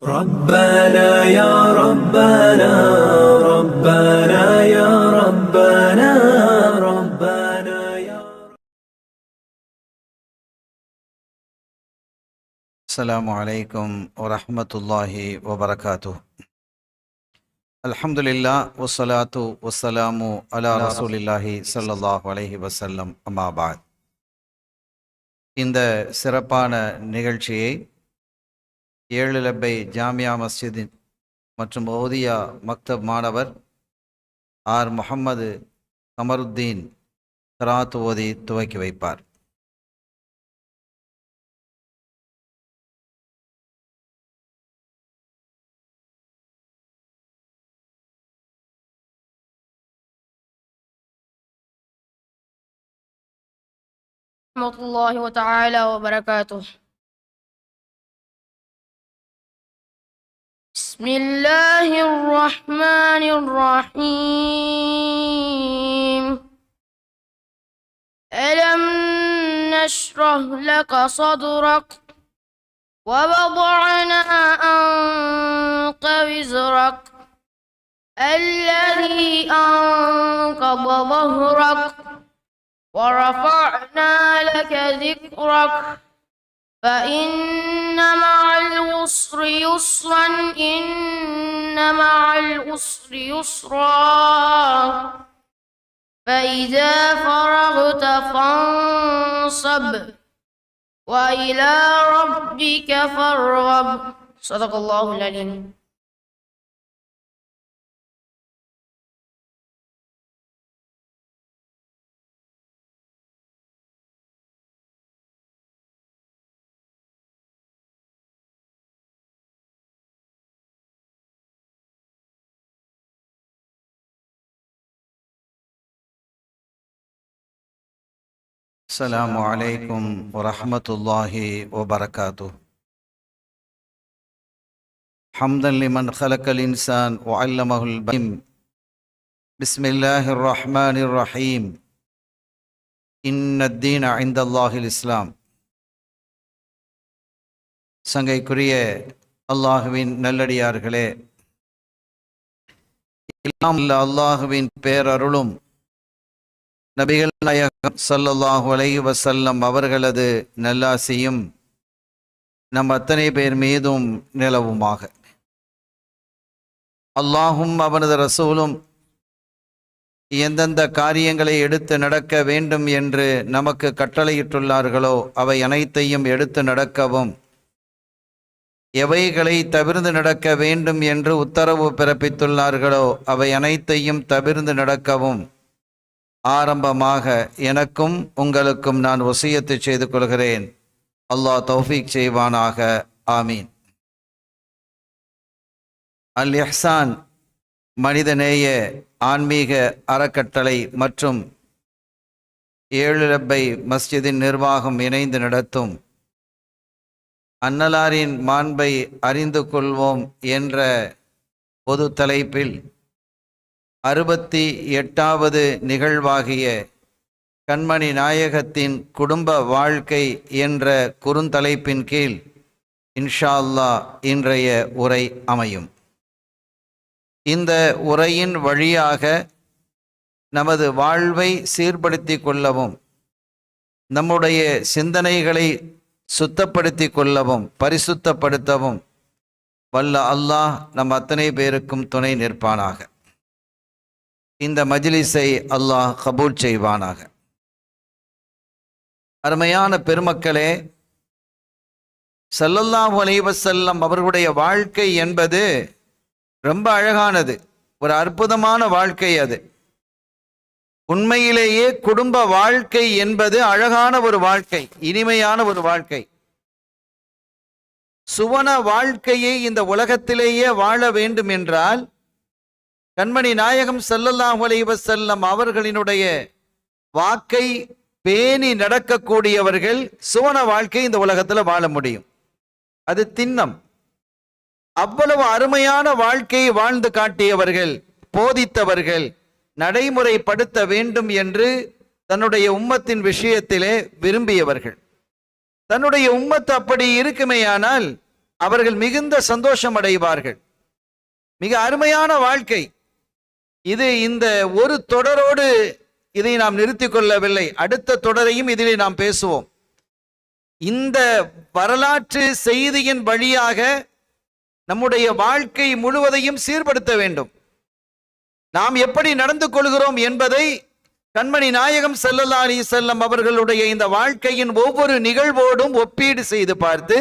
ربنا يا ربنا ربنا يا ربنا ربنا يا السلام عليكم ورحمة الله وبركاته. الحمد لله والصلاة والسلام على رسول الله صلى الله عليه وسلم. அம்மா பாத். இந்த சிறப்பான நிகழ்ச்சியை ஏழுலப்பை ஜாமியா மஸ்ஜித் மற்றும் ஓதியா மக்தப் மாணவர் ஆர் முஹம்மது கமருத்தீன் கராத் ஓதி துவக்கி வைப்பார். ورحمة الله تعالى وبركاته. بسم الله الرحمن الرحيم. ألم نشرح لك صدرك ووضعنا عنك وزرك الذي أنقض ظهرك ورفعنا لك ذكرك فإن مع العسر يسرا إن مع العسر يسرا فإذا فرغت فانصب وإلى ربك فارغب. صدق الله العليم. السلام عليكم ورحمة الله وبركاته. حمدا لمن خلق الإنسان وعلمه البيان. بسم الله الرحمن الرحيم. إن الدين عند الله الإسلام. சங்கைக்குரிய அல்லாஹுவின் நல்லடியார்களே, எல்லாம் அல்லாஹுவின் பேரருளும் நபிகள் நாயகம் ஸல்லல்லாஹு அலைஹி வஸல்லம் அவர்களது நல்லாசியும் நம் அத்தனை பேர் மீதும் நிலவுமாக. அல்லாஹும் அவனது ரசூலும் எந்தெந்த காரியங்களை எடுத்து நடக்க வேண்டும் என்று நமக்கு கட்டளையிட்டுள்ளார்களோ அவை அனைத்தையும் எடுத்து நடக்கவும், எவைகளை தவிர்ந்து நடக்க வேண்டும் என்று உத்தரவு பிறப்பித்துள்ளார்களோ அவை அனைத்தையும் தவிர்ந்து நடக்கவும் ஆரம்பமாக எனக்கும் உங்களுக்கும் நான் வசியத்து செய்து கொள்கிறேன். அல்லாஹ் தௌஃபீக் செய்வானாக. ஆமீன். அல் இஹ்சான் மனிதநேய ஆன்மீக அறக்கட்டளை மற்றும் ஏழுலப்பை மஸ்ஜிதின் நிர்வாகம் இணைந்து நடத்தும் அன்னலாரின் மாண்பை அறிந்து கொள்வோம் என்ற பொது தலைப்பில் 68வது நிகழ்வாகிய கண்மணி நாயகத்தின் குடும்ப வாழ்க்கை என்ற குறுந்தலைப்பின் கீழ் இன்ஷா அல்லாஹ் இன்றைய உரை அமையும். இந்த உரையின் வழியாக நமது வாழ்வை சீர்படுத்தி கொள்ளவும், நம்முடைய சிந்தனைகளை சுத்தப்படுத்தி கொள்ளவும் பரிசுத்தப்படுத்தவும் வல்ல அல்லாஹ் நம் அத்தனை பேருக்கும் துணை நிற்பானாக. இந்த மஜ்லிஸை அல்லாஹ் கபூல் செய்வானாக. அருமையான பெருமக்களே, ஸல்லல்லாஹு அலைஹி வஸல்லம் அவர்களுடைய வாழ்க்கை என்பது ரொம்ப அழகானது, ஒரு அற்புதமான வாழ்க்கை. அது உண்மையிலேயே குடும்ப வாழ்க்கை என்பது அழகான ஒரு வாழ்க்கை, இனிமையான ஒரு வாழ்க்கை. சுவன வாழ்க்கையை இந்த உலகத்திலேயே வாழ வேண்டும் என்றால் கண்மணி நாயகம் ஸல்லல்லாஹு அலைஹி வஸல்லம் அவர்களினுடைய வாக்கை பேணி நடக்கக்கூடியவர்கள் சுவன வாழ்க்கை இந்த உலகத்தில் வாழ முடியும். அது திண்ணம். அவ்வளவு அருமையான வாழ்க்கையை வாழ்ந்து காட்டியவர்கள், போதித்தவர்கள், நடைமுறைப்படுத்த வேண்டும் என்று தன்னுடைய உம்மத்தின் விஷயத்திலே விரும்பியவர்கள். தன்னுடைய உம்மத்து அப்படி இருக்குமேயானால் அவர்கள் மிகுந்த சந்தோஷம் அடைவார்கள். மிக அருமையான வாழ்க்கை இது. இந்த ஒரு தொடரோடு இதை நாம் நிறுத்திக் கொள்ளவில்லை, அடுத்த தொடரையும் இதிலே நாம் பேசுவோம். இந்த வரலாற்று செய்தியின் வழியாக நம்முடைய வாழ்க்கை முழுவதையும் சீர்படுத்த வேண்டும். நாம் எப்படி நடந்து கொள்கிறோம் என்பதை கண்மணி நாயகம் ஸல்லல்லாஹு அலைஹி வஸல்லம் அவர்களுடைய இந்த வாழ்க்கையின் ஒவ்வொரு நிகழ்வோடும் ஒப்பீடு செய்து பார்த்து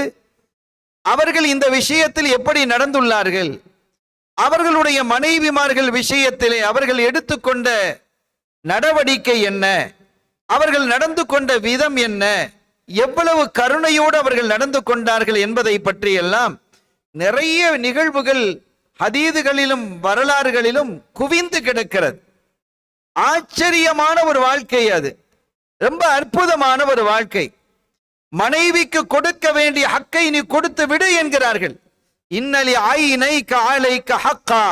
அவர்கள் இந்த விஷயத்தில் எப்படி நடந்துள்ளார்கள், அவர்களுடைய மனைவிமார்கள் விஷயத்திலே அவர்கள் எடுத்துக்கொண்ட நடவடிக்கை என்ன, அவர்கள் நடந்து கொண்ட விதம் என்ன, எவ்வளவு கருணையோடு அவர்கள் நடந்து கொண்டார்கள் என்பதை பற்றியெல்லாம் நிறைய நிகழ்வுகள் ஹதீதுகளிலும் வரலாறுகளிலும் குவிந்து கிடக்கிறது. ஆச்சரியமான ஒரு வாழ்க்கை அது, ரொம்ப அற்புதமான ஒரு வாழ்க்கை. மனைவிக்கு கொடுக்க வேண்டிய ஹக்கை நீ கொடுத்து விடு என்கிறார்கள். இன்னலி ஐனைக அலைக ஹக்கா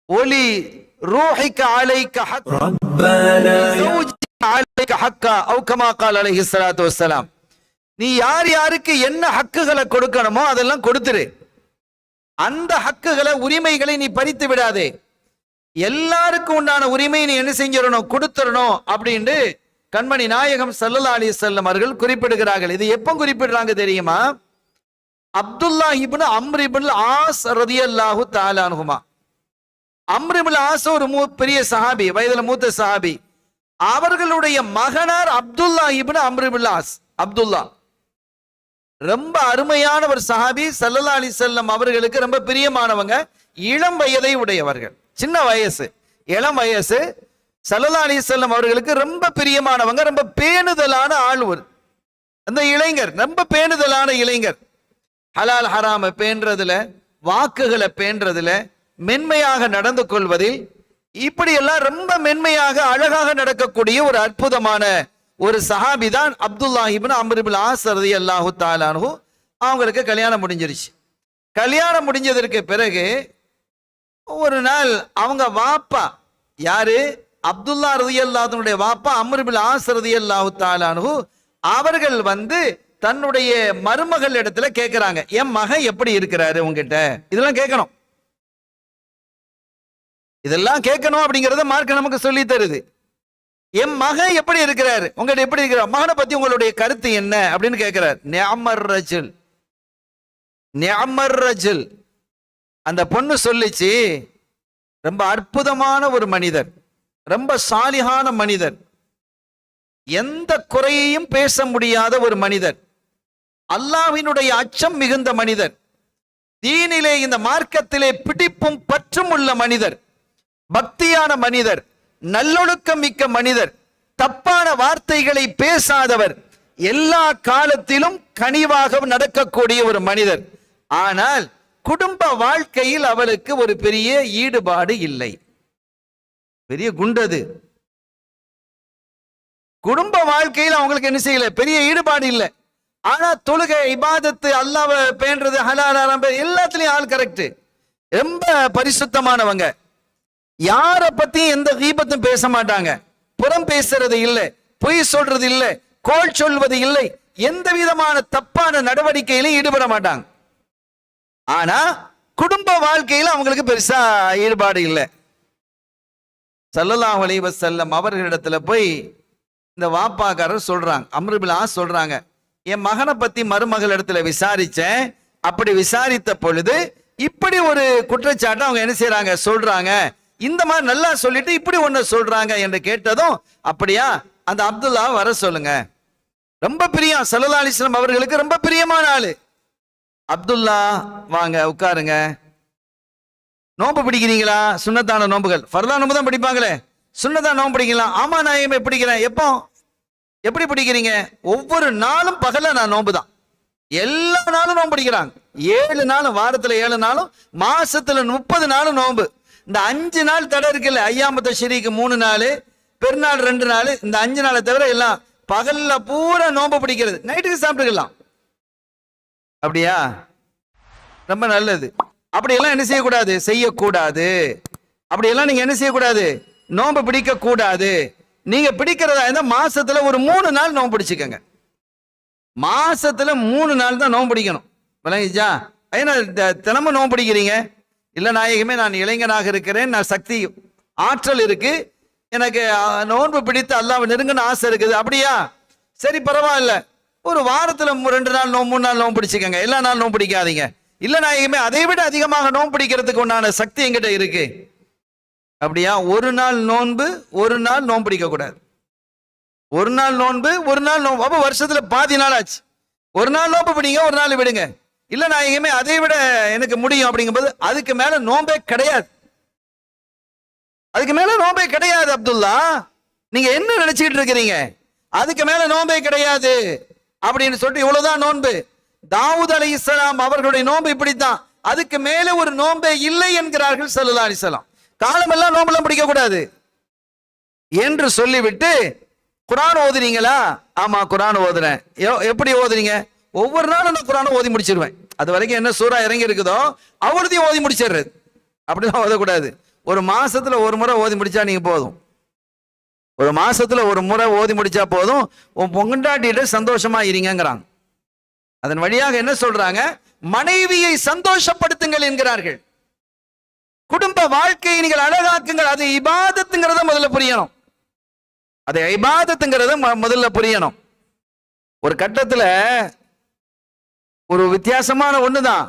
ஒலி ரூஹிக அலைக ஹக்கா ஜௌஜிக அலைக ஹக்கா அவ் கமா கால் அலைஹி ஸலாத்து வஸ்ஸலாம். நீ யார் யாருக்கு என்ன ஹக்குகளை கொடுக்கணுமோ அதெல்லாம் கொடுத்துரு. அந்த ஹக்குகளை, உரிமைகளை நீ பறித்து விடாதே. எல்லாருக்கும் உண்டான உரிமை நீ என்ன செஞ்சிடணும், கொடுத்துடணும் அப்படின்னு கண்மணி நாயகம் ஸல்லல்லாஹு அலைஹி வஸல்லம் அவர்கள் குறிப்பிடுகிறார்கள். இது எப்போ குறிப்பிடுறாங்க தெரியுமா? அப்துல்லா இப்னு அம்ர் இப்னு ஆஸ் ரலியல்லாஹு தஆலா அன்ஹுமா. அம்ர் இப்னு ஆஸ் ஒரு பெரிய சஹாபி, வயதுல மூத்த சஹாபி. அவர்களுடைய மகனார் அப்துல்லா இப்னு அம்ர் இப்னு ஆஸ். அப்துல்லா ரொம்ப அருமையான ஒரு சஹாபி. ஸல்லல்லாஹு அலைஹி வஸல்லம் அவர்களுக்கு ரொம்ப பிரியமானவங்க. இளம் வயதை உடையவர்கள், சின்ன வயசு, இளம் வயசு. ஸல்லல்லாஹு அலைஹி வஸல்லம் அவர்களுக்கு ரொம்ப பிரியமானவங்க, ரொம்ப பேணுதலான ஆள். ஒரு அந்த இளைஞர் ரொம்ப பேணுதலான இளைஞர். ஹலால் ஹராம பேன்றதுல, வாக்குகளை பேன்றதுல, மென்மையாக நடந்து கொள்வதில், இப்படி எல்லாம் ரொம்ப மென்மையாக அழகாக நடக்கக்கூடிய ஒரு அற்புதமான ஒரு சஹாபி தான் அப்துல்லா இப்னு அம்ர் இப்னு ஆஸ் ரலியல்லாஹு தஆலா அன்ஹு. அவங்களுக்கு கல்யாணம் முடிஞ்சிருச்சு. கல்யாணம் முடிஞ்சதற்கு பிறகு ஒரு நாள் அவங்க வாப்பா, யாரு, அப்துல்லா ரலியல்லாஹுடைய வாப்பா அம்ர் இப்னு ஆஸ் ரலியல்லாஹு தஆலா அன்ஹு, அவர்கள் வந்து தன்னுடைய மருமகள் இடத்துல கேட்கிறாங்க, என் மகன் எப்படி இருக்கிறாரு உங்ககிட்ட? இதெல்லாம் கேட்கணும், இதெல்லாம் கேட்கணும் அப்படிங்கறத மார்க்க நமக்கு சொல்லி தருது. என் மகன் எப்படி இருக்கிறாரு, உங்ககிட்ட எப்படி இருக்கிறார், மகனை பத்தி உங்களுடைய கருத்து என்ன அப்படின்னு கேட்கிறார். நிஅமர் ரஜுல், நிஅமர் ரஜுல். அந்த பொண்ணு சொல்லிச்சு, ரொம்ப அற்புதமான ஒரு மனிதர், ரொம்ப சாலிஹான மனிதர், எந்த குறையையும் பேச முடியாத ஒரு மனிதர், அல்லாஹ்வினுடைய அச்சம் மிகுந்த மனிதர், தீனிலே இந்த மார்க்கத்திலே பிடிப்பும் பற்றும் உள்ள மனிதர், பக்தியான மனிதர், நல்லொழுக்கம் மிக்க மனிதர், தப்பான வார்த்தைகளை பேசாதவர், எல்லா காலத்திலும் கனிவாக நடக்கக்கூடிய ஒரு மனிதர். ஆனால் குடும்ப வாழ்க்கையில் அவளுக்கு ஒரு பெரிய ஈடுபாடு இல்லை. பெரிய குண்டது. குடும்ப வாழ்க்கையில் அவங்களுக்கு என்ன செய்யல, பெரிய ஈடுபாடு இல்லை. ஆனா தொழுகை, இபாதத்து, அல்லாஹ்வை பேணுறது, ஹலால் ஹராம் எல்லாத்துலயும் ஆள் கரெக்ட், ரொம்ப பரிசுத்தமானவங்க. யார பத்தி எந்த கீபத்தும் பேச மாட்டாங்க, புறம் பேசுறது இல்லை, பொய் சொல்றது இல்லை, கோள் சொல்வது இல்லை, எந்த விதமான தப்பான நடவடிக்கையிலும் ஈடுபட மாட்டாங்க. ஆனா குடும்ப வாழ்க்கையில அவங்களுக்கு பெருசா ஈடுபாடு இல்லை. ஸல்லல்லாஹு அலைஹி வஸல்லம் அவர்களிடத்துல போய் இந்த வாப்பாக்காரர் சொல்றாங்க, அம்ர் இப்னு ஆஸ் சொல்றாங்க, என் மகனை பத்தி மருமகள் இடத்துல விசாரிச்சேன். அப்படி விசாரித்த பொழுது இப்படி ஒரு குற்றச்சாட்டு அவங்க என்ன செய்யறாங்க, சொல்றாங்க. இந்த மாதிரி நல்லா சொல்லிட்டு இப்படி ஒண்ணு சொல்றாங்க என்று கேட்டதும், அப்படியா, அந்த அப்துல்லா வர சொல்லுங்க. ரொம்ப பிரியம், ஸல்லல்லாஹு அலைஹி வஸல்லம் அவர்களுக்கு ரொம்ப பிரியமான ஆளு. அப்துல்லா வாங்க உட்காருங்க. நோன்பு பிடிக்கிறீங்களா? சுன்னத்தான நோன்புகள், ஃபர்தா நோன்பு தான் பிடிப்பாங்களே, சுன்னத்தான நோன்பு பிடிக்கலாம். ஆமா, நான் பிடிக்கிறேன். எப்போ, எப்படி பிடிக்கிறீங்க? ஒவ்வொரு நாளும் பகல்ல நான் நோன்பு தான். எல்லா நாளும் நோன்பு பிடிக்கிறாங்க. 7 நாளும், வாரத்துல 7 நாளும், மாசத்துல 30 நாளும் நோன்பு. இந்த 5 நாள் தடை இருக்குல்ல, ஐயாம தஷ்ரீக்கு 3 நாள், பெருநாள் 2 நாள், இந்த 5 நாளை தவிர எல்லாம் பகல்ல பூரா நோன்பு பிடிக்கிறது. நைட்டுக்கு சாப்பிட்டுக்கலாம். அப்படியா? ரொம்ப நல்லது. அப்படியெல்லாம் என்ன செய்யக்கூடாது, செய்யக்கூடாது. அப்படியெல்லாம் நீங்க என்ன செய்யக்கூடாது, நோன்பு பிடிக்க கூடாது. நீங்க பிடிக்கிறதா இருந்தா மாசத்துல ஒரு 3 நாள் நோன்பு பிடிச்சுக்கங்க. மாசத்துல 3 நாள் தான் நோன்பு பிடிக்கணும். விளங்கிச்சா? ஏன்னா தினமும் நோன்பு பிடிக்கிறீங்க? இல்லை நாயகமே, நான் இளைஞனாக இருக்கிறேன், நான் சக்தி ஆற்றல் இருக்கு, எனக்கு நோன்பு பிடித்து அல்லாஹ்வை நெருங்கன்னு ஆசை இருக்குது. அப்படியா? சரி, பரவாயில்ல, ஒரு வாரத்தில் 2 நாள் 3 நாள் நோன்பு பிடிச்சிக்கங்க, எல்லா நாள் நோன்பு பிடிக்காதீங்க. இல்லை நாயகமே, அதை விட அதிகமாக நோன்பு பிடிக்கிறதுக்கு உண்டான சக்தி எங்கிட்ட இருக்கு. அப்படியா? ஒரு நாள் நோன்பு ஒரு நாள் நோன்பு பிடிக்க கூடாது. ஒரு நாள் நோன்பு ஒரு நாள் நோன்பு, அப்போ வருஷத்துல பாதி நாள் ஆச்சு. ஒரு நாள் நோன்பு பிடிங்க, ஒரு நாள் விடுங்க. இல்லை நாயகமே, அதை விட எனக்கு முடியும் அப்படிங்கும்போது அதுக்கு மேல நோன்பே கிடையாது. அதுக்கு மேல நோன்பே கிடையாது. அப்துல்லா, நீங்க என்ன நினைச்சுக்கிட்டு இருக்கிறீங்க? அதுக்கு மேல நோன்பே கிடையாது அப்படின்னு சொல்லிட்டு இவ்வளவுதான் நோன்பு. தாவூத் அலைஹிஸ்ஸலாம் அவர்களுடைய நோன்பு இப்படித்தான், அதுக்கு மேல ஒரு நோன்பே இல்லை என்கிறார்கள் ஸல்லல்லாஹு அலைஹி வஸல்லம். காலமெல்லாம் நோம்பெல்லாம் பிடிக்க கூடாது என்று சொல்லிவிட்டு, குர்ஆன் ஓதுறீங்களா? ஆமா, குர்ஆன் ஓதுறேன். எப்படி ஓதுறீங்க? ஒவ்வொரு நாளும் நான் குர்ஆனை ஓதி முடிச்சிருவேன். அது வரைக்கும் என்ன சூரா இறங்கி இருக்குதோ அவ்வளோத்தையும் ஓதி முடிச்சிடுறது. அப்படிலாம் ஓதக்கூடாது. ஒரு மாசத்துல ஒரு முறை ஓதி முடிச்சா நீங்க போதும். ஒரு மாசத்துல ஒரு முறை ஓதி முடிச்சா போதும். உன் பொண்டாட்டிட்டு சந்தோஷமா இருங்கிறாங்க. அதன் வழியாக என்ன சொல்றாங்க? மனைவியை சந்தோஷப்படுத்துங்கள் என்கிறார்கள். குடும்ப வாழ்க்கையை நீங்கள் அழகாக்குங்கள். அது இபாதத்துங்கிறத முதல்ல புரியணும். அது இபாதத்துங்கிறத முதல்ல புரியணும். ஒரு கட்டத்துல ஒரு வித்தியாசமான ஒண்ணுதான்.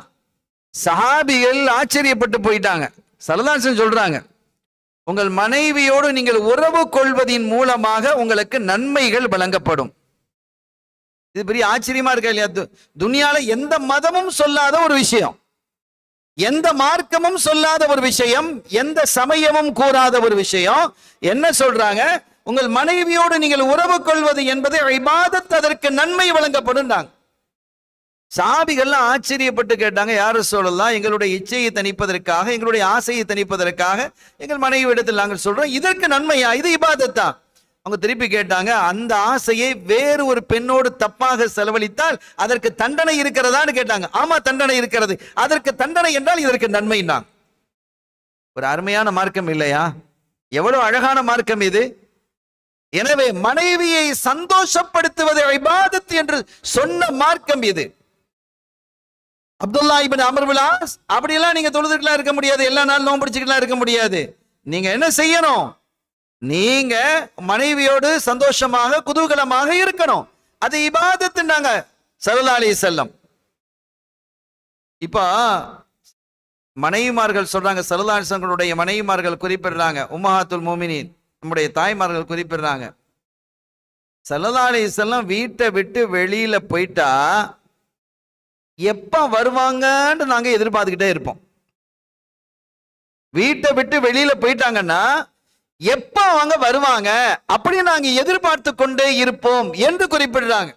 சஹாபிகள் ஆச்சரியப்பட்டு போயிட்டாங்க. ஸல்லல்லாஹு அலைஹி வஸல்லம் சொல்றாங்க, உங்கள் மனைவியோடு நீங்கள் உறவு கொள்வதின் மூலமாக உங்களுக்கு நன்மைகள் வழங்கப்படும். இது பெரிய ஆச்சரியமா இருக்கா இல்லையா? துனியால எந்த மதமும் சொல்லாத ஒரு விஷயம், எந்த மார்க்கமும் சொல்லாத ஒரு விஷயம், எந்த சமயமும் கூறாத ஒரு விஷயம். என்ன சொல்றாங்க? உங்கள் மனைவியோடு நீங்கள் உறவு கொள்வது என்பது இபாதத், அதற்கு நன்மை வழங்கப்படும். சஹாபிகள்லாம் ஆச்சரியப்பட்டு கேட்டாங்க, யார் ரசூலல்லாஹ், எங்களுடைய இச்சையை தணிப்பதற்காக, எங்களுடைய ஆசையை தணிப்பதற்காக எங்கள் மனைவி இடத்தில் நாங்கள் சொல்றோம், இதற்கு நன்மையா? இது இபாதத்தா? அவங்க திருப்பி கேட்டாங்க, அந்த ஆசையை வேறு ஒரு பெண்ணோடு தப்பாக செலவழித்தால் அதற்கு தண்டனை இருக்கிறதான்னு கேட்டாங்க. ஆமா, தண்டனை இருக்கிறது. அதற்கு தண்டனை என்றால் இதற்கு நன்மை தான். ஒரு அருமையான மார்க்கம் இல்லையா? எவ்வளவு அழகான மார்க்கம் இது. எனவே மனைவியை சந்தோஷப்படுத்துவது இபாதத் என்று சொன்ன மார்க்கம் இது. அப்துல்லா இப்னு அம்ர் பின் ஆஸ், அப்படியெல்லாம் நீங்க தொழுதுட்டுலாம் இருக்க முடியாது, எல்லா நாளும் நோன்பு பிடிச்சிட்டுலாம் இருக்க முடியாது. நீங்க என்ன செய்யணும்? நீங்க மனைவியோடு சந்தோஷமாக குதூகலமாக இருக்கணும். அது இபாதத்துன்னாங்க ஸல்லல்லாஹு அலைஹி வஸல்லம். இப்ப மனைவிமார்கள் சொல்றாங்க, ஸல்லல்லாஹு அலைஹி வஸல்லம் மனைவிமார்கள் குறிப்பிடுறாங்க, உம்மஹாத்துல் முஃமினீன், நம்முடைய தாய்மார்கள் குறிப்பிடுறாங்க, ஸல்லல்லாஹு அலைஹி வஸல்லம் வீட்டை விட்டு வெளியில போயிட்டா எப்ப வருவாங்கன்னு நாங்க எதிர்பார்த்துக்கிட்டே இருப்போம். வீட்டை விட்டு வெளியில போயிட்டாங்கன்னா எப்ப அவங்க வருவாங்க அப்படின்னு நாங்க எதிர்பார்த்து கொண்டே இருப்போம் என்று குறிப்பிடுறாங்க.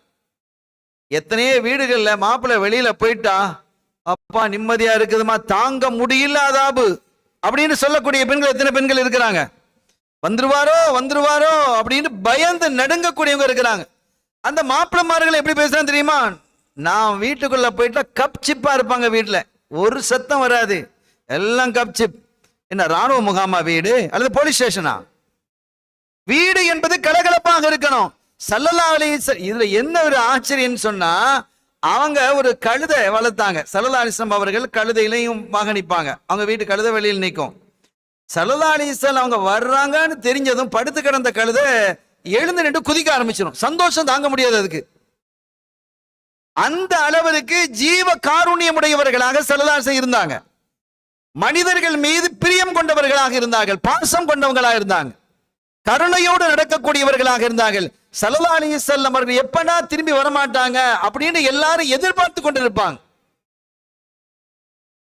எத்தனையோ வீடுகள்ல மாப்பிள்ளை வெளியில போயிட்டா, அப்பா நிம்மதியா இருக்குதுமா, தாங்க முடியல அதாபு அப்படின்னு சொல்லக்கூடிய பெண்கள் எத்தனை பெண்கள் இருக்கிறாங்க? வந்துருவாரோ வந்துருவாரோ அப்படின்னு பயந்து நடுங்கக்கூடியவங்க இருக்கிறாங்க. அந்த மாப்பிள்ளமார்கள் எப்படி பேசுறாங்க தெரியுமா? நான் வீட்டுக்குள்ள போயிட்டா கப் சிப்பா இருப்பாங்க. வீட்டுல ஒரு சத்தம் வராது, எல்லாம் கப் சிப். என்ன ராணுவ முகாமா வீடு அல்லது போலீஸ் ஸ்டேஷனா? வீடு என்பது கலகலப்பாக இருக்கணும். ஸல்லல்லாஹு அலைஹி வஸல்லம் இதுல என்ன ஒரு ஆச்சரியம் சொன்னா, அவங்க ஒரு கழுதை வளர்த்தாங்க. ஸல்லல்லாஹு அலைஹி வஸல்லம் அவர்கள் கழுதையிலையும் வாகனிப்பாங்க. அவங்க வீட்டு கழுதை வெளியில் நிற்கும். ஸல்லல்லாஹு அலைஹி வஸல்லம் அவங்க வர்றாங்கன்னு தெரிஞ்சதும் படுத்து கிடந்த கழுதை எழுந்து நின்று குதிக்க ஆரம்பிச்சிடும். சந்தோஷம் தாங்க முடியாது அதுக்கு. அந்த அளவிற்கு ஜீவ காருண்யமுடையவர்களாக ஸல்லல்லாஹு அலைஹி வஸல்லம் இருந்தாங்க. மனிதர்கள் மீது பிரியம் கொண்டவர்களாக இருந்தார்கள், பாசம் கொண்டவர்களாக இருந்தாங்க, கருணையோடு நடக்கக்கூடியவர்களாக இருந்தார்கள். ஸல்லல்லாஹு அலைஹி வஸல்லம் அவர்கள் எப்பனா திரும்பி வரமாட்டாங்க அப்படின்னு எல்லாரும் எதிர்பார்த்து கொண்டிருப்பாங்க.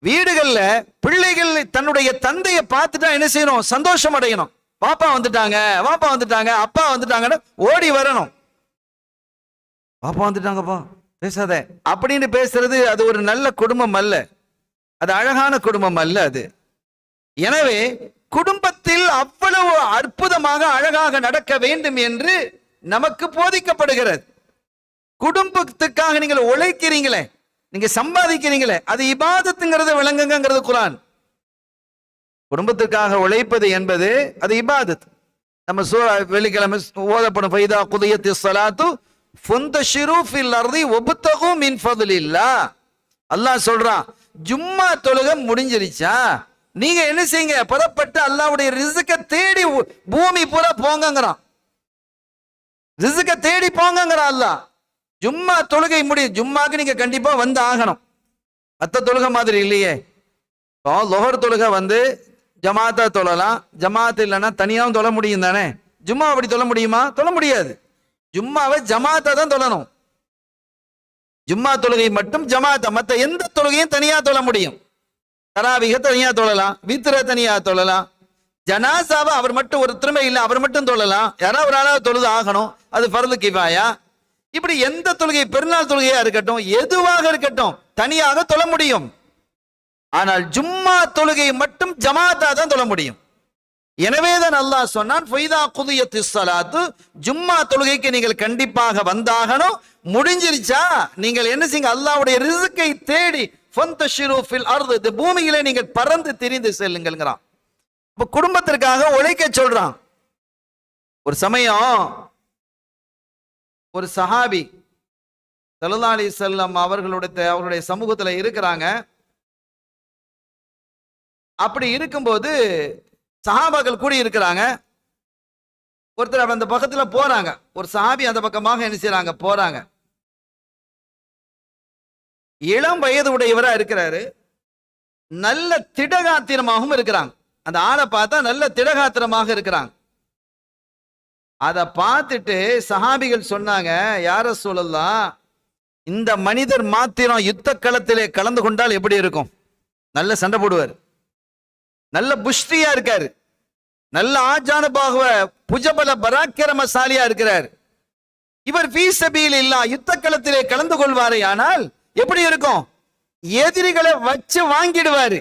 வீடுகள்ல பிள்ளைகள் தன்னுடைய தந்தையை பார்த்துட்டா என்ன செய்யணும்? சந்தோஷம் அடையணும். பாப்பா வந்துட்டாங்க, பாப்பா வந்துட்டாங்க, அப்பா வந்துட்டாங்கன்னு ஓடி வரணும். பாப்பா வந்துட்டாங்கப்பா பேசாத அப்படின்னு பேசுறது அது ஒரு நல்ல குடும்பம் அல்ல, அது அழகான குடும்பம் அல்ல அது. எனவே குடும்பத்தில் அவ்வளவு அற்புதமாக அழகாக நடக்க வேண்டும் என்று நமக்கு போதிக்கப்படுகிறது. குடும்பத்துக்காக நீங்கள் உழைக்கிறீங்களே, நீங்க சம்பாதிக்கிறீங்களே, அது இபாதத்துங்கிறத விளங்குங்கிறது குர்ஆன். குடும்பத்துக்காக உழைப்பது என்பது அது இபாதத். நம்ம வெள்ளிக்கிழமை ஓதப்படும் ஃபைதா குதியத்திஸ் ஸலாத்து ஃபுந்தஷிரு ஃபில் அர்தி வப்தகு மின் ஃபத்லில்லாஹ். அல்லாஹ் சொல்றான், ஜும்மா தொழுகை முடிஞ்சிருச்சா, நீங்க என்ன செய்யுங்க, புறப்பட்டு அல்லாஹ்வுடைய ரிஸ்க தேடி பூமி பூரா போங்கங்கிறான். ரிஸ்க தேடி போங்கங்கிறான் அல்லாஹ். ஜும்மா தொழுகை முடியும், ஜும்மாக்கு நீங்க கண்டிப்பா வந்து ஆகணும். மற்ற தொழுகை மாதிரி இல்லையே. லொஹர் தொழுகை வந்து ஜமாத்தா தொழலாம், ஜமாத் இல்லைன்னா தனியாகவும் தொழ முடியும் தானே. ஜும்மா அப்படி தொழ முடியுமா? தொழ முடியாது. ஜும்மாவை ஜமாத்தா தான் தொழணும். ஜும்மா தொழுகை மட்டும் ஜமாத்தா, மற்ற எந்த தொழுகையும் தனியா தொழ முடியும். தராவிக தனியா தொழலாம், வித்ர தனியா தொழலாம், ஜனாசாவை அவர் மட்டும் ஒரு திறமை இல்லை அவர் மட்டும் தொழலாம், யாராவது ஒரு ஆளாவது தொழுது ஆகணும், அது ஃபர்து கிஃபாயா. இப்படி எந்த தொழுகை, பெருநாள் தொழுகையா இருக்கட்டும், எதுவாக இருக்கட்டும், தனியாக தொழ முடியும். ஆனால் ஜும்மா தொழுகை மட்டும் ஜமாத்தா தான் தொழ முடியும். எனவேதான் அல்லாஹ் சொன்னான், ஃபைதா குதியத்திஸ் ஸலாத்து, ஜும்மா தொழுகைக்கு நீங்கள் கண்டிப்பாக வந்தாகணும். முடிஞ்சிருச்சா, நீங்கள் என்ன செய்யுங்க, அல்லாஹ்வுடைய ரிஸ்கை தேடி ஃபந்தஷிரு ஃபில் அர்து, இந்த பூமியிலே நீங்கள் பறந்து திரிந்து செல்லுங்கள்ங்கறான். அப்ப குடும்பத்திற்காக உழைக்க சொல்றான். ஒரு சமயம் ஒரு சஹாபி ஸல்லல்லாஹு அலைஹி வஸல்லம் அவர்களுடைய சமூகத்துல இருக்கிறாங்க. அப்படி இருக்கும்போது சஹாபாக்கள் கூடி இருக்கிறாங்க. ஒருத்தர் அந்த பக்கத்துல போறாங்க, ஒரு சஹாபி அந்த பக்கமாக என்ன செய்றாங்க, போறாங்க. இளம் வயது உடையவரா இருக்கிறாரு, நல்ல திடகாத்திரமாகவும் இருக்கிறாங்க. அந்த ஆளை பார்த்தா நல்ல திடகாத்திரமாக இருக்கிறாங்க. அதை பார்த்துட்டு சஹாபிகள் சொன்னாங்க, யார ரசூலல்லாஹ், இந்த மனிதர் மாத்திரம் யுத்த களத்திலே கலந்து கொண்டால் எப்படி இருக்கும்? நல்ல சண்டை போடுவார், நல்ல புஷ்டியா இருக்காரு, நல்ல ஆஜானுபாகுவ புஜபல பராக்கிரமசாலியா இருக்கிறார். இவர் ஃபீ சபீலில்லாஹ் யுத்த களத்திலே கலந்து கொள்வாரே ஆனால் எப்படி இருக்கும்? எதிரிகளை வச்சு வாங்கிடுவாரு.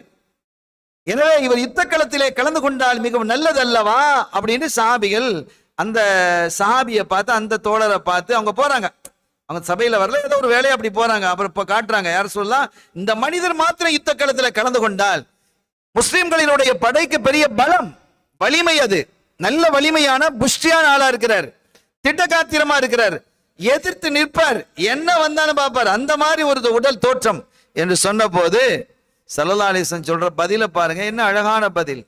எனவே இவர் யுத்த களத்திலே கலந்து கொண்டால் மிகவும் நல்லதல்லவா அப்படின்னு சஹாபிகள் அந்த சஹாபியை பார்த்து, அந்த தோழரை பார்த்து அவங்க போறாங்க. அவங்க சபையில வரல, ஏதோ ஒரு வேலையை அப்படி போறாங்க. அப்புறம் இப்ப காட்டுறாங்க, யார் சொல்லலாம், இந்த மனிதர் மாத்திரம் யுத்த களத்துல கலந்து கொண்டால் முஸ்லிம்களினுடைய படைக்கு பெரிய பலம், வலிமை, அது நல்ல வலிமையான புஷ்டியான ஆளா இருக்கிறார், திட்டகாத்திரமா இருக்கிறார், எதிர்த்து நிற்பார், என்ன வந்தாலும் பார்ப்பார், அந்த மாதிரி ஒரு உடல் தோற்றம் என்று சொன்ன போது ஸல்லல்லாஹு அலைஹி வஸல்லம் சொல்ற பதில பாருங்க, என்ன அழகான பதில்.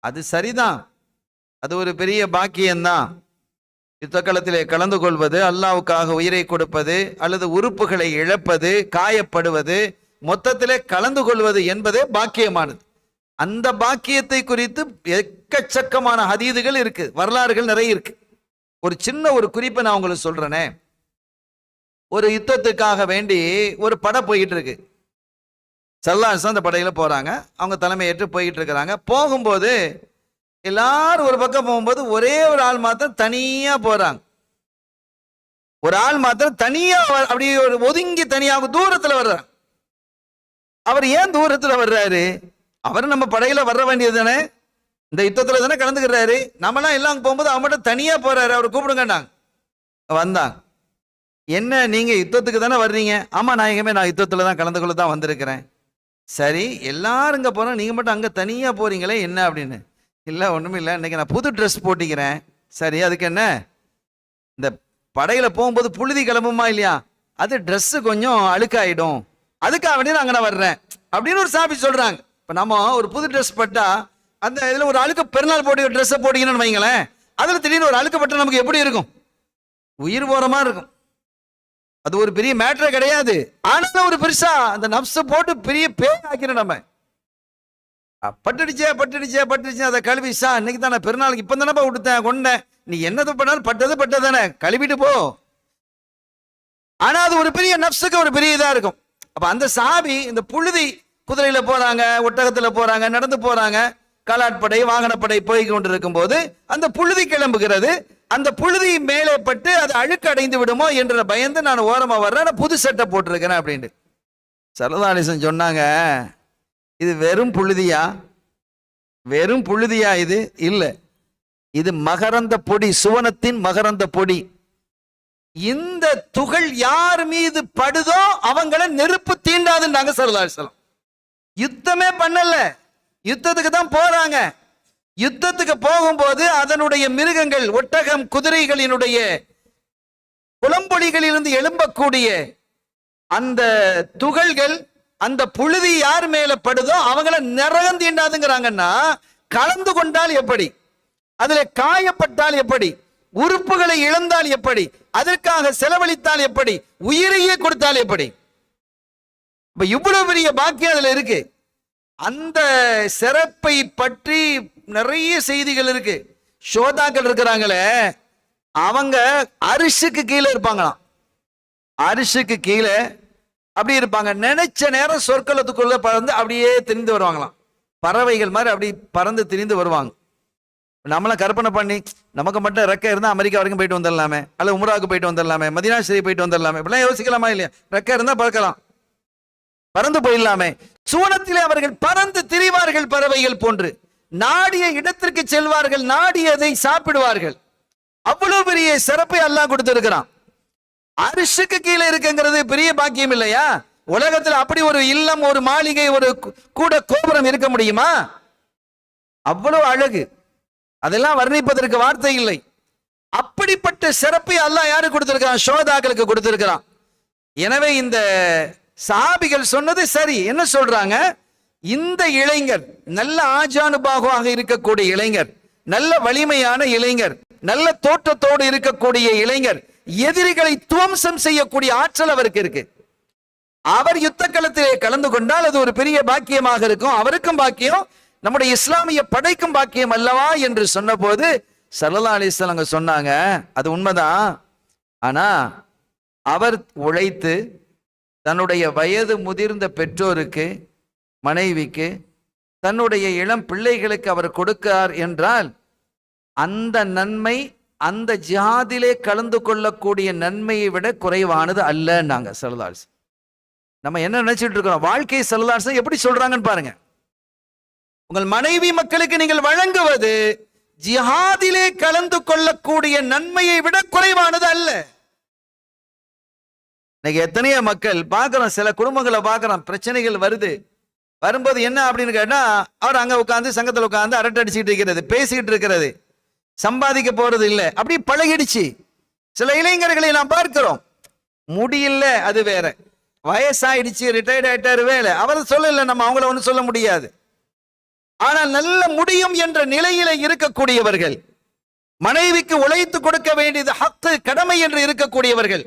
அது சரிதான், அது ஒரு பெரிய பாக்கியம்தான். யுத்த களத்திலே கலந்து கொள்வது, அல்லாஹ்வுக்காக உயிரை கொடுப்பது, அல்லது உறுப்புகளை இழப்பது, காயப்படுவது, மொத்தத்திலே கலந்து கொள்வது என்பதே பாக்கியமானது. அந்த பாக்கியத்தை குறித்து எக்கச்சக்கமான ஹதீதுகள் இருக்கு, வரலாறுகள் நிறைய இருக்கு. ஒரு சின்ன ஒரு குறிப்பை நான் உங்களுக்கு சொல்றேனே. ஒரு யுத்தத்துக்காக வேண்டி ஒரு படை போயிட்டு இருக்கு. ஸல்லல்லாஹு அலைஹி வஸல்லம் அந்த படையில போறாங்க, அவங்க தலைமையேற்று போயிட்டு இருக்கிறாங்க. போகும்போது எல்லாரும் ஒரு பக்கம் போகும்போது ஒரே ஒரு ஆள் மாத்திரம் தனியா போறாங்க. ஒரு ஆள் மாத்திரம் தனியா அப்படி ஒரு ஒதுங்கி தனியாக தூரத்துல வர்றாங்க. அவர் ஏன் தூரத்துல வர்றாரு? அவர் நம்ம படையில வர வேண்டியது தானே, இந்த யுத்தத்துல தானே கலந்துக்கிறாரு. நம்மளாம் எல்லாம் போகும்போது அவர் மட்டும் தனியா போறாரு, அவர் கூப்பிடுங்கன்னாங்க. வந்தாங்க. என்ன நீங்க யுத்தத்துக்கு தானே வர்றீங்க? ஆமா நாயகமே, நான் யுத்தத்துல தான் கலந்து கொள்ள தான் வந்திருக்கிறேன். சரி, எல்லாரும் இங்க போறோம், நீங்க மட்டும் அங்க தனியா போறீங்களே, என்ன அப்படின்னு? இல்ல ஒண்ணும் இல்ல, இன்னைக்கு நான் புது ட்ரெஸ் போட்டிக்கிறேன். சரி, அதுக்கு என்ன? இந்த படையில போகும்போது புழுதி கிளம்புமா இல்லையா, அது ட்ரெஸ் கொஞ்சம் அழுக்காயிடும், அதுக்காக வேண்டி நான் அங்கே வர்றேன் அப்படின்னு ஒரு சாபி சொல்றாங்க. இப்ப நம்ம ஒரு புது ட்ரெஸ் பட்டா அந்த இதுல ஒரு அழுக்க பெருநாள் போட்டு ட்ரெஸ்ஸை போட்டீங்கன்னு வைங்களேன், அதுல திடீர்னு ஒரு அழுக்க பட்ட நமக்கு எப்படி இருக்கும்? உயிர் போற மாதிரி இருக்கும். அது ஒரு பெரிய மேட்டரே கிடையாது. ஆனா ஒரு பெருசா அந்த நப்ச போட்டு பெரிய பேய் ஆக்கிறோம் நம்ம. பட்டுடுச்சே பட்டுடுச்சே பட்டுடுச்சு, அதை கழுவிசா, இன்னைக்கு தான் நான் பெருநாளுக்கு இப்ப தானப்பா விட்டுத்தேன் கொண்டேன், நீ என்னது பண்ணாலும் பட்டது பட்டதானே, கழுவிட்டு போ. ஆனா அது ஒரு பெரிய நப்சுக்கு ஒரு பெரிய இதா இருக்கும். அப்ப அந்த சாபி இந்த புழுதி, குதிரையில போறாங்க, ஒட்டகத்துல போறாங்க, நடந்து போறாங்க, காலாட்படை வாகனப்படை போய் கொண்டிருக்கும் போது அந்த புழுதி கிளம்புகிறது. அந்த புழுதி மேலே பட்டு அது அழுக்கு அடைந்து விடுமோ என்ற பயந்து நான் ஓரமா வர்றேன், புது சட்டை போட்டிருக்கிறேன் அப்படின்ட்டு. ஸல்லல்லாஹு அலைஹி வஸல்லம் சொன்னாங்க, இது வெறும் புழுதியா? வெறும் புழுதியா? இது இல்ல, இது மகரந்த பொடி, சுவனத்தின் மகரந்த பொடி. இந்த துகள் யார் மீது படுதோ அவங்கள நெருப்பு தீண்டாதுன்னாங்க ஸல்லல்லாஹு அலைஹி வஸல்லம். யுத்தமே பண்ணல, யுத்தத்துக்கு தான் போறாங்க. யுத்தத்துக்கு போகும்போது அதனுடைய மிருகங்கள், ஒட்டகம், குதிரைகளினுடைய குளம்பொலிகளிலிருந்து எழும்பக்கூடிய அந்த துகள்கள் அந்த புழுதி யார் மேல படுதோ அவங்கள நரகம் தீண்டாதுங்கிறாங்கன்னா, கலந்து கொண்டால் எப்படி, அதுல காயப்பட்டால் எப்படி, உறுப்புகளை இழந்தால் எப்படி, அதற்காக செலவழித்தால் எப்படி, உயிரையே கொடுத்தால் எப்படி? இப்ப இவ்வளவு பெரிய பாக்கியம் அதுல இருக்கு. அந்த சிறப்பை பற்றி நிறைய செய்திகள் இருக்கு. ஷோதாக்கள் இருக்கிறாங்களே, அவங்க அரிசுக்கு கீழே இருப்பாங்களாம். அரிசுக்கு கீழே அப்படி இருப்பாங்க. நினைச்ச நேரம் சொற்களத்துக்குள்ள பறந்து அப்படியே திரிந்து வருவாங்களாம். பறவைகள் மாதிரி அப்படி பறந்து திரிந்து வருவாங்க. நம்மள கற்பனை பண்ணி நமக்கு மட்டும் ரெக்கை இருந்தா அமெரிக்கா வரைக்கும் போயிட்டு வந்துடலாமே, அல்ல உம்ராவுக்கு போயிட்டு வந்துடலாமே, மதீனா ஷரீஃப் போயிட்டு வந்துடலாமே, இப்படிலாம் யோசிக்கலாமா இல்லையா? ரெக்கை இருந்தா பறக்கலாம், பறந்து போயிடலாமே. சுவனத்திலே அவர்கள் பறந்து திரிவார்கள், பறவைகள் போன்று. நாடிய இடத்திற்கு செல்வார்கள், நாடியதை சாப்பிடுவார்கள். அவ்வளவு பெரிய சிறப்பை அல்லாஹ் கொடுத்திருக்கிறான். அரிசுக்கு கீழே இருக்குங்கிறது பெரிய பாக்கியம் இல்லையா? உலகத்தில் அப்படி ஒரு இல்லம், ஒரு மாளிகை, ஒரு கூட கோபுரம் இருக்க முடியுமா? அவ்வளவு அழகு, அதெல்லாம் வர்ணிப்பதற்கு வார்த்தை இல்லை. அப்படிப்பட்ட சிறப்பை அல்லாஹ் யாரு கொடுத்திருக்கிறான்? ஷோதாக்களுக்கு கொடுத்திருக்கிறான். எனவே இந்த சஹாபிகள் சொன்னது சரி. என்ன சொல்றாங்க? இந்த இளைஞர் நல்ல ஆஜானுபாகுவாக இருக்கக்கூடிய இளைஞர், நல்ல வலிமையான இளைஞர், நல்ல தோற்றத்தோடு இருக்கக்கூடிய இளைஞர், எதிரிகளை துவம்சம் செய்யக்கூடிய ஆற்றல் அவருக்கு இருக்கு. அவர் யுத்த களத்திலே கலந்து கொண்டால் அது ஒரு பெரிய பாக்கியமாக இருக்கும். அவருக்கும் பாக்கியம், நம்முடைய இஸ்லாமிய படைக்கும் பாக்கியம் அல்லவா என்று சொன்ன போது ஸல்லல்லாஹு அலைஹி வஸல்லம் சொன்னாங்க, அது உண்மைதான். ஆனா அவர் உழைத்து தன்னுடைய வயது முதிர்ந்த பெற்றோருக்கு, மனைவிக்கு, தன்னுடைய இளம் பிள்ளைகளுக்கு அவர் கொடுக்கிறார் என்றால் அந்த நன்மை அந்த ஜிஹாதிலே கலந்து கொள்ளக்கூடிய நன்மையை விட குறைவானது அல்லன்னாங்க ஸல்லல்லாஹு அலைஹி வஸல்லம். நம்ம என்ன நினைச்சிட்டு இருக்கிறோம்? வாழ்க்கை ஸல்லல்லாஹு அலைஹி வஸல்லம் எப்படி சொல்றாங்கன்னு பாருங்க. உங்கள் மனைவி மக்களுக்கு நீங்கள் வழங்குவது ஜிஹாதிலே கலந்து கொள்ளக்கூடிய நன்மையை விட குறைவானது அல்ல. இன்னைக்கு எத்தனையோ மக்கள் பார்க்கிறோம், சில குடும்பங்களை பார்க்கிறோம், பிரச்சனைகள் வரும்போது என்ன அப்படின்னு கேட்டா, அவர் அங்க உட்காந்து சங்கத்தில் உட்காந்து அரட்டை அடிச்சுட்டு இருக்கிறது, பேசிக்கிட்டு இருக்கிறது, சம்பாதிக்க போறது இல்லை, அப்படி பழகிடுச்சு. சில இளைஞர்களை நாம் பார்க்கிறோம், முடியல அது வேற, வயசாயிடுச்சு, ரிட்டையர்ட் ஆயிட்டாரு வேலை, அவர் சொல்லல, நம்ம அவங்கள ஒன்றும் சொல்ல முடியாது. ஆனால் நல்ல முடியும் என்ற நிலையில இருக்கக்கூடியவர்கள், மனைவிக்கு உழைத்து கொடுக்க வேண்டியது ஹக்கு, கடமை என்று இருக்கக்கூடியவர்கள்,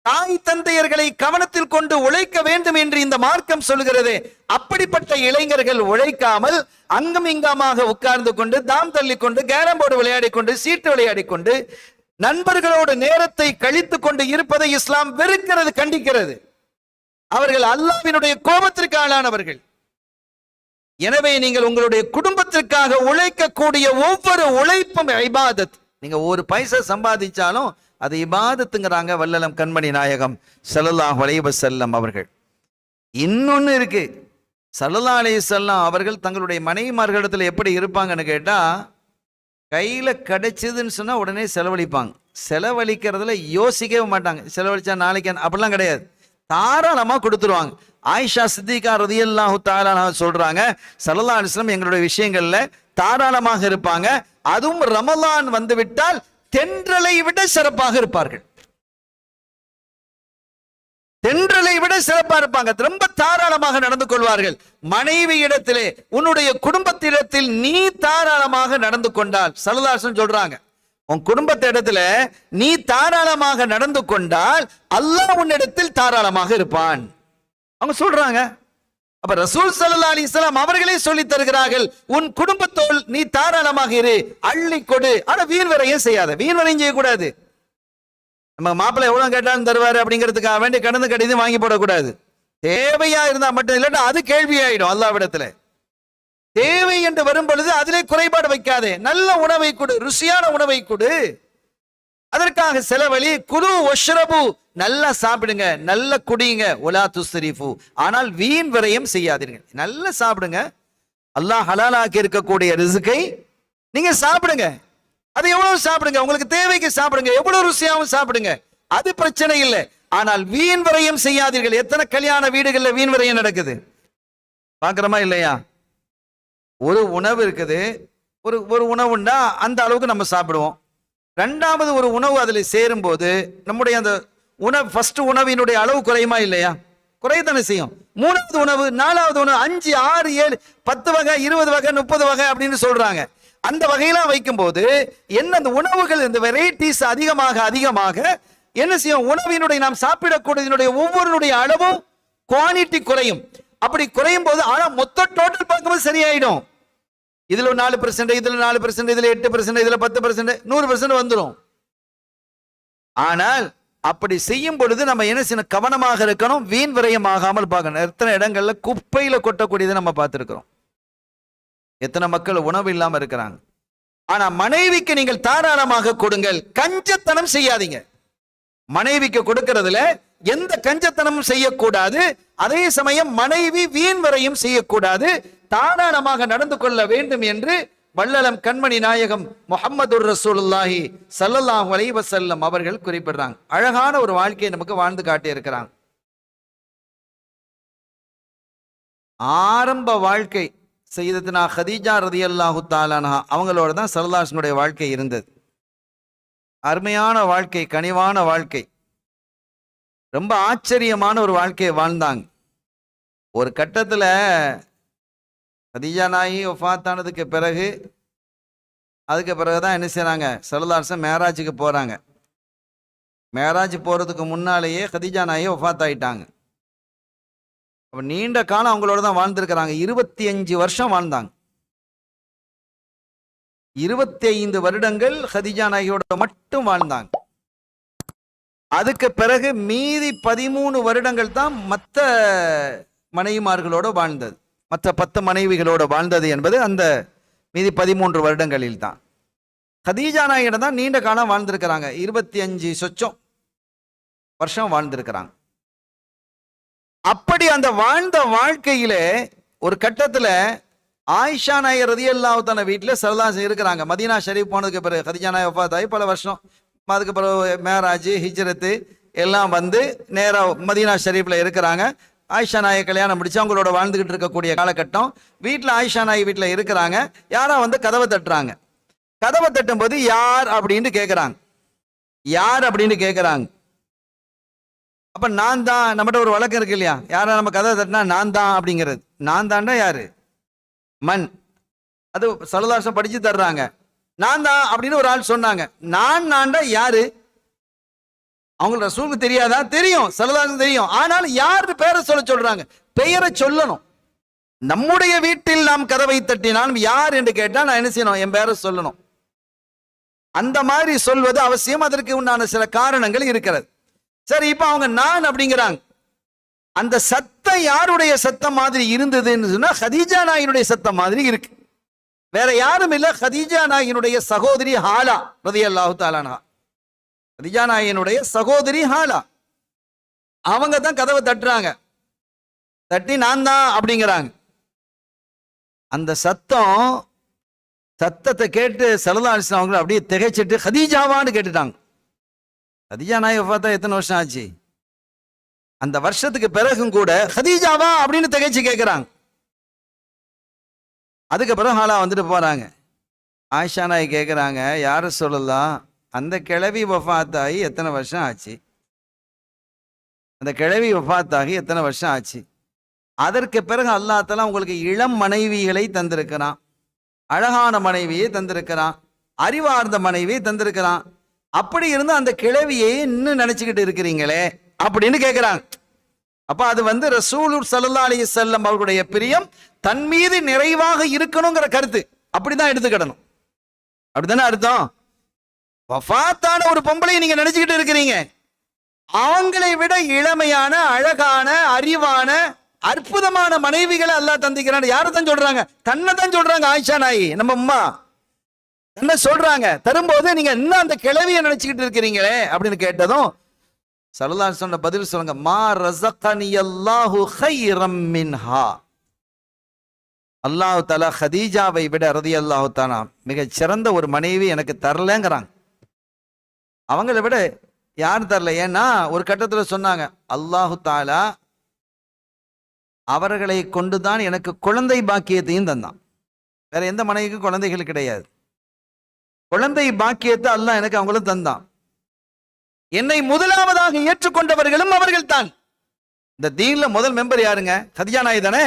தாய் தந்தையர்களை கவனத்தில் கொண்டு உழைக்க வேண்டும் என்று இந்த மார்க்கம் சொல்கிறது. அப்படிப்பட்ட இளைஞர்கள் உழைக்காமல் அங்கும் இங்கமாக உட்கார்ந்து கொண்டு, தாம் தள்ளி கொண்டு, கேரம் போர்டு விளையாடி கொண்டு, சீட்டு விளையாடி கொண்டு, நண்பர்களோடு நேரத்தை கழித்து கொண்டு இருப்பதை இஸ்லாம் வெறுக்கிறது, கண்டிக்கிறது. அவர்கள் அல்லாஹ்வினுடைய கோபத்திற்கு ஆளானவர்கள். எனவே நீங்கள் உங்களுடைய குடும்பத்திற்காக உழைக்கக்கூடிய ஒவ்வொரு உழைப்பும் இபாதத். நீங்க ஒரு பைசா சம்பாதிச்சாலும் அது இபாதத்துங்கிறாங்க வல்லலம் கண்மணி நாயகம் ஸல்லல்லாஹு அலைஹி வஸல்லம் அவர்கள். இன்னொன்னு இருக்கு, ஸல்லல்லாஹு அலைஹி வஸல்லம் அவர்கள் தங்களுடைய மனைவிமார்களிடத்தில் எப்படி இருப்பாங்கன்னு கேட்டா, கையில கிடைச்சதுன்னு சொன்னா உடனே செலவழிப்பாங்க. செலவழிக்கிறதுல யோசிக்கவே மாட்டாங்க, செலவழிச்சா நாளைக்கு அப்படிலாம் கிடையாது, தாராளமா கொடுத்துருவாங்க. ஆயிஷா சித்திகா ரலியல்லாஹு தஆலா சொல்றாங்க, ஸல்லல்லாஹு அலைஹி வஸல்லம் எங்களுடைய விஷயங்கள்ல தாராளமாக இருப்பாங்க. அதுவும் ரமலான் வந்து விட்டால் தென்றலை விட சிறப்பாக இருப்பார்கள். தென்றலை விட சிறப்பாக இருப்பாங்க, ரொம்ப தாராளமாக நடந்து கொள்வார்கள். மனைவி இடத்திலே, உன்னுடைய குடும்பத்திடத்தில் நீ தாராளமாக நடந்து கொண்டால், ஸல்லல்லாஹு அலைஹி வஸல்லம் சொல்றாங்க, உன் குடும்பத்த இடத்துல நீ தாராளமாக நடந்து கொண்டால் அல்லாஹ் உன்னிடத்தில் தாராளமாக இருப்பான் அவங்க சொல்றாங்க. அப்ப ரசூல் ஸல்லல்லாஹு அலைஹி வஸல்லம் அவர்களே சொல்லி தருகிறார்கள், உன் குடும்பத்தோடு நீ தாராளமாக இரு, அள்ளி கொடு, ஆனா வீண் விரயம் செய்யாத. வீண் விரயம் செய்யக்கூடாது. நம்ம மாப்பிள்ளை எவ்வளவு கேட்டாலும் தருவாரு அப்படிங்கிறதுக்காக வேண்டி கடந்து கடிதம் வாங்கி போடக்கூடாது. தேவையா இருந்தா மட்டும், இல்லாட்டா அது கேள்வி ஆயிடும் அல்லாஹ்விடத்துல. தேவை என்று வரும் பொழுது அதிலே குறைபாடு வைக்காதே, நல்ல உணவை கொடு, ருசியான உணவை கொடு, அதற்காக செலவழி. குரு வஷ்ரபு, நல்லா சாப்பிடுங்க, நல்ல குடிங்க, ஒலா துஸ்ரிஃபு, ஆனால் வீண் விரயம் செய்யாதீர்கள். நல்லா சாப்பிடுங்க, அல்லாஹ் ஹலாலாக்கி இருக்கக்கூடிய ரிஸ்கை நீங்க சாப்பிடுங்க. அது எவ்வளவு சாப்பிடுங்க, உங்களுக்கு தேவைக்கு சாப்பிடுங்க, எவ்வளவு ருசியாவும் சாப்பிடுங்க, அது பிரச்சனை இல்லை. ஆனால் வீண் விரயம் செய்யாதீர்கள். எத்தனை கல்யாண வீடுகள்ல வீண் விரயம் நடக்குது பாக்குறோமா இல்லையா? ஒரு உணவு இருக்குது, ஒரு உணவுன்னா அந்த அளவுக்கு நம்ம சாப்பிடுவோம். ரெண்டாவது ஒரு உணவு அதில் சேரும் போது நம்முடைய அந்த உணவு, ஃபர்ஸ்ட் உணவினுடைய அளவு குறையுமா இல்லையா? குறையத்தானே செய்யும். 3வது உணவு, 4வது உணவு, 5, 6, 7, 10 வகை, 20 வகை, 30 வகை அப்படின்னு சொல்றாங்க. அந்த வகையெல்லாம் வைக்கும்போது என்ன, அந்த உணவுகள், இந்த வெரைட்டிஸ் அதிகமாக அதிகமாக என்ன செய்யும், உணவினுடைய நாம் சாப்பிடக்கூடியதனுடைய ஒவ்வொருடைய அளவும் குவாலிட்டி குறையும். அப்படி குறையும் போது ஆனா மொத்த டோட்டல் பார்க்கும்போது சரியாயிடும். இதுல 4%, இதுல 4%, இதுல 8%, இதுல 10%, 100% வந்துடும். ஆனால் அப்படி செய்யும் பொழுது நம்ம என்ன செய்யணும், கவனமாக இருக்கணும், வீண் விரயமாகாமல் பார்க்கணும். எத்தனை இடங்கள்ல குப்பையில கொட்டக்கூடியதை நம்ம பார்த்திருக்கிறோம். எத்தனை மக்கள் உணவு இல்லாம இருக்கிறாங்க. ஆனா மனைவிக்கு நீங்கள் தாராளமாக கொடுங்கள், கஞ்சத்தனம் செய்யாதீங்க. மனைவிக்கு கொடுக்கிறதுல எந்த கஞ்சத்தனமும் செய்யக்கூடாது. அதே சமயம் மனைவி வீண் வரையும் செய்யக்கூடாது. தாராளமாக நடந்து கொள்ள வேண்டும் என்று வள்ளலம் கண்மணி நாயகம் முஹம்மதுர் ரசூலுல்லாஹி ஸல்லல்லாஹு அலைஹி வஸல்லம் அவர்கள் குறிப்பிடுறாங்க. அழகான ஒரு வாழ்க்கையை நமக்கு வாழ்ந்து காட்டி இருக்கிறாங்க. ஆரம்ப வாழ்க்கை சய்யிதத்துனா ஹதீஜா ரலியல்லாஹு தஆலா அன்ஹா அவங்களோட தான் ஸல்லல்லாஹு அலைஹி வஸல்லம் வாழ்க்கை இருந்தது. அருமையான வாழ்க்கை, கனிவான வாழ்க்கை, ரொம்ப ஆச்சரியமான ஒரு வாழ்க்கையை வாழ்ந்தாங்க. ஒரு கட்டத்தில் கதீஜா நாயகி வஃபாத்தானதுக்கு பிறகு அதுக்கு பிறகுதான் என்ன செய்றாங்க, ஸல்லல்லாஹு அலைஹி வஸல்லம் மேராஜுக்கு போறாங்க. மேராஜ் போறதுக்கு முன்னாலேயே கதீஜா நாயகி வஃபாத் ஆயிட்டாங்க. அப்ப நீண்ட காலம் அவங்களோட தான் வாழ்ந்திருக்கிறாங்க. 25 வருஷம் வாழ்ந்தாங்க. 25 வருடங்கள் கதீஜா நாயகியோட மட்டும் வாழ்ந்தாங்க. அதுக்கு பிறகு மீதி 13 வருடங்கள் தான் மற்ற மனைவிமார்களோட வாழ்ந்தது. மற்ற 10 மனைவிகளோட வாழ்ந்தது என்பது அந்த மீதி 13 வருடங்களில் தான். கதீஜா நாயகியிடம் தான் நீண்ட காலம் வாழ்ந்திருக்கிறாங்க. 25 சொச்சம் வருஷம் வாழ்ந்திருக்கிறாங்க. அப்படி அந்த வாழ்ந்த வாழ்க்கையிலே ஒரு கட்டத்துல ஆயிஷா நாயகி ரலியல்லாஹு தஆலா வீட்டில் ஸல்லல்லாஹு அலைஹி இருக்கிறாங்க. மதீனா ஷரீஃப் போனதுக்கு பிறகு கதீஜா நாயகி வஃபாத் ஆகி பல வருஷம், அதுக்கு பிறகு மேராஜ், ஹிஜ்ரத்து எல்லாம் வந்து நேராக மதீனா ஷரீஃப்ல இருக்கிறாங்க. ஆயிஷா நாயகி கல்யாணம் முடிச்சு அவங்களோட வாழ்ந்துகிட்டு இருக்கக்கூடிய காலகட்டம். வீட்டில் ஆயிஷா நாயகி வீட்டில் இருக்கிறாங்க. யாரா வந்து கதவை தட்டுறாங்க. கதவை தட்டும் போது யார் அப்படின்னு கேட்குறாங்க. யார் அப்படின்னு கேட்குறாங்க. அப்ப நான் தான், நம்மகிட்ட ஒரு வழக்கம் இருக்கு இல்லையா, யாரா நம்ம கதவை தட்டினா நான் தான் அப்படிங்கிறது. நான் தான்டா யாரு, மண். அது ஸல்லல்லாஹு அலைஹி வஸல்லம் படிச்சு தர்றாங்க. நான் தான் அப்படின்னு ஒரு ஆள் சொன்னாங்க. நான்டா யாரு, அவங்களுக்கு ரசூலுக்கு தெரியாதா? தெரியும், ஸல்லல்லாஹு அலைஹி வஸல்லம் தெரியும். ஆனால் யாரு பேரை சொல்றாங்க, பெயரை சொல்லணும். நம்முடைய வீட்டில் நாம் கதவை தட்டினால் யார் என்று கேட்டால் நான் என்ன செய்யணும், என் பேரை சொல்லணும். அந்த மாதிரி சொல்வது அவசியம். அதற்கு உண்டான சில காரணங்கள் இருக்கிறது. சரி, இப்ப அவங்க நான் அப்படிங்கிறாங்க. அந்த சத்தம் யாருடைய சத்தம் மாதிரி இருந்ததுன்னு சொன்னா கதீஜா நாயகினுடைய சத்தம் மாதிரி இருக்கு. வேற யாரும் இல்ல, கதீஜா நாயகினுடைய சகோதரி ஹாலா ரலியல்லாஹு தஆலா அன்ஹா. கதீஜா நாயகினுடைய சகோதரி ஹாலா அவங்க தான் கதவை தட்டுறாங்க. தட்டி நான் தான் அப்படிங்கிறாங்க. அந்த சத்தத்தை கேட்டு ஸல்லல்லாஹு அலைஹி வஸல்லம் அப்படியே திகைச்சிட்டு கதீஜாவான்னு கேட்டுட்டாங்க. கதீஜா நாயகி வஃபாத்தா எத்தனை வருஷம் ஆச்சு? அந்த வருஷத்துக்கு பிறகும் கூட கதீஜாவா அப்படின்னு திகைச்சு கேட்கிறாங்க. அதுக்கு பிறகு ஹாலா வந்துட்டு போறாங்க. ஆயிஷா நாயகி கேட்குறாங்க, யார சொல்லலாம், அந்த கிழவி வஃபாத்தாகி எத்தனை வருஷம் ஆச்சு? அந்த கிழவி வஃபாத்தாகி எத்தனை வருஷம் ஆச்சு? அதற்கு பிறகு அல்லாஹ் தஆலா உங்களுக்கு இளம் மனைவிகளை தந்திருக்கிறான், அழகான மனைவியை தந்திருக்கிறான், அறிவார்ந்த மனைவியை தந்திருக்கிறான். அப்படி இருந்து அந்த கிழவியை இன்னும் நினைச்சுக்கிட்டு இருக்கிறீங்களே அப்படின்னு கேட்கிறாங்க. அப்ப அது வந்து ரசூல் ஸல்லல்லாஹு அலைஹி வஸல்லம் அவர்களுடைய பிரியம் தன் மீது நிறைவாக இருக்கணுங்கிற கருத்து. அப்படிதான் எடுத்துக்கிடணும். அப்படித்தானே அர்த்தம். வஃபாத்தான ஒரு பொம்பளை நீங்க நினைச்சுக்கிட்டு இருக்கிறீங்க, அவங்களை விட இளமையான, அழகான, அறிவான, அற்புதமான மனைவிகளை அல்லாஹ் தந்திக்கிறான். யாரை தான் சொல்றாங்க? தன்னை தான் சொல்றாங்க. ஆயிஷா நாயகி நம்ம அம்மா என்ன சொல்றாங்க? தரும்போது நீங்க இன்னும் அந்த கிழவியை நினைச்சுக்கிட்டு இருக்கிறீங்களே அப்படின்னு கேட்டதும் ஸல்லல்லாஹு அலைஹி வஸல்லம் பதில் சொல்லுங்க, மா ரஸகனியல்லாஹு கைரம் மின்ஹா. அல்லாஹ் தஆலா கதீஜாவை விட ரலியல்லாஹு தஆலா மிகச் சிறந்த ஒரு மனைவி எனக்கு தரலங்கிறாங்க. அவங்கள விட யாரும் தரல. ஏன்னா ஒரு கட்டத்துல சொன்னாங்க, அல்லாஹு தஆலா அவர்களை கொண்டுதான் எனக்கு குழந்தை பாக்கியத்தையும் தந்தான். வேற எந்த மனைவிக்கும் குழந்தைகள் கிடையாது. குழந்தை பாக்கியத்தை அல்லாஹ் எனக்கு அவங்களும் தந்தான். என்னை முதலாவதாக ஏற்றுக்கொண்டவர்களும் அவர்கள் தான். இந்த தீன்ல முதல் மெம்பர் யாருங்க? கதிஜா நாயகி தானே.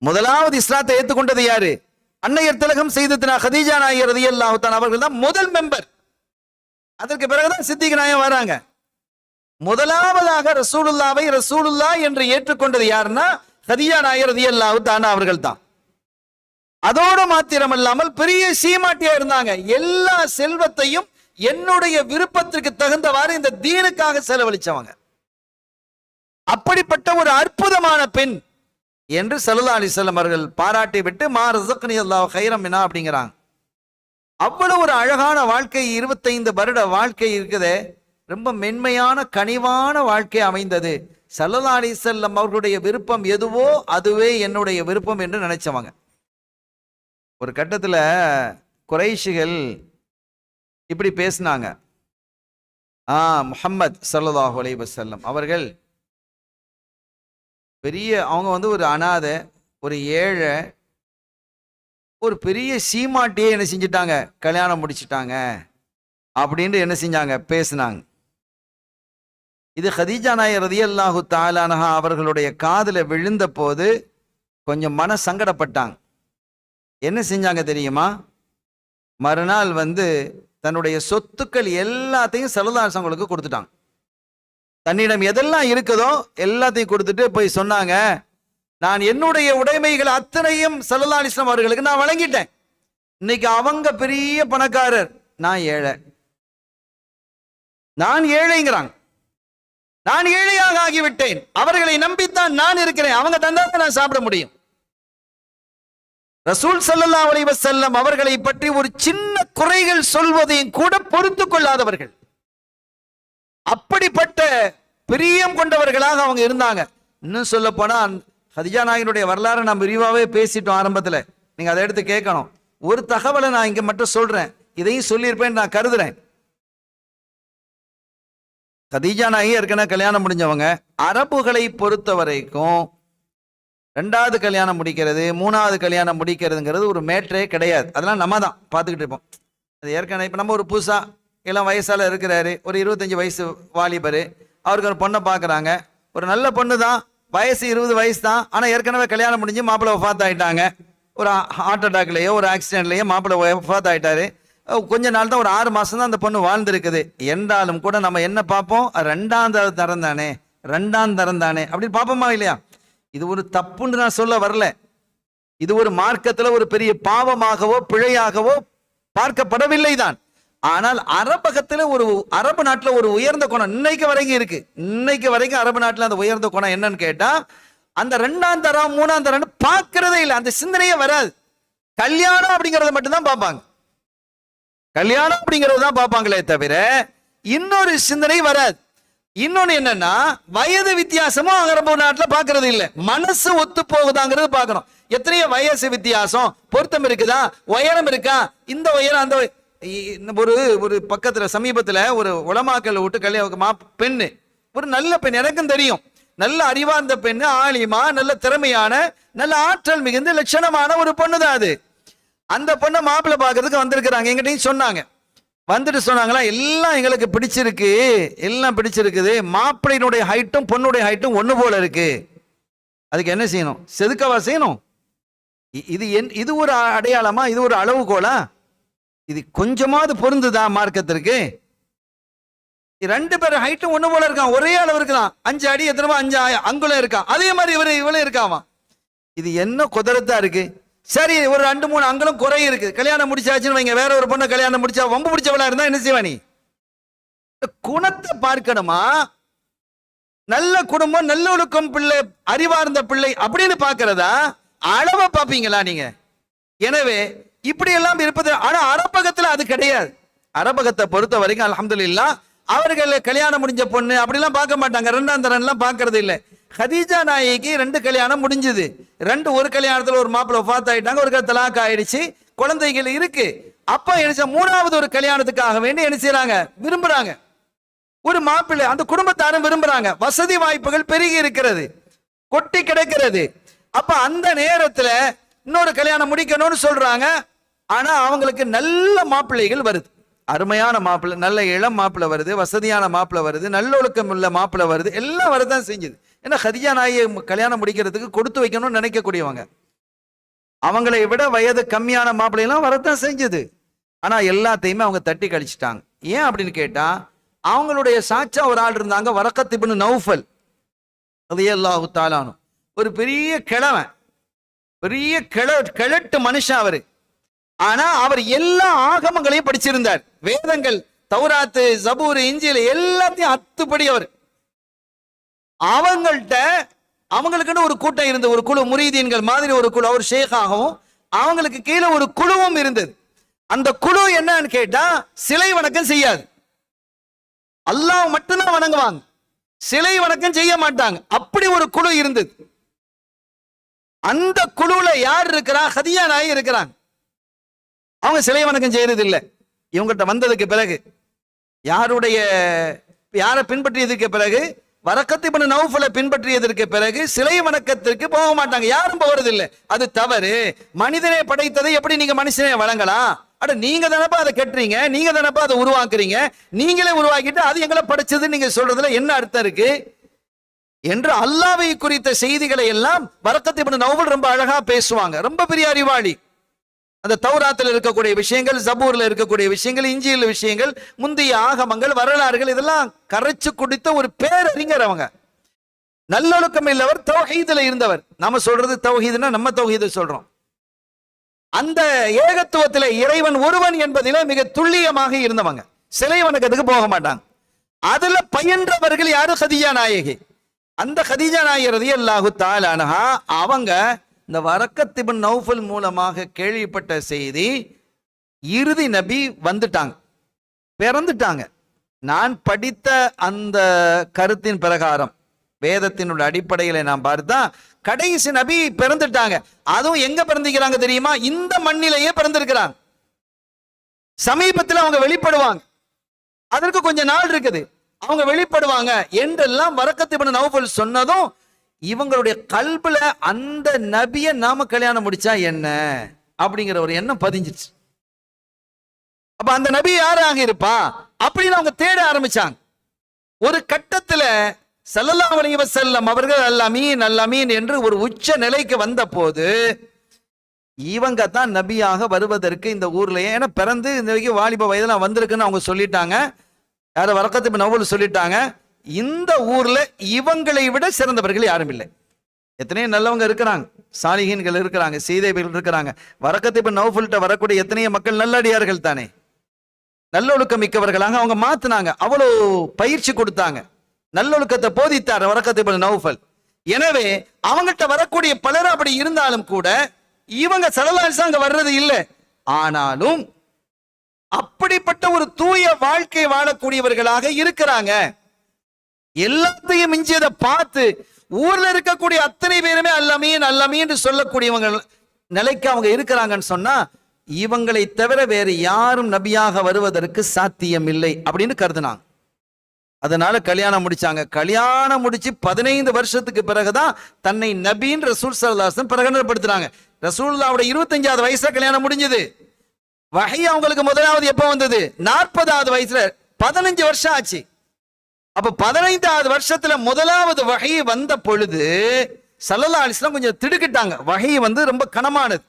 முதலாவது இஸ்லாத்தை ஏற்றுக்கொண்டது யாரு? அன்னையர் திலகம் செய்ததுனா கதீஜா நாயகி ரலியல்லாஹு தஆலா அவர்கள் தான் முதல் மெம்பர். அதற்கு பிறகுதான் சித்திக் நாயகம் வராங்க. முதலாவதாக ரசூலுல்லாவை ரசூலுல்லா என்று ஏற்றுக்கொண்டது யாருன்னா கதீஜா நாயகி ரலியல்லாஹு தஆலா அவர்கள் தான். அதோடு மாத்திரமல்லாமல் பெரிய சீமாட்டியா இருந்தாங்க. எல்லா செல்வத்தையும் என்னுடைய விருப்பத்திற்கு தகுந்தவாறு இந்த தீனுக்காக செலவழிச்சவங்க. அப்படிப்பட்ட ஒரு அற்புதமான பெண் என்று ஸல்லல்லாஹு அலைஹி வஸல்லம் அவர்கள் பாராட்டி விட்டு மா ரஸக்னி அல்லாஹ் கைரம் மினா அப்படிங்கிறாங்க. அவ்வளவு ஒரு அழகான வாழ்க்கை, 25 வருட வாழ்க்கை இருக்குதே, ரொம்ப மென்மையான கனிவான வாழ்க்கை அமைந்தது. ஸல்லல்லாஹு அலைஹி வஸல்லம் அவர்களுடைய விருப்பம் எதுவோ அதுவே என்னுடைய விருப்பம் என்று நினைச்சவங்க. ஒரு கட்டத்துல குறைஷிகள் இப்படி பேசினாங்க. முஹம்மத் ஸல்லல்லாஹு அலைஹி வஸல்லம் அவர்கள் பெரிய, அவங்க ஒரு அனாதை, ஒரு ஏழை, ஒரு பெரிய சீமாட்டியே என்ன செஞ்சிட்டாங்க, கல்யாணம் முடிச்சிட்டாங்க அப்படின்னு என்ன செஞ்சாங்க, பேசினாங்க. இது கதீஜா நாயகி ரலியல்லாஹு தஆலா அன்ஹா அவர்களுடைய காதுல விழுந்த போது கொஞ்சம் மன சங்கடப்பட்டாங்க. என்ன செஞ்சாங்க தெரியுமா? மறுநாள் தன்னுடைய சொத்துக்கள் எல்லாத்தையும் ஸல்லல்லாஹு அலைஹி வஸல்லம் கொடுத்துட்டாங்க. தன்னிடம் எதெல்லாம் இருக்குதோ எல்லாத்தையும் கொடுத்துட்டு போய் சொன்னாங்க, நான் என்னுடைய உடைமைகள் அத்தனையும் ஸல்லல்லாஹு அலைஹி வஸல்லம் அவர்களுக்கு நான் வழங்கிட்டேன். இன்னைக்கு அவங்க பெரிய பணக்காரர், நான் ஏழை. நான் ஏழைங்கிறாங்க. நான் ஏழையாக ஆகிவிட்டேன். அவர்களை நம்பித்தான் நான் இருக்கிறேன். அவங்க தந்தாதான் நான் சாப்பிட முடியும். ரசூல் ஸல்லல்லாஹு அலைஹி வஸல்லம் அவர்களை பற்றி ஒரு சின்ன குறைகள் சொல்வதையும் கூட பொறுத்து கொள்ளாதவர்கள். அப்படிப்பட்ட பிரியம் கொண்டவர்களாக அவங்க இருந்தாங்க. இன்னும் சொல்ல போனா கதீஜா நாயகியுடைய வரலாறு நாம் விரிவாகவே பேசிட்டோம் ஆரம்பத்தில். நீங்க அதை எடுத்து கேட்கணும். ஒரு தகவலை நான் இங்க மட்டும் சொல்றேன், இதையும் சொல்லியிருப்பேன் நான் கருதுறேன். கதீஜா நாயகி ஏற்கனவே கல்யாணம் முடிஞ்சவங்க. அரபுகளை பொறுத்த வரைக்கும் 2வது கல்யாணம் முடிக்கிறது, 3வது கல்யாணம் முடிக்கிறதுங்கிறது ஒரு மேட்ரே கிடையாது. அதெல்லாம் நம்ம தான் பார்த்துக்கிட்டு இருப்போம். அது ஏற்கனவே இப்போ நம்ம ஒரு புதுசா இளம் வயசால இருக்கிறாரு, ஒரு 25 வயசு வாலிபர், அவருக்கு ஒரு பொண்ணை பார்க்குறாங்க. ஒரு நல்ல பொண்ணு தான், வயசு 20 வயசு தான். ஆனால் ஏற்கனவே கல்யாணம் முடிஞ்சு மாப்பிள்ளை வஃபாத் ஆகிட்டாங்க. ஒரு ஹார்ட் அட்டாக்லேயோ ஒரு ஆக்சிடென்ட்லேயோ மாப்பிள்ளை வஃபாத் ஆகிட்டாரு. கொஞ்ச நாள் தான், ஒரு 6 மாதம் தான் அந்த பொண்ணு வாழ்ந்துருக்குது. என்றாலும் கூட நம்ம என்ன பார்ப்போம், 2ஆம் தரம் தானே, 2ஆம் தரம் தானே அப்படின்னு பார்ப்போமா இல்லையா? இது ஒரு தப்புன்னு நான் சொல்ல வரல. இது ஒரு மார்க்கத்தில் ஒரு பெரிய பாவமாகவோ பிழையாகவோ பார்க்கப்படவில்லை தான். ஆனால் அரபகத்தில் ஒரு அரபு நாட்டில் ஒரு உயர்ந்த குணம் இன்னைக்கு வரைக்கும் இருக்கு. இன்னைக்கு வரைக்கும் அரபு நாட்டில் அந்த உயர்ந்த குணம் என்னன்னு கேட்டா, அந்த 2ஆம் தரம் 3ஆம் தரம் பார்க்கறதே இல்லை. அந்த சிந்தனையே வராது. கல்யாணம் அப்படிங்கறத மட்டும்தான் பார்ப்பாங்க. கல்யாணம் அப்படிங்கறது தான் பார்ப்பாங்களே தவிர இன்னொரு சிந்தனை வராது. இன்னொன்னு என்னன்னா, வயது வித்தியாசமும் அரபு நாட்டில் பார்க்கறது இல்லை. மனசு ஒத்து போகுதாங்கிறது பார்க்கணும். எத்தனையோ வயசு வித்தியாசம், பொருத்தம் இருக்குதா, உயரம் இருக்கா, இந்த உயரம் அந்த ஒரு ஒரு பக்கத்துல சமீபத்துல ஒரு உலமாக்கல் விட்டு கல்யாணம் பெண்ணு, ஒரு நல்ல பெண், எனக்கும் தெரியும், நல்ல அறிவார்ந்த பெண்ணு, ஆலிமா, நல்ல திறமையான, நல்ல ஆற்றல் மிகுந்த லட்சணமான ஒரு பொண்ணு தான் அது. அந்த பொண்ணை மாப்பிள்ளை பார்க்கறதுக்கு வந்திருக்கிறாங்க. எங்கிட்டையும் சொன்னாங்க. வந்துட்டு சொன்னாங்களா, எல்லாம் எங்களுக்கு பிடிச்சிருக்கு, எல்லாம் பிடிச்சிருக்குது, மாப்பிள்ளையினுடைய ஹைட்டும் பொண்ணுடைய ஹைட்டும் ஒண்ணு போல இருக்கு. அதுக்கு என்ன செய்யணும்? செதுக்கவா செய்யணும்? இது ஒரு அடையாளமா? இது ஒரு அளவுகோலா? இது கொஞ்சமாவது பொருந்துதா மார்க்கத்திற்கு? 2 பேர் ஹைட்டும் ஒண்ணு போல இருக்கான், ஒரே அளவு இருக்கலாம், 5 அடி எத்தனமா 5 அங்குலம் இருக்கான், அதே மாதிரி இவளே இருக்காமா. இது என்ன குதிரத்தா இருக்கு? சரி, ஒரு 2-3 அங்குலம் குறை இருக்கு, கல்யாணம் முடிச்சாச்சுன்னு வைங்க, வேற ஒரு பொண்ணை கல்யாணம் முடிச்சா வம்பு பிடிச்சவளா இருந்தா என்ன செய்வா? நீ குணத்தை பார்க்கணுமா? நல்ல குடும்பம், நல்ல ஒழுக்கம் பிள்ளை, அறிவார்ந்த பிள்ளை அப்படின்னு பார்க்கிறதா? அளவை பார்ப்பீங்களா நீங்க? எனவே இப்படி எல்லாம் இருப்பது. ஆனா அரபகத்துல அது கிடையாது. அரபகத்தை பொறுத்த வரைக்கும் அல்ஹம்துலில்லாஹ் அவர்கள் கல்யாணம் முடிஞ்ச பொண்ணு அப்படிலாம் பார்க்க மாட்டாங்க. 2ஆம் தரம் எல்லாம் பார்க்கறது இல்லை. கதீஜா நாயகிக்கு 2 கல்யாணம் முடிஞ்சது. ஒரு கல்யாணத்துல ஒரு மாப்பிள்ளை வஃபாத் ஆயிட்டாங்க, ஒரு தலாக் ஆயிடுச்சு, குழந்தைகள் இருக்கு. அப்ப என்ன 3வது ஒரு கல்யாணத்துக்காக வேண்டி என்ன செய்யறாங்க, விரும்புறாங்க. ஒரு மாப்பிள்ளை அந்த குடும்பத்தாரும் விரும்புறாங்க. வசதி வாய்ப்புகள் பெருகி இருக்கிறது, கொட்டி கிடக்கிறது. அப்ப அந்த நேரத்துல இன்னொரு கல்யாணம் முடிக்கணும்னு சொல்றாங்க. ஆனா அவங்களுக்கு நல்ல மாப்பிள்ளைகள் வருது. அருமையான மாப்பிள்ளை, நல்ல இளம் மாப்பிள்ளை வருது, வசதியான மாப்பிள்ளை வருது, நல்லொழுக்கம் உள்ள மாப்பிள்ளை வருது, எல்லாம் வரதான் செஞ்சது. ஏன்னா கதீஜா நாயை கல்யாணம் முடிக்கிறதுக்கு கொடுத்து வைக்கணும்னு நினைக்கக்கூடியவங்க. அவங்களை விட வயது கம்மியான மாப்பிள்ளைலாம் வரத்தான் செஞ்சது. ஆனா எல்லாத்தையுமே அவங்க தட்டி கழிச்சிட்டாங்க. ஏன் அப்படின்னு கேட்டா, அவங்களுடைய சாட்சா ஒரு ஆள் இருந்தாங்க, வரக்கத் இப்னு நௌஃபல் ரலியல்லாஹு தஆலா அன்ஹு. ஒரு பெரிய கிழவன், பெரிய கிழட்டு மனுஷன் அவரு. ஆனா அவர் எல்லா ஆகமங்களையும் படிச்சிருந்தார். வேதங்கள், தௌராத்து, ஜபூர், இஞ்சில் எல்லாத்தையும் அத்துப்படி அவர். அவங்களுக்குன்னு ஒரு கூட்டம் இருந்தது, ஒரு குழு, முரீதீன்கள் மாதிரி ஒரு குழு. அவர் ஷேகாகவும் அவங்களுக்கு கீழே ஒரு குழுவும் இருந்தது. அந்த குழு என்னன்னு கேட்டா, சிலை வணக்கம் செய்யாது, அல்லாஹ் மட்டும்தான் வணங்குவாங்க, சிலை வணக்கம் செய்ய மாட்டாங்க. அப்படி ஒரு குழு இருந்தது. அந்த குழுல யார் இருக்கிறா? கதீஜா நாயகி இருக்கிறாங்க. அவங்க சிலை வணக்கம் செய்யறது இல்லை. இவங்கள்ட்ட வந்ததுக்கு பிறகு, யாரை பின்பற்றியதுக்கு பிறகு, வரக்கத் இப்னு நௌஃபலை பின்பற்றியதற்கு பிறகு சிலை வணக்கத்திற்கு போக மாட்டாங்க, யாரும் போறது இல்லை. அது தவறு. மனிதனை படைத்ததை எப்படி நீங்க மனுஷனே வழங்கலாம்? அட நீங்க தானப்பா அதை கெட்டுறீங்க, நீங்க தானப்பா அதை உருவாக்குறீங்க, நீங்களே உருவாக்கிட்டு அது எங்களை படைச்சது நீங்க சொல்றதுல என்ன அர்த்தம் இருக்கு என்று அல்லாஹ்வை குறித்த செய்திகளை எல்லாம் வரக்கத் இப்னு நௌஃபல் ரொம்ப அழகா பேசுவாங்க. ரொம்ப பெரிய அறிவாளி. அந்த தௌராத்தில் இருக்கக்கூடிய விஷயங்கள், ஜபூர்ல இருக்கக்கூடிய விஷயங்கள், இஞ்சியில் விஷயங்கள், முந்தைய ஆகமங்கள், வரலாறுகள், இதெல்லாம் கரைச்சு குடித்த ஒரு பேரறிஞர் அவங்க. நல்லொழுக்கம் இல்லவர், தௌஹீதுல இருந்தவர். நாம சொல்றது தௌஹீதுன்னா நம்ம தௌஹீது சொல்றோம். அந்த ஏகத்துவத்தில இறைவன் ஒருவன் என்பதிலே மிக துல்லியமாக இருந்தவங்க. சிலை வணக்கத்துக்கு போக மாட்டாங்க. அதுல பயின்றவர்கள் யாரு? கதீஜா நாயகி. அந்த கதீஜா நாயகி ரலியல்லாஹு தஆலா அன்ஹா அவங்க இந்த வரக்கத் இப்னு நௌஃபல் மூலமாக கேள்விப்பட்ட செய்தி, இறுதி நபி வந்துட்டாங்க, பிறந்துட்டாங்க. நான் படித்த அந்த கருத்தின் பிரகாரம், வேதத்தினுடைய அடிப்படையில் நான் பார்த்தா கடைசி நபி பிறந்துட்டாங்க. அதுவும் எங்க பிறந்திருக்கிறாங்க தெரியுமா? இந்த மண்ணிலேயே பிறந்திருக்கிறாங்க. சமீபத்தில் அவங்க வெளிப்படுவாங்க, அதற்கு கொஞ்சம் நாள் இருக்குது, அவங்க வெளிப்படுவாங்க என்றெல்லாம் வரக்கத் இப்னு நௌஃபல் சொன்னதும் இவங்களுடைய கல்புல அந்த நபியை நாம கல்யாணம் முடிச்சா என்ன அப்படிங்கிற ஒரு எண்ணம் பதிஞ்சிச்சு. அப்ப அந்த நபி யாராக இருப்பா அப்படின்னு அவங்க தேட ஆரம்பிச்சாங்க. ஒரு கட்டத்துல ஸல்லல்லாஹு அலைஹி வஸல்லம் அவர்கள் அல்-அமீன் அல்-அமீன் என்று ஒரு உச்ச நிலைக்கு வந்த போது, இவங்க தான் நபியாக வருவதற்கு இந்த ஊர்லயே, ஏன்னா பிறந்து இந்த வாலிப வயதுல வந்திருக்குன்னு அவங்க சொல்லிட்டாங்க. யார? வரக்கத் இப்னு நௌஃபல் சொல்லிட்டாங்க. இந்த ஊர்ல இவங்களை விட சிறந்தவர்கள் யாரும் இல்லை. எத்தனையோ நல்லவங்க இருக்கிறாங்க, சாலிஹீன்கள் இருக்கிறாங்க, சீதைகள் இருக்கிறாங்க. வரக்கத் இப்னு நௌஃபல்ட்ட வரக்கூடிய எத்தனையோ மக்கள் நல்லடியார்கள் தானே, நல்லொழுக்கம் மிக்கவர்களாக அவங்க மாத்தினாங்க. அவ்வளவு பயிற்சி கொடுத்தாங்க, நல்லொழுக்கத்தை போதித்தார் வரக்கத் இப்னு நௌஃபல். எனவே அவங்கள்ட்ட வரக்கூடிய பலர் அப்படி இருந்தாலும் கூட இவங்க ஸல்லல்லாஹு அலைஹி வஸல்லம் வர்றது இல்லை. ஆனாலும் அப்படிப்பட்ட ஒரு தூய வாழ்க்கை வாழக்கூடியவர்களாக இருக்கிறாங்க. எல்லாத்தையும் மிஞ்சியதை பார்த்து ஊர்ல இருக்கக்கூடிய அத்தனை பேருமே அல்-அமீன் அல்-அமீன் சொல்லக்கூடியவங்க நிலைக்கு அவங்க இருக்கிறாங்கன்னு சொன்னா, இவங்களை தவிர வேறு யாரும் நபியாக வருவதற்கு சாத்தியம் இல்லை அப்படின்னு கருதுனாங்க. அதனால கல்யாணம் முடிச்சாங்க. கல்யாணம் முடிச்சு 15 வருஷத்துக்கு பிறகுதான் தன்னை நபின்னு ரசூல் ஸல்லல்லாஹு அலைஹி வஸல்லம் பிரகடனப்படுத்துறாங்க. ரசூலுல்லாஹ்வுடைய 25வது வயசுல கல்யாணம் முடிஞ்சது. வஹி அவங்களுக்கு முதலாவது எப்போ வந்தது? 40வது வயசுல. 15 வருஷம் ஆச்சு. அப்ப 15வது வருஷத்துல முதலாவது வஹி வந்த பொழுது ஸல்லல்லாஹு அலைஹி வஸல்லம் கொஞ்சம் திடுக்கிட்டாங்க. வஹி ரொம்ப கனமானது.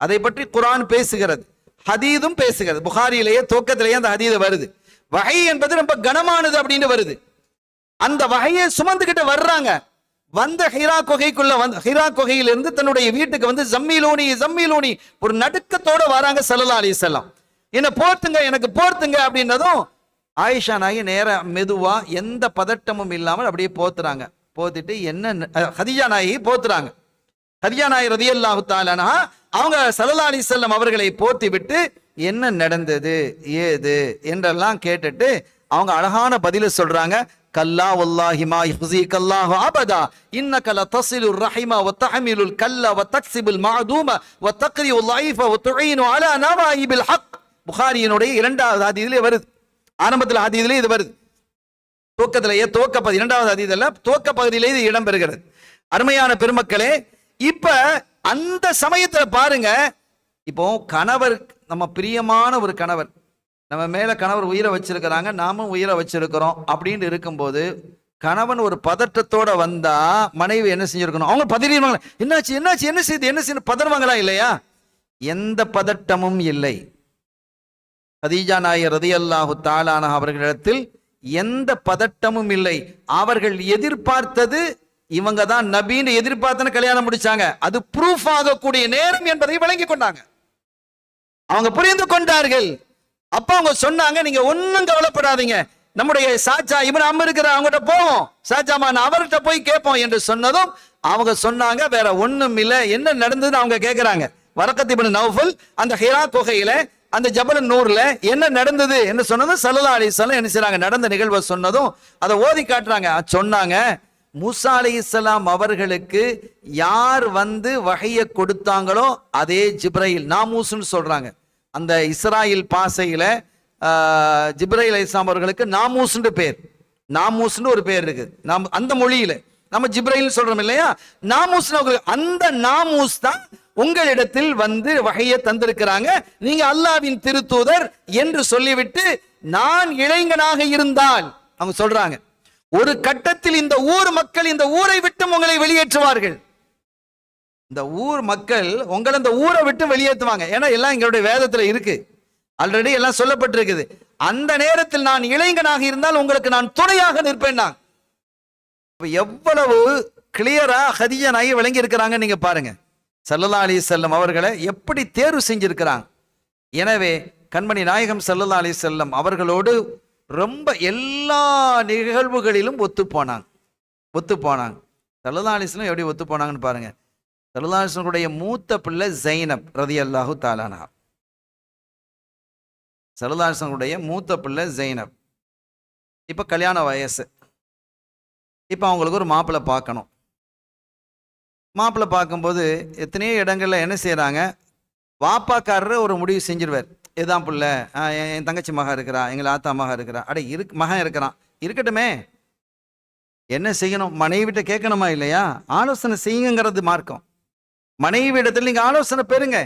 அதை பற்றி குர்ஆன் பேசுகிறது, ஹதீதும் பேசுகிறது. புகாரியிலேயே துவக்கத்திலேயே அந்த ஹதீது வருது. வஹி என்பது ரொம்ப கனமானது அப்படின்னு வருது. அந்த வஹியை சுமந்துகிட்டு வர்றாங்க. வந்த ஹிரா குகைக்குள்ள ஹிரா குகையிலிருந்து தன்னுடைய வீட்டுக்கு ஜம்மீலூனி ஒரு நடுக்கத்தோட வராங்க ஸல்லல்லாஹு அலைஹி வஸல்லம். என்ன போர்த்துங்க, எனக்கு போர்த்துங்க அப்படின்னதும் ஆயிஷா நாயகி நேர மெதுவா எந்த பதட்டமும் இல்லாமல் அப்படியே போத்துறாங்க. போத்திட்டு கதீஜா நாயகி போத்துறாங்க. கதீஜா நாயகி ரலியல்லாஹு தஆலா அன்ஹா அவங்க ஸல்லல்லாஹு அலைஹி வஸல்லம் அவர்களை போத்தி விட்டு என்ன நடந்தது ஏது என்றெல்லாம் கேட்டுட்டு அவங்க அழகான பதில சொல்றாங்க. கல்லா வல்லாஹி மா யுஹ்ஸீகல்லாஹு அபதா இன்னக லதஸிலுர் ரஹிமா வ தஹ்மிலுல் கல்ல வ தக்ஸிபுல் மஅதூம வ தக்ரியுல் லைஃப வ துஈனு அலா நவாயிபில் ஹக். புகாரியினுடைய 2வது ஹதீஸிலே வருது. ஆரம்பத்தில் ஹதீஸிலே இது வருது. துவக்கத்திலேயே துவக்க 2வது ஹதீஸில் துவக்க பகுதியிலே இது இடம்பெறுகிறது. அருமையான பெருமக்களே, இப்ப அந்த சமயத்துல பாருங்க, இப்போ கணவர், நம்ம பிரியமான ஒரு கணவர், நம்ம மேல கணவர் உயிரை வச்சிருக்கிறாங்க, நாமும் உயிரை வச்சிருக்கிறோம் அப்படின்னு இருக்கும்போது கணவன் ஒரு பதட்டத்தோட வந்தா மனைவி என்ன செஞ்சிருக்கணும்? அவங்க பதறிடுவாங்க. என்னாச்சு என்னாச்சு என்ன செய்து என்ன செய்து பதறுவாங்களா இல்லையா? எந்த பதட்டமும் இல்லை. கதீஜா நாயர் ரலியல்லாஹு தஆலா அன்ஹா அவர்களிடத்தில் எந்த பதட்டமும் இல்லை. அவர்கள் எதிர்பார்த்தது இவங்க தான் நபின்னு எதிர்பார்த்தன கல்யாணம் முடிச்சாங்க. அது ப்ரூஃப் ஆகக்கூடிய நேரம் என்பதை விளங்கி கொண்டாங்க. அவங்க புரிந்து கொண்டார்கள். அப்ப அவங்க சொன்னாங்க, நீங்க ஒன்னும் கவலைப்படாதீங்க, நம்முடைய சாச்சா இவன் அம்ம இருக்கிற அவங்ககிட்ட போவோம், சாச்சாமான் அவர்கிட்ட போய் கேட்போம் என்று சொன்னதும் அவங்க சொன்னாங்க, வேற ஒண்ணும் இல்ல. என்ன நடந்ததுன்னு அவங்க கேட்கிறாங்க. வரக்கத் இப்னு நௌஃபல் அந்த ஹிரா குகையில அந்த ஜபல் நூர்ல என்ன நடந்தது என்று சொன்னதும் ஸல்லல்லாஹு அலைஹி வஸல்லம் என்ன செய்றாங்க? நடந்த நிகழ்வை சொன்னதும் அதை ஓதி காட்டுறாங்க. சொன்னாங்க, மூசா அலைஹிஸ்ஸலாம் அவர்களுக்கு யார் வந்து வஹையை கொடுத்தாங்களோ அதே ஜிப்ரைல், நாமூஸ்னு சொல்றாங்க. அந்த இஸ்ராயில் பாசையில ஜிப்ரைல் அலைஹிஸ்ஸலாம் அவர்களுக்கு நாமூஸ்னு பேர். நாமூஸ்னு ஒரு பேர் இருக்கு. நாம் அந்த மொழியில நம்ம ஜிப்ரைல் சொல்றோம் இல்லையா, நாமூஸ், அந்த நாமூஸ் தான் உங்களிடத்தில் வந்து வகையை தந்திருக்கிறாங்க. நீங்க அல்லாஹ்வின் திருத்தூதர் என்று சொல்லிவிட்டு, நான் இளைஞனாக இருந்தால் அவங்க சொல்றாங்க, ஒரு கட்டத்தில் இந்த ஊர் மக்கள் இந்த ஊரை விட்டு உங்களை வெளியேற்றுவார்கள். இந்த ஊர் மக்கள் உங்களை இந்த ஊரை விட்டு வெளியேற்றுவாங்க. ஏன்னா எல்லாம் எங்களுடைய வேதத்துல இருக்கு, ஆல்ரெடி எல்லாம் சொல்லப்பட்டிருக்குது. அந்த நேரத்தில் நான் இளைஞனாக இருந்தால் உங்களுக்கு நான் துணையாக நிற்பேன். நான் எவ்வளவு கிளியரா கதீஜா நாயகி விளங்கி இருக்கிறாங்க நீங்க பாருங்க. ஸல்லல்லாஹு அலைஹி வஸல்லம் அவர்களை எப்படி தேர்வு செஞ்சிருக்கிறாங்க. எனவே கண்மணி நாயகம் ஸல்லல்லாஹு அலைஹி வஸல்லம் அவர்களோடு ரொம்ப எல்லா நிகழ்வுகளிலும் ஒத்து போனாங்க. ஸல்லல்லாஹு அலைஹி வஸல்லம் எப்படி ஒத்து போனாங்கன்னு பாருங்க. ஸல்லல்லாஹு அலைஹி வஸல்லம் மூத்த பிள்ளை ஜைனப் ரலியல்லாஹு தஆலா அன்ஹா. ஸல்லல்லாஹு அலைஹி வஸல்லம் மூத்த பிள்ளை ஜைனப். இப்ப கல்யாண வயசு. இப்ப அவங்களுக்கு ஒரு மாப்பிள்ளை பார்க்கணும். மாப்பிள்ளை பார்க்கும்போது எத்தனையோ இடங்கள்ல என்ன செய்யறாங்க, வாப்பாக்காரர் ஒரு முடிவு செஞ்சிருவார். இதுதான் பிள்ளை, என் தங்கச்சி மகன் இருக்கிறா, எங்களை ஆத்தா மகன் இருக்கிறா, மகன் இருக்கிறான், இருக்கட்டுமே. என்ன செய்யணும்? மனைவிட்ட கேட்கணுமா இல்லையா? ஆலோசனை செய்யுங்கிறது மார்க்கம். மனைவி இடத்துல நீங்க ஆலோசனை பெறுங்க.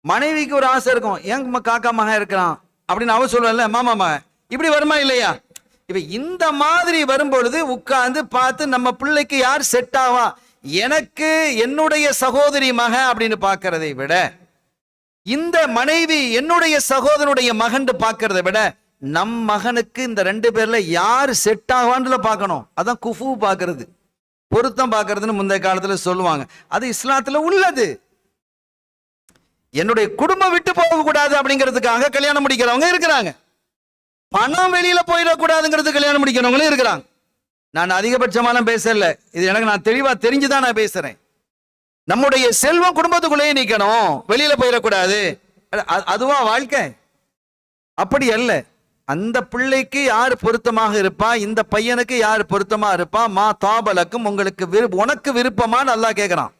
மனைவிக்கு ஒரு ஆசை இருக்கும், என் காக்கா மகன் இருக்கிறான் அப்படின்னு அவ சொல்லுவல்ல, மாமா மகன், இப்படி வருமா இல்லையா? இப்ப இந்த மாதிரி வரும்பொழுது உட்கார்ந்து பார்த்து நம்ம பிள்ளைக்கு யார் செட் ஆவா, எனக்கு என்னுடைய சகோதரி மகன் அப்படின்னு பார்க்கறதை விட, இந்த மனைவி என்னுடைய சகோதரனுடைய மகன் பார்க்கறதை விட, நம் மகனுக்கு இந்த ரெண்டு பேர்ல யார் செட் ஆவான்னு பார்க்கணும். அதான் குஃபு பார்க்கறது, பொருத்தம் பார்க்கறதுன்னு முந்தைய காலத்துல சொல்லுவாங்க. அது இஸ்லாத்துல உள்ளது. என்னுடைய குடும்பம் விட்டு போக கூடாது அப்படிங்கிறதுக்காக கல்யாணம் முடிக்கிறவங்க இருக்கிறாங்க. பணம் வெளியில போயிடக்கூடாதுங்கிறது கல்யாணம் முடிக்கிறவங்களும் இருக்கிறாங்க. நான் அதிகபட்சமாலாம் பேசல, இது எனக்கு நான் தெளிவா தெரிஞ்சுதான் நான் பேசுறேன். நம்முடைய செல்வம் குடும்பத்துக்குள்ளேயே நிக்கணும், வெளியில போயிடக்கூடாது. அதுவா வாழ்க்கை? அப்படி அல்ல. அந்த பிள்ளைக்கு யார் பொருத்தமாக இருப்பா, இந்த பையனுக்கு யார் பொருத்தமா இருப்பா, மா தாபலக்கும், உங்களுக்கு உனக்கு விருப்பமான்னு அல்லாஹ் கேட்கிறான்.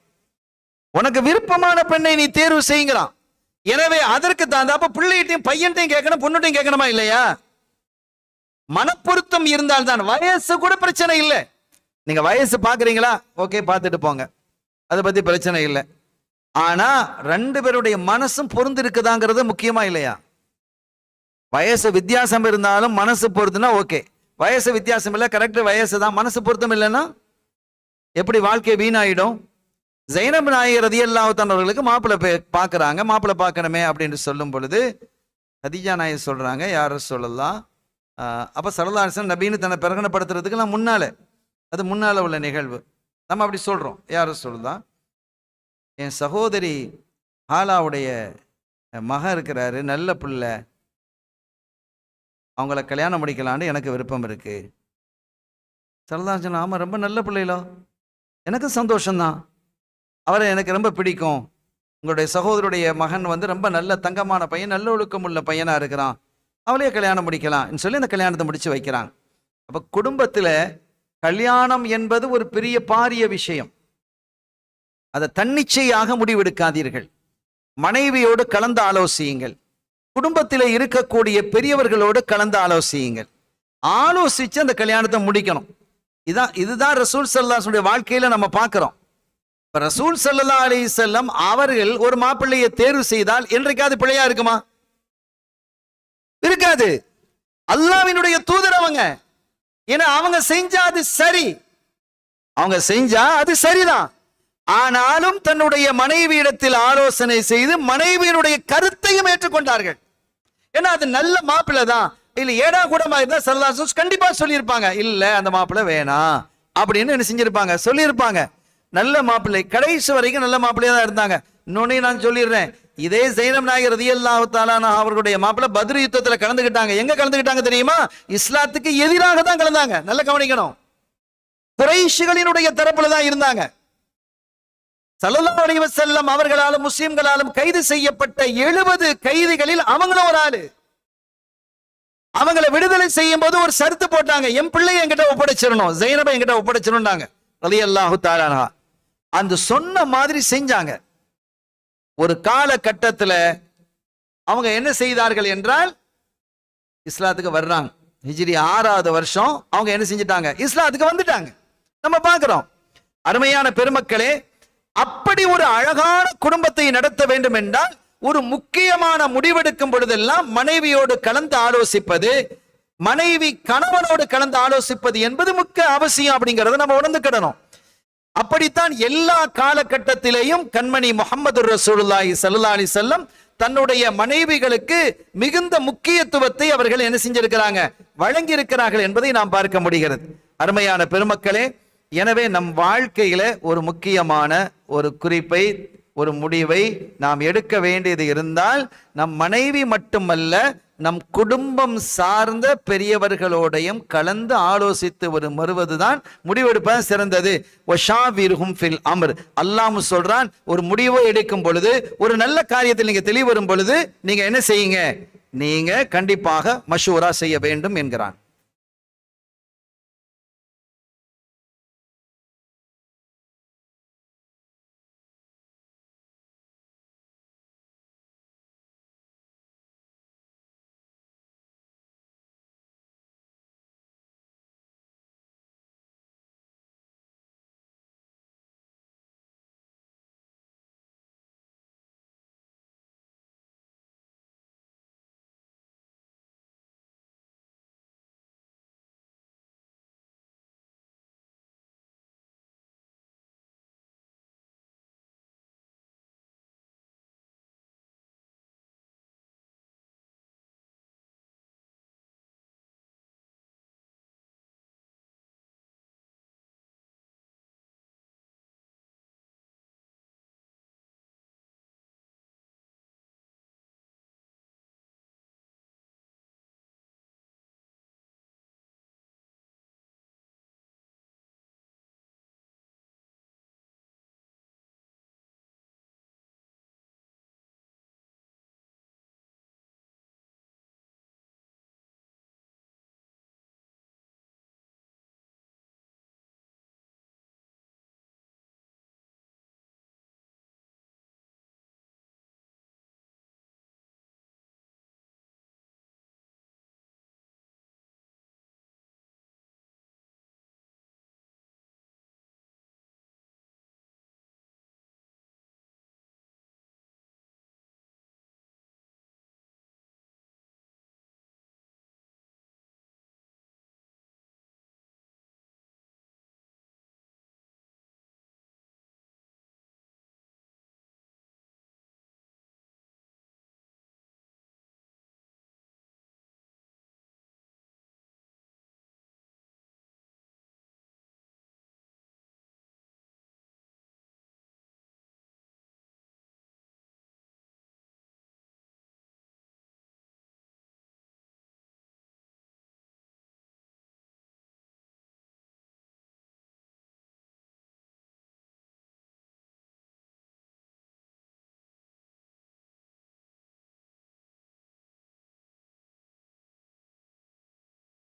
உனக்கு விருப்பமான பெண்ணை நீ தேர்வு செய்யுங்கிறான். எனவே அதற்கு தகுந்தாப்ப பிள்ளைகிட்டையும் பையன்ட்டையும் கேட்கணும், பொண்ணுட்டையும் கேட்கணுமா இல்லையா? மனப்பொருத்தம் இருந்தால் தான். வயசு கூட பிரச்சனை இல்லை. நீங்க வயசு பாக்குறீங்களா, ஓகே பார்த்துட்டு போங்க, அதை பத்தி பிரச்சனை இல்லை. ஆனா ரெண்டு பேருடைய மனசும் பொருந்து இருக்குதாங்கிறது முக்கியமா இல்லையா? வயசு வித்தியாசம் இருந்தாலும் மனசு பொருத்துனா ஓகே. வயசு வித்தியாசம் இல்லை, கரெக்ட், வயசு தான், மனசு பொருத்தம் இல்லைன்னா எப்படி வாழ்க்கை வீணாயிடும்? ஜைனப் நாயகி ரலியல்லாஹு தஆலா அவர்களுக்கு மாப்பிள்ளை பார்க்கறாங்க. மாப்பிள்ளை பார்க்கணுமே அப்படின்னு சொல்லும் பொழுது கதீஜா நாயகி சொல்றாங்க, யார் சொல்லலாம். அப்ப ஸல்லல்லாஹு அலைஹி வஸல்லம் நபின்னு தன்னை பிரகடனப்படுத்துறதுக்கு நான் முன்னால, அது முன்னால உள்ள நிகழ்வு, நம்ம அப்படி சொல்றோம். யார் சொல்லலாம், என் சகோதரி ஹாலாவுடைய மகன் இருக்கிறாரு, நல்ல பிள்ளை, அவங்கள கல்யாணம் முடிக்கலான்னு எனக்கு விருப்பம் இருக்கு. ஸல்லல்லாஹு அலைஹி வஸல்லம், ஆமா ரொம்ப நல்ல பிள்ளைகளோ, எனக்கு சந்தோஷம்தான், அவரை எனக்கு ரொம்ப பிடிக்கும், உங்களுடைய சகோதரருடைய மகன் வந்து ரொம்ப நல்ல தங்கமான பையன், நல்ல ஒழுக்கம் உள்ள பையனா இருக்கிறான், அவளையே கல்யாணம் முடிக்கலாம் சொல்லி அந்த கல்யாணத்தை முடிச்சு வைக்கிறாங்க. அப்ப குடும்பத்துல கல்யாணம் என்பது ஒரு பெரிய பாரிய விஷயம். அதை தன்னிச்சையாக முடிவெடுக்காதீர்கள். மனைவியோடு கலந்து ஆலோசியுங்கள். குடும்பத்தில் இருக்கக்கூடிய பெரியவர்களோடு கலந்து ஆலோசியுங்கள். ஆலோசிச்சு அந்த கல்யாணத்தை முடிக்கணும். இதுதான் ரசூல் ஸல்லல்லாஹு அலைஹி வஸல்லம் வாழ்க்கையில நம்ம பார்க்கிறோம். ரசூல் ஸல்லல்லாஹு அலைஹி வஸல்லம் அவர்கள் ஒரு மாப்பிள்ளையை தேர்வு செய்தால் என்றைக்காவது பிழையா இருக்குமா? இருக்காது. அல்லாஹ்வினுடைய தூதர் அவங்க. ஏன்னா அவங்க செஞ்சா அது சரி, அவங்க செஞ்சா அது சரிதான். ஆனாலும் தன்னுடைய மனைவியிடத்தில் ஆலோசனை செய்து மனைவியினுடைய கருத்தையும் ஏற்றுக்கொண்டார்கள். ஏன்னா அது நல்ல மாப்பிள்ளை தான். இல்ல ஏடா கூடமா இருந்தா சல்லல்லாஹு கண்டிப்பா சொல்லியிருப்பாங்க, இல்ல அந்த மாப்பிள்ளை வேணாம் அப்படின்னு என்ன செஞ்சிருப்பாங்க, சொல்லியிருப்பாங்க. நல்ல மாப்பிள்ளை, கடைசி வரைக்கும் நல்ல மாப்பிள்ளையா தான் இருந்தாங்க. இன்னொன்னு நான் சொல்லிடுறேன், இதே ஸைனப் நாயகி ரலியல்லாஹு தஆலா அன்ஹா அவர்களுடைய மாப்பிள்ளை பத்ர் யுத்தத்துல கலந்துக்கிட்டாங்க. எங்க கலந்துக்கிட்டாங்க தெரியுமா? இஸ்லாத்துக்கு எதிராக தான் கலந்தாங்க. நல்லா கவனிக்கணும், குறைஷிகளினுடைய தரப்புல தான் இருந்தாங்க. ஸல்லல்லாஹு அலைஹி வஸல்லம் அவர்களாலும் முஸ்லிம்களாலும் கைது செய்யப்பட்ட 70 கைதிகளில் அவங்களும் ஒரு ஆளு. அவங்களை விடுதலை செய்யும் போது ஒரு ஷர்த்து போட்டாங்க, என் பிள்ளையை என்கிட்ட ஒப்படைச்சிடணும், ஸைனபை என்கிட்ட ஒப்படைச்சிடணும்னாங்க ரலியல்லாஹு தஆலா அன்ஹா. அந்த சொன்ன மாதிரி செஞ்சாங்க. ஒரு காலகட்டத்தில் அவங்க என்ன செய்தார்கள் என்றால், இஸ்லாத்துக்கு வர்றாங்க. ஹிஜ்ரி 6வது வருஷம் அவங்க என்ன செஞ்சிட்டாங்க, இஸ்லாத்துக்கு வந்துட்டாங்க. நம்ம பார்க்கிறோம். அருமையான பெருமக்களே, அப்படி ஒரு அழகான குடும்பத்தை நடத்த வேண்டும் என்றால் ஒரு முக்கியமான முடிவெடுக்கும் பொழுதெல்லாம் மனைவியோடு கலந்து ஆலோசிப்பது, மனைவி கணவனோடு கலந்து ஆலோசிப்பது என்பது முக்கிய அவசியம் அப்படிங்கறத நம்ம உணர்ந்துக்கிடணும். அப்படித்தான் எல்லா காலகட்டத்திலேயும் கண்மணி முஹம்மது ரசூலுல்லாஹி ஸல்லல்லாஹு அலைஹி வஸல்லம் தன்னுடைய மனைவிகளுக்கு மிகுந்த முக்கியத்துவத்தை அவர்கள் என்ன செஞ்சிருக்கிறாங்க, வழங்கி இருக்கிறார்கள் என்பதை நாம் பார்க்க முடிகிறது. அருமையான பெருமக்களே, எனவே நம் வாழ்க்கையில ஒரு முக்கியமான ஒரு குறிப்பை, ஒரு முடிவை நாம் எடுக்க வேண்டியது இருந்தால், நம் மனைவி மட்டுமல்ல, நம் குடும்பம் சார்ந்த பெரியவர்களோடையும் கலந்து ஆலோசித்து வருவதுதான் முடிவெடுப்பது சிறந்தது. வஷாவிர்ஹும் ஃபில் அம்ர், அல்லாஹ் சொல்றான், ஒரு முடிவை எடுக்கும் பொழுது, ஒரு நல்ல காரியத்தில் நீங்க தெளிவு வரும் பொழுது நீங்க என்ன செய்யுங்க, நீங்க கண்டிப்பாக மஷூரா செய்ய வேண்டும் என்கிறான்.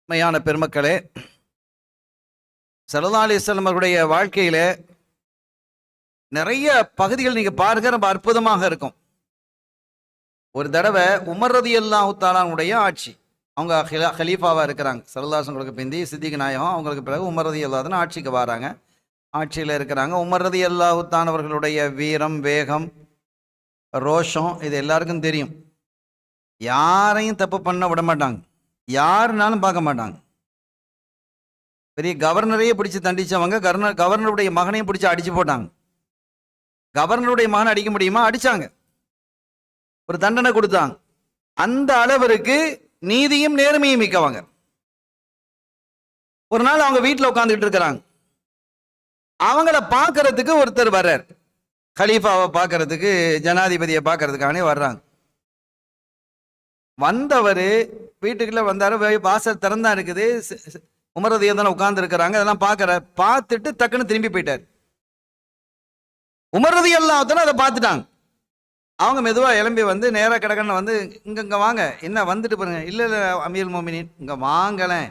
உண்மையான பெருமக்களே, ஸல்லல்லாஹு அலைஹி வஸல்லம் அவருடைய வாழ்க்கையில நிறைய பகுதிகள் நீங்க பாருங்க, ரொம்ப அற்புதமாக இருக்கும். ஒரு தடவை உமர் ரலியல்லாஹு தஆலாவுடைய ஆட்சி, அவங்க ஹலீஃபாவா இருக்கிறாங்க. ஸல்லல்லாஹு அலைஹி வஸல்லம் பிந்தி சித்திக் நாயகம், அவங்களுக்கு பிறகு உமர் ரலியல்லாஹு தஆலா ஆட்சிக்கு வராங்க. ஆட்சியில் இருக்கிறாங்க. உமர் ரலியல்லாஹு தஆலா அவர்களுடைய வீரம், வேகம், ரோஷம் இது எல்லாருக்கும் தெரியும். யாரையும் தப்பு பண்ண விட மாட்டாங்க, யாருனாலும் பார்க்க மாட்டாங்க. பெரிய கவர்னரையே பிடிச்சி தண்டிச்சவங்க கவர்னருடைய மகனையும் பிடிச்சி அடிச்சு போட்டாங்க. கவர்னருடைய மகனை அடிக்க முடியுமா? அடிச்சாங்க, ஒரு தண்டனை கொடுத்தாங்க. அந்த அளவிற்கு நீதியும் நேர்மையும் மிக்கவங்க. ஒரு நாள் அவங்க வீட்டில் உட்காந்துக்கிட்டு இருக்கிறாங்க. அவங்கள பார்க்கறதுக்கு ஒருத்தர் வர்றார். கலீஃபாவை பார்க்கறதுக்கு, ஜனாதிபதியை பார்க்கறதுக்கானே வர்றாங்க. வந்தவர் வீட்டுக்குள்ள வந்தாரு. வாசல் திறந்தா இருக்குது. உமர் ரலியல்லாஹு உட்கார்ந்து இருக்கிறாங்க. அதெல்லாம் பார்த்துட்டு டக்குன்னு திரும்பி போயிட்டார். உமர் ரலியல்லாஹு அதை பார்த்துட்டாங்க. அவங்க மெதுவா எழும்பி வந்து நேரா கடகன்னு வந்து இங்க வாங்க, என்ன வந்துட்டு பாருங்க. இல்ல அமீருல் மோமினீன், இங்க வாங்கலேன்.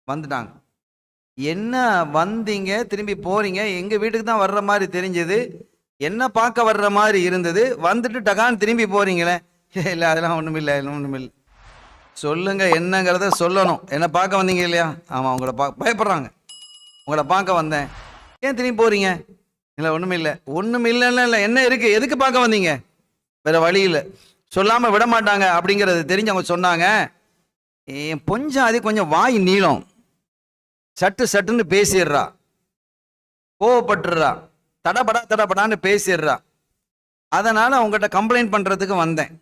வந்துட்டாங்க. என்ன வந்தீங்க, திரும்பி போறீங்க, எங்க வீட்டுக்கு தான் வர்ற மாதிரி தெரிஞ்சது, என்ன பார்க்க வர்ற மாதிரி இருந்தது, வந்துட்டு டகான்னு திரும்பி போறீங்களே. இல்லை அதெல்லாம் ஒண்ணுமில்லை, ஒண்ணுமில்லை. சொல்லுங்க என்னங்கிறத சொல்லணும். என்ன பார்க்க வந்தீங்க இல்லையா? ஆமாம், உங்களை பயப்படுறாங்க, உங்களை பார்க்க வந்தேன். ஏன் திரும்பி போறீங்க? இல்லை ஒன்றுமில்லை. ஒன்றுமில்லைன்னா இல்லை, என்ன இருக்கு, எதுக்கு பார்க்க வந்தீங்க? வேற வழி இல்லை, சொல்லாமல் விட மாட்டாங்க அப்படிங்கிறது தெரிஞ்சு அவங்க சொன்னாங்க. என் பொஞ்சாதி கொஞ்சம் வாய் நீளம், சட்டுன்னு பேசிடுறா, கோவப்பட்டுடுறா, தடபடான்னு பேசிடுறா. அதனால உங்கள்கிட்ட கம்ப்ளைண்ட் பண்ணுறதுக்கு வந்தேன்.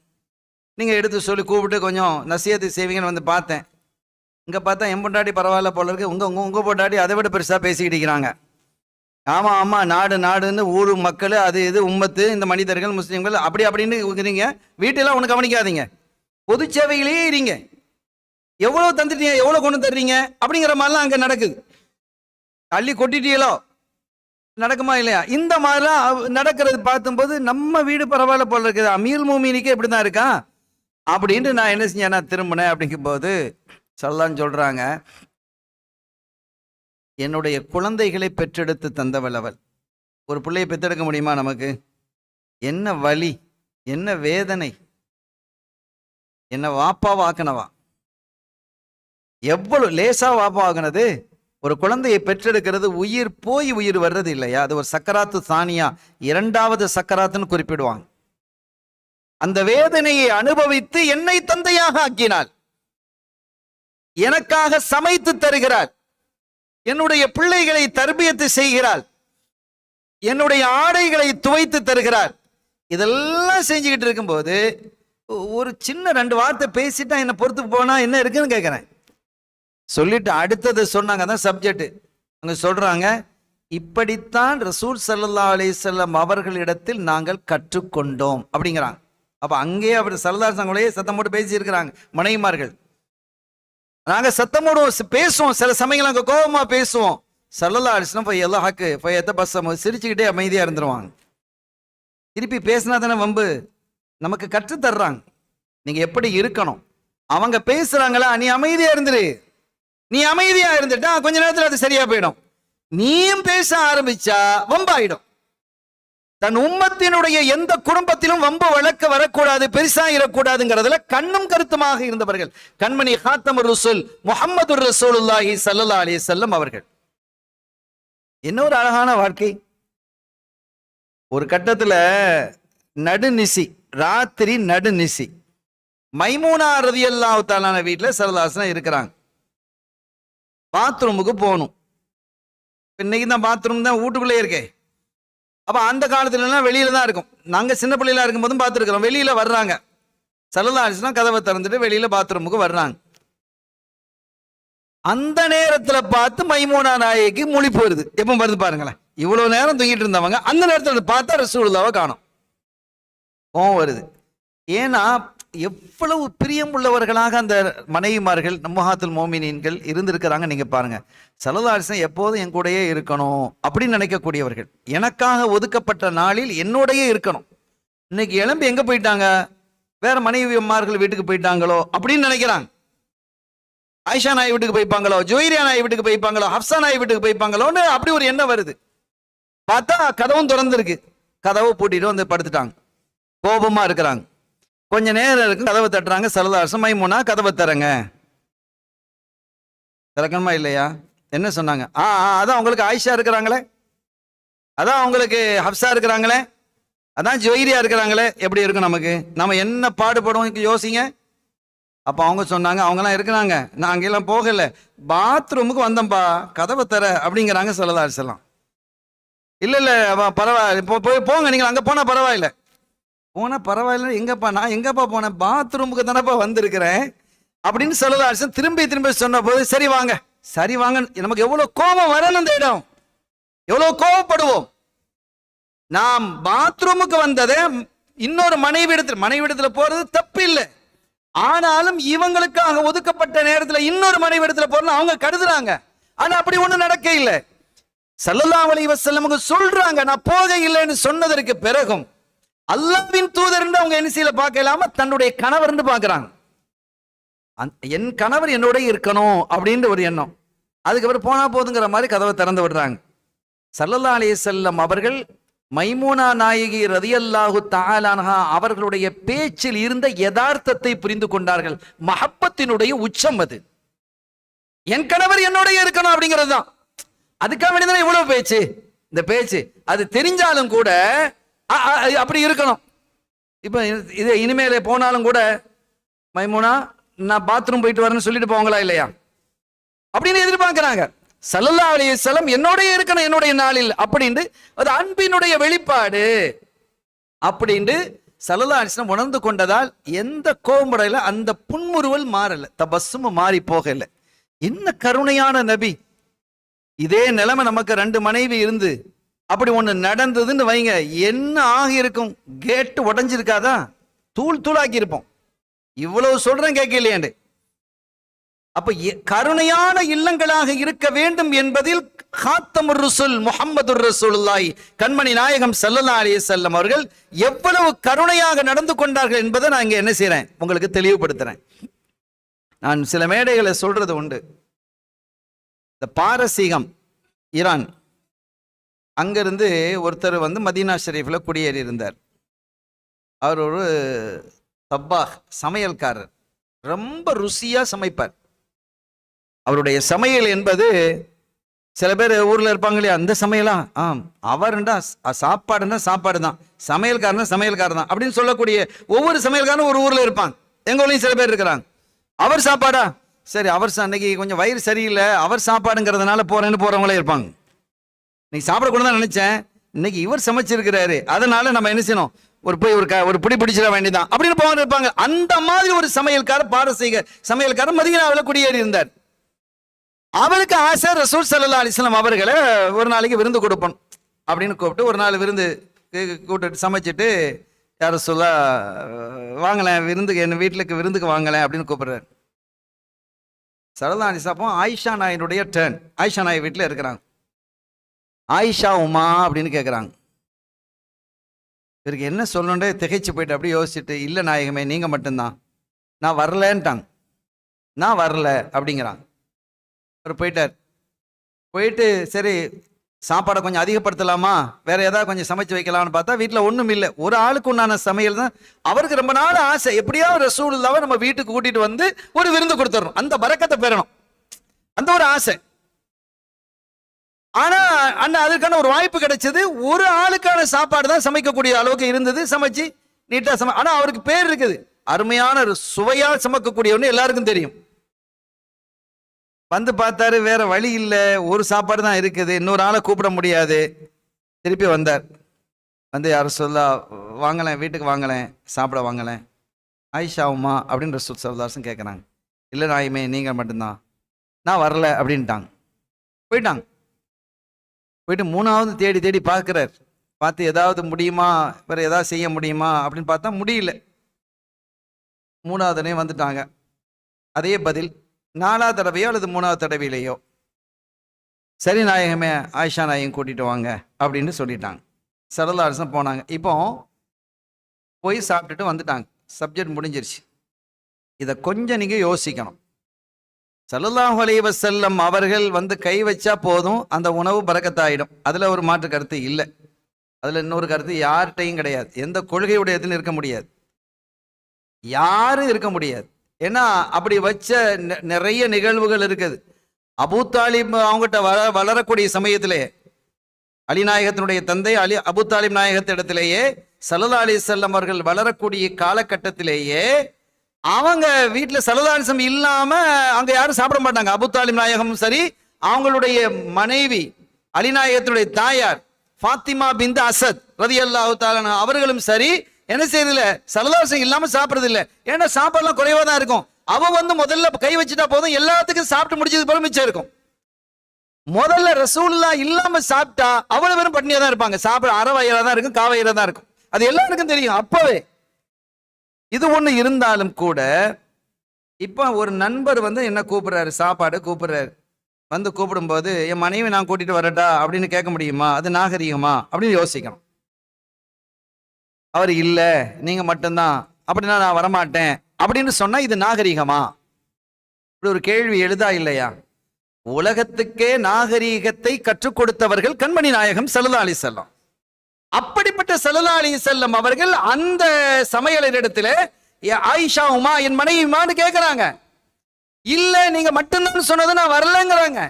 நீங்கள் எடுத்து சொல்லி கூப்பிட்டு கொஞ்சம் நசியத்து செய்வீங்கன்னு வந்து பார்த்தேன். இங்கே பார்த்தா என் பொண்டாட்டி பரவாயில்ல போல இருக்கு, உங்கள் பொண்டாட்டி அதை விட பெருசாக பேசிக்கிட்டு இருக்கிறாங்க. ஆமாம் நாடுன்னு ஊர் மக்கள், அது இது உம்மத்து, இந்த மனிதர்கள் முஸ்லீம்கள் அப்படின்னு இருக்கிறீங்க. வீட்டெல்லாம் ஒன்று கவனிக்காதீங்க, பொது சேவையிலேயே இருங்க. எவ்வளோ தந்துட்டீங்க, எவ்வளோ கொண்டு தர்றீங்க அப்படிங்கிற மாதிரிலாம் அங்கே நடக்குது. அள்ளி கொட்டிட்டீங்களோ, நடக்குமா இல்லையா? இந்த மாதிரிலாம் நடக்கிறது பார்த்தும்போது நம்ம வீடு பரவாயில்ல போல இருக்குது, அமீருல் மோமினீனுக்கே இப்படி தான் இருக்கா அப்படின்ட்டு நான் என்ன செஞ்சேன், திரும்பினேன். அப்படிங்கும்போது ஸல்லல்லாஹு சொல்றாங்க, என்னுடைய குழந்தைகளை பெற்றெடுத்து தந்தவள் அவள். ஒரு பிள்ளையை பெற்றெடுக்க முடியுமா நமக்கு? என்ன வலி, என்ன வேதனை, என்ன வாப்பாவாக்குனவா, எவ்வளவு லேசா வாப்பாவாக்குனது. ஒரு குழந்தையை பெற்றெடுக்கிறது உயிர் போய் உயிர் வர்றது இல்லையா? அது ஒரு சக்கராத்து சானியா, இரண்டாவது சக்கராத்துன்னு குறிப்பிடுவாங்க. அந்த வேதனையை அனுபவித்து என்னை தந்தையாக ஆக்கினாள், எனக்காக சமைத்து தருகிறாள், என்னுடைய பிள்ளைகளை தர்பியத்து செய்கிறாள், என்னுடைய ஆடைகளை துவைத்து தருகிறாள். இதெல்லாம் செஞ்சுக்கிட்டு இருக்கும்போது ஒரு சின்ன 2 வார்த்தை பேசிட்டா என்ன பொறுத்துக்கு போனா என்ன இருக்குன்னு கேட்கிறேன். சொல்லிட்டு அடுத்தது சொன்னாங்க, அதான் சப்ஜெக்ட். அங்க சொல்றாங்க, இப்படித்தான் ரசூல் ஸல்லல்லாஹு அலைஹி வஸல்லம் அவர்களிடத்தில் நாங்கள் கற்றுக்கொண்டோம் அப்படிங்கிறாங்க. அப்ப அங்கேயே அவர் ஸல்லல்லாஹு அலைஹி வஸல்லம் சத்தம் போட்டு பேசி இருக்கிறாங்க மனைவிமார்கள். நாங்க சத்தம் போடுவோம், பேசுவோம், சில சமயங்கள் அங்க கோபமா பேசுவோம். ஸல்லல்லாஹு அலைஹி வஸல்லம் எல்லாம் ஹக்கு ஃபயத்தபஸ்ஸம், சிரிச்சுக்கிட்டே அமைதியா இருந்துருவாங்க. திருப்பி பேசினா தானே வம்பு. நமக்கு கற்று தர்றாங்க, நீங்க எப்படி இருக்கணும். அவங்க பேசுறாங்களா, நீ அமைதியா இருந்துரு. நீ அமைதியா இருந்துட்டா கொஞ்ச நேரத்தில் அது சரியா போயிடும். நீயும் பேச ஆரம்பிச்சா வம்பாயிடும். தன் உம்மத்தினுடைய எந்த குடும்பத்திலும் வம்பு வழக்க வரக்கூடாது, பெருசா இருக்கக்கூடாதுங்கிறதுல கண்ணும் கருத்துமாக இருந்தவர்கள் கண்மணி ஹாத்தமுர் ரசூல் முஹம்மது ரசூலுல்லாஹி ஸல்லல்லாஹு அலைஹி வஸல்லம் அவர்கள். இன்னொரு அழகான வாழ்க்கை. ஒரு கட்டத்துல நடுநிசி, ராத்திரி நடுநிசி, மைமூனா ரலியல்லாஹு தஆலா வீட்டுல ஸல்லல்லாஹு அலைஹி வஸல்லம் இருக்கிறாங்க. பாத்ரூமுக்கு போகணும். இன்னைக்கு தான் பாத்ரூம் தான் வீட்டுக்குள்ளே இருக்கே. அப்ப அந்த காலத்துல வெளியில தான் இருக்கும். நாங்க சின்ன பிள்ளைகளா இருக்கும் போதும் பார்த்துருக்கிறோம். வெளியில வர்றாங்க, ஸல்லல்லாஹு அலைஹி வஸல்லம் கதவை திறந்துட்டு வெளியில பாத்ரூமுக்கு வர்றாங்க. அந்த நேரத்துல பார்த்து மைமூனா நாயகிக்கு முழிப்பு வருது. எப்ப வருது பாருங்களேன். இவ்வளவு நேரம் தூங்கிட்டு இருந்தவங்க அந்த நேரத்துல பார்த்தா ரசூலுல்லாஹ்வை காணோம். கோவம் வருது. ஏன்னா எவ்வளவு பிரியம் உள்ளவர்களாக அந்த மனைவிமார்கள் உம்மஹாத்துல் மோமினீன்கள் இருந்திருக்கிறாங்க. நீங்க பாருங்க, ஸல்லல்லாஹு அலைஹி வஸல்லம் எப்போதும் என் கூடயே இருக்கணும் அப்படின்னு நினைக்கக்கூடியவர்கள். எனக்காக ஒதுக்கப்பட்ட நாளில் என்னோடயே இருக்கணும். இன்னைக்கு எழும்பி எங்க போயிட்டாங்க, வேற மனைவிமார்கள் வீட்டுக்கு போயிட்டாங்களோ அப்படின்னு நினைக்கிறாங்க. ஆயிஷா நாய் வீட்டுக்கு போய்ப்பாங்களோ, ஜுவைரியா நாய் வீட்டுக்கு போய்ப்பாங்களோ, ஹப்சா நாய் வீட்டுக்கு போய்ப்பாங்களோன்னு அப்படி ஒரு எண்ணம் வருது. பார்த்தா கதவும் திறந்துருக்கு, கதவை பூட்டிட்டு வந்து படுத்துட்டாங்க, கோபமா இருக்கிறாங்க. கொஞ்ச நேரம் இருக்கு, கதவை தட்டுறாங்க. ஸல்லல்லாஹு அலைஹி வஸல்லம், மைமூனா கதவை தரங்க. திறக்கணுமா இல்லையா? என்ன சொன்னாங்க? அதான் உங்களுக்கு ஆயிஷா இருக்கிறாங்களே, அதான் உங்களுக்கு ஹப்சா இருக்கிறாங்களே, அதான் ஜுவைரியா இருக்கிறாங்களே. எப்படி இருக்கும் நமக்கு? நம்ம என்ன பாடுபடுவோம் யோசிங்க. அப்போ அவங்க சொன்னாங்க, அவங்கெல்லாம் இருக்கிறாங்க, நான் அங்கெல்லாம் போகலை, பாத்ரூமுக்கு வந்தேன்பா, கதவை தர அப்படிங்கிறாங்க ஸல்லல்லாஹு அலைஹி வஸல்லம். இல்லை பரவாயில்ல, இப்போ போங்க, நீங்கள் அங்கே போனால் பரவாயில்ல. போனால் பரவாயில்ல எங்கப்பா, நான் எங்கப்பா போனேன், பாத்ரூமுக்கு தானப்பா வந்திருக்கிறேன் அப்படின்னு ஸல்லல்லாஹு அலைஹி வஸல்லம் திரும்பி சொன்ன போது, சரி வாங்க. நமக்கு எவ்வளோ கோபம் வரணும், அந்த இடம் எவ்வளோ கோபப்படுவோம். நாம் பாத்ரூமுக்கு வந்ததை இன்னொரு மனைவிடத்தில் போறது தப்பு இல்லை. ஆனாலும் இவங்களுக்காக ஒதுக்கப்பட்ட நேரத்தில் இன்னொரு மனைவிடத்தில் போறது அவங்க கருதுறாங்க. ஆனா அப்படி ஒண்ணு நடக்க இல்லை. ஸல்லல்லாஹு அலைஹி வஸல்லம் சொல்றாங்க, நான் போக இல்லைன்னு சொன்னதற்கு பிறகும் அல்லாஹ்வின் தூதர் என்று அவங்க என்ன பார்க்க இல்லாம தன்னுடைய கணவர் என்று பார்க்கிறாங்க. என் கணவர் என்னோட இருக்கணும் அப்படின்ற ஒரு எண்ணம். அதுக்கப்புறம் போனா போதுங்கிற மாதிரி கதவை திறந்து விடுறாங்க. ஸல்லல்லாஹு அலைஹி வஸல்லம் அவர்கள் மைமூனா நாயகி ரலியல்லாஹு தஆலா அன்ஹா அவர்களுடைய பேச்சில் இருந்த யதார்த்தத்தை புரிந்து கொண்டார்கள். மஹப்பத்தினுடைய உச்சம் அது. என் கணவர் என்னோட இருக்கணும் அப்படிங்கிறது தான். அதுக்காக வேண்டியதான் இவ்வளவு பேச்சு. இந்த பேச்சு அது தெரிஞ்சாலும் கூட அப்படி இருக்கணும். இப்ப இது இனிமேல போனாலும் கூட, மைமூனா நான் பாத்ரூம் போயிட்டு வரேன்னு சொல்லிட்டு போவாங்களா இல்லையா அப்படின்னு எதிர்பார்க்கிறாங்க. ஸல்லல்லாஹு அலைஹி வஸல்லம் என்னோட இருக்கணும் என்னுடைய நாளில் அப்படின்னு, அது அன்பினுடைய வெளிப்பாடு அப்படின்னு ஸல்லல்லாஹு அலைஹி வஸல்லம் உணர்ந்து கொண்டதால் எந்த கோபமுறையில அந்த புன்முறுவல் மாறல, தபஸ்ஸும் மாறி போகல. என்ன கருணையான நபி. இதே நிலைமை நமக்கு 2 மனைவி இருந்து அப்படி ஒண்ணு நடந்ததுன்னு வைங்க, என்ன ஆகி இருக்கும்? கேட்டு உடைஞ்சிருக்காதா? தூள் தூளாக்கி இருப்போம். இவ்வளவு சொல்றேன் கேட்கலையாண்டு. அப்ப கருணையான இல்லங்களாக இருக்க வேண்டும் என்பதில் காத்தமுர் ரசூல் முஹம்மதுர் ரசூலுல்லாஹி கண்மணி நாயகம் ஸல்லல்லாஹு அலைஹி வஸல்லம் அவர்கள் எவ்வளவு கருணையாக நடந்து கொண்டார்கள் என்பதை நான் இங்க என்ன செய்றேன், உங்களுக்கு தெளிவுபடுத்துறேன். நான் சில மேடைகளை சொல்றது உண்டு. இந்த பாரசீகம், ஈரான், அங்கிருந்து ஒருத்தர் மதீனா ஷரீஃபில் குடியேறி இருந்தார். அவர் ஒரு தப்பாஹ், சமையல்காரர். ரொம்ப ருசியா சமைப்பார். அவருடைய சமையல் என்பது, சில பேர் ஊர்ல இருப்பாங்க இல்லையா, அந்த சமையலா, அவர்ண்டா சாப்பாடுன்னா சாப்பாடு தான், சமையல்காரனா சமையல்காரர் தான் அப்படின்னு சொல்லக்கூடிய ஒவ்வொரு சமையல்காரனும் ஒரு ஊர்ல இருப்பாங்க. எங்க ஊர்லயும் சில பேர் இருக்கிறாங்க. அவர் சாப்பாடா, சரி அவர் அன்னைக்கு கொஞ்சம் வயிறு சரியில்லை, அவர் சாப்பாடுங்கிறதுனால போறேன்னு போறவங்களே இருப்பாங்க. நீ சாப்பிடக்கூடாது தான் நினைச்சேன், இன்னைக்கு இவர் சமைச்சிருக்கிறாரு, அதனால நம்ம என்ன செய்யணும், ஒரு பிடி பிடிச்சிட வேண்டியதான் அப்படின்னு போக இருப்பாங்க. அந்த மாதிரி ஒரு சமையல்காரர், பாரசீக சமையல்காரர் மதீனாவில் குடியேறி இருந்தார். அவருக்கு ஆசை ரசூல் ஸல்லல்லாஹு அலைஹி வஸல்லம் அவர்களை ஒரு நாளைக்கு விருந்து கொடுப்போம் அப்படின்னு கூப்பிட்டு ஒரு நாள் விருந்து கூப்பிட்டு சமைச்சிட்டு, யார் சொல்ல வாங்கலேன் விருந்துக்கு, என் வீட்டுக்கு விருந்துக்கு வாங்கலேன் அப்படின்னு கூப்பிடுறாரு. ஸல்லல்லாஹு அலைஹி வஸல்லம் ஆயிஷா நாயினுடைய டர்ன். ஆயிஷா நாய் வீட்டில் இருக்கிறாங்க. ஆயிஷா உமா அப்படின்னு கேட்குறாங்க. இவருக்கு என்ன சொல்லணுன்றே திகைச்சு போயிட்டு அப்படியே யோசிச்சுட்டு, இல்லை நாயகமே நீங்கள் மட்டும்தான், நான் வரலன்ட்டாங்க. நான் வரல அப்படிங்கிறாங்க. அவர் போயிட்டார். போயிட்டு சரி சாப்பாடை கொஞ்சம் அதிகப்படுத்தலாமா, வேற ஏதாவது கொஞ்சம் சமைச்சு வைக்கலாம்னு பார்த்தா வீட்டில் ஒன்றும் இல்லை. ஒரு ஆளுக்கு உண்டான சமையல் தான். அவருக்கு ரொம்ப நாள் ஆசை, எப்படியாவது ரசூலுல்லாஹ்வை நம்ம வீட்டுக்கு கூட்டிட்டு வந்து ஒரு விருந்து கொடுத்துடணும், அந்த பரக்கத்தை பெறணும், அந்த ஒரு ஆசை. ஆனா அதுக்கான ஒரு வாய்ப்பு கிடைச்சது. ஒரு ஆளுக்கான சாப்பாடு தான் சமைக்கக்கூடிய அளவுக்கு இருந்தது. சமைச்சு நீட்டா ஆனா அவருக்கு பேர் இருக்குது, அருமையான சுவையா சமைக்கக்கூடியவன்னு எல்லாருக்கும் தெரியும். வந்து பார்த்தாரு, வேற வழி இல்லை, ஒரு சாப்பாடு தான் இருக்குது, இன்னொரு ஆளை கூப்பிட முடியாது. திருப்பி வந்தார். யார் சொல்லா வாங்கலேன், வீட்டுக்கு வாங்கலேன், சாப்பிட வாங்கலேன். ஆயிஷா உமா அப்படின்னு ரசூல் ஸல்லல்லாஹு அலைஹி வஸல்லம் கேட்குறாங்க. இல்லை நாயுமே நீங்கள் மட்டும்தான், நான் வரல அப்படின்ட்டாங்க. போயிட்டாங்க. போயிட்டு 3வது தேடி தேடி பார்க்குறார். பார்த்து ஏதாவது முடியுமா, வேற ஏதாவது செய்ய முடியுமா அப்படின்னு பார்த்தா முடியல. 3வது வந்துட்டாங்க. அதே பதில் 4வது தடவையோ அல்லது 3வது தடவையிலையோ, சரி நாயகமே ஆயிஷா நாயகம் கூட்டிட்டு வாங்க அப்படின்னு சொல்லிட்டாங்க. ஸல்லல்லாஹு அலைஹி வஸல்லம் போனாங்க. இப்போ போய் சாப்பிட்டுட்டு வந்துட்டாங்க. சப்ஜெக்ட் முடிஞ்சிருச்சு. இதை கொஞ்சம் நீங்க யோசிக்கணும். ஸல்லல்லாஹு அலைஹி வஸல்லம் அவர்கள் கை வச்சா போதும், அந்த உணவு பரக்கத்தாயிடும். அதுல ஒரு மாற்று கருத்து இல்லை. அதுல இன்னொரு கருத்து யார்கிட்டையும் கிடையாது. எந்த கொள்கையுடையதுன்னு இருக்க முடியாது, யாரும் இருக்க முடியாது. ஏன்னா அப்படி வச்ச நிறைய நிகழ்வுகள் இருக்குது. அபூ தாலிப் அவங்ககிட்ட வளரக்கூடிய சமயத்திலே, அலி நாயகத்தினுடைய தந்தை அபூ தாலிப் நாயகத்திடத்திலேயே ஸல்லல்லாஹு அலைஹி வஸல்லம் அவர்கள் வளரக்கூடிய காலகட்டத்திலேயே அவங்க வீட்டில் சலதாரிசம் இல்லாம அங்க யாரும் சாப்பிட மாட்டாங்க. அபு தாலிப் நாயகமும் சரி, அவங்களுடைய மனைவி அலிநாயகத்தினுடைய தாயார் ஃபாத்திமா பின்த் அசத் ரலியல்லாஹு தஆலா அவர்களும் சரி என்ன செய்யறதில்ல, சலதாரிசம் இல்லாம சாப்பிடுறது இல்ல. ஏன்னா சாப்பாடுலாம் குறைவா தான் இருக்கும். அவ முதல்ல கை வச்சுட்டா போதும், எல்லாத்துக்கும் சாப்பிட்டு முடிச்சது போல மிச்சம் இருக்கும். முதல்ல ரசூலுல்லாஹ் இல்லாம சாப்பிட்டா அவ்வளவு பேரும் பட்னியா தான் இருப்பாங்க. சாப்பிட அரை வயிறா தான் இருக்கும், காவயிறா தான் இருக்கும். அது எல்லாருக்கும் தெரியும் அப்பவே. இது ஒண்ணு இருந்தாலும் கூட இப்ப ஒரு நண்பர் என்ன கூப்பிடுறாரு, சாப்பாடு கூப்பிடுறாரு. கூப்பிடும்போது என் மனைவி நான் கூட்டிட்டு வரட்டா அப்படின்னு கேட்க முடியுமா? அது நாகரிகமா அப்படின்னு யோசிக்கணும். அவர் இல்ல நீங்க மட்டும்தான் அப்படின்னா நான் வரமாட்டேன் அப்படின்னு சொன்னா இது நாகரிகமா? இப்படி ஒரு கேள்வி எழுதா இல்லையா? உலகத்துக்கே நாகரீகத்தை கற்றுக் கொடுத்தவர்கள் கண்மணி நாயகம் ஸல்லல்லாஹு அலைஹி வஸல்லம். அப்படிப்பட்ட ஸல்லல்லாஹு அலைஹி வஸல்லம் அவர்கள் அந்த சமையலரிடத்துல ஆயிஷா உமா என் மனைவிமான்னு கேட்கிறாங்க. இல்ல நீங்க மட்டும்தான் சொன்னது, நான் வரலங்கிறாங்க.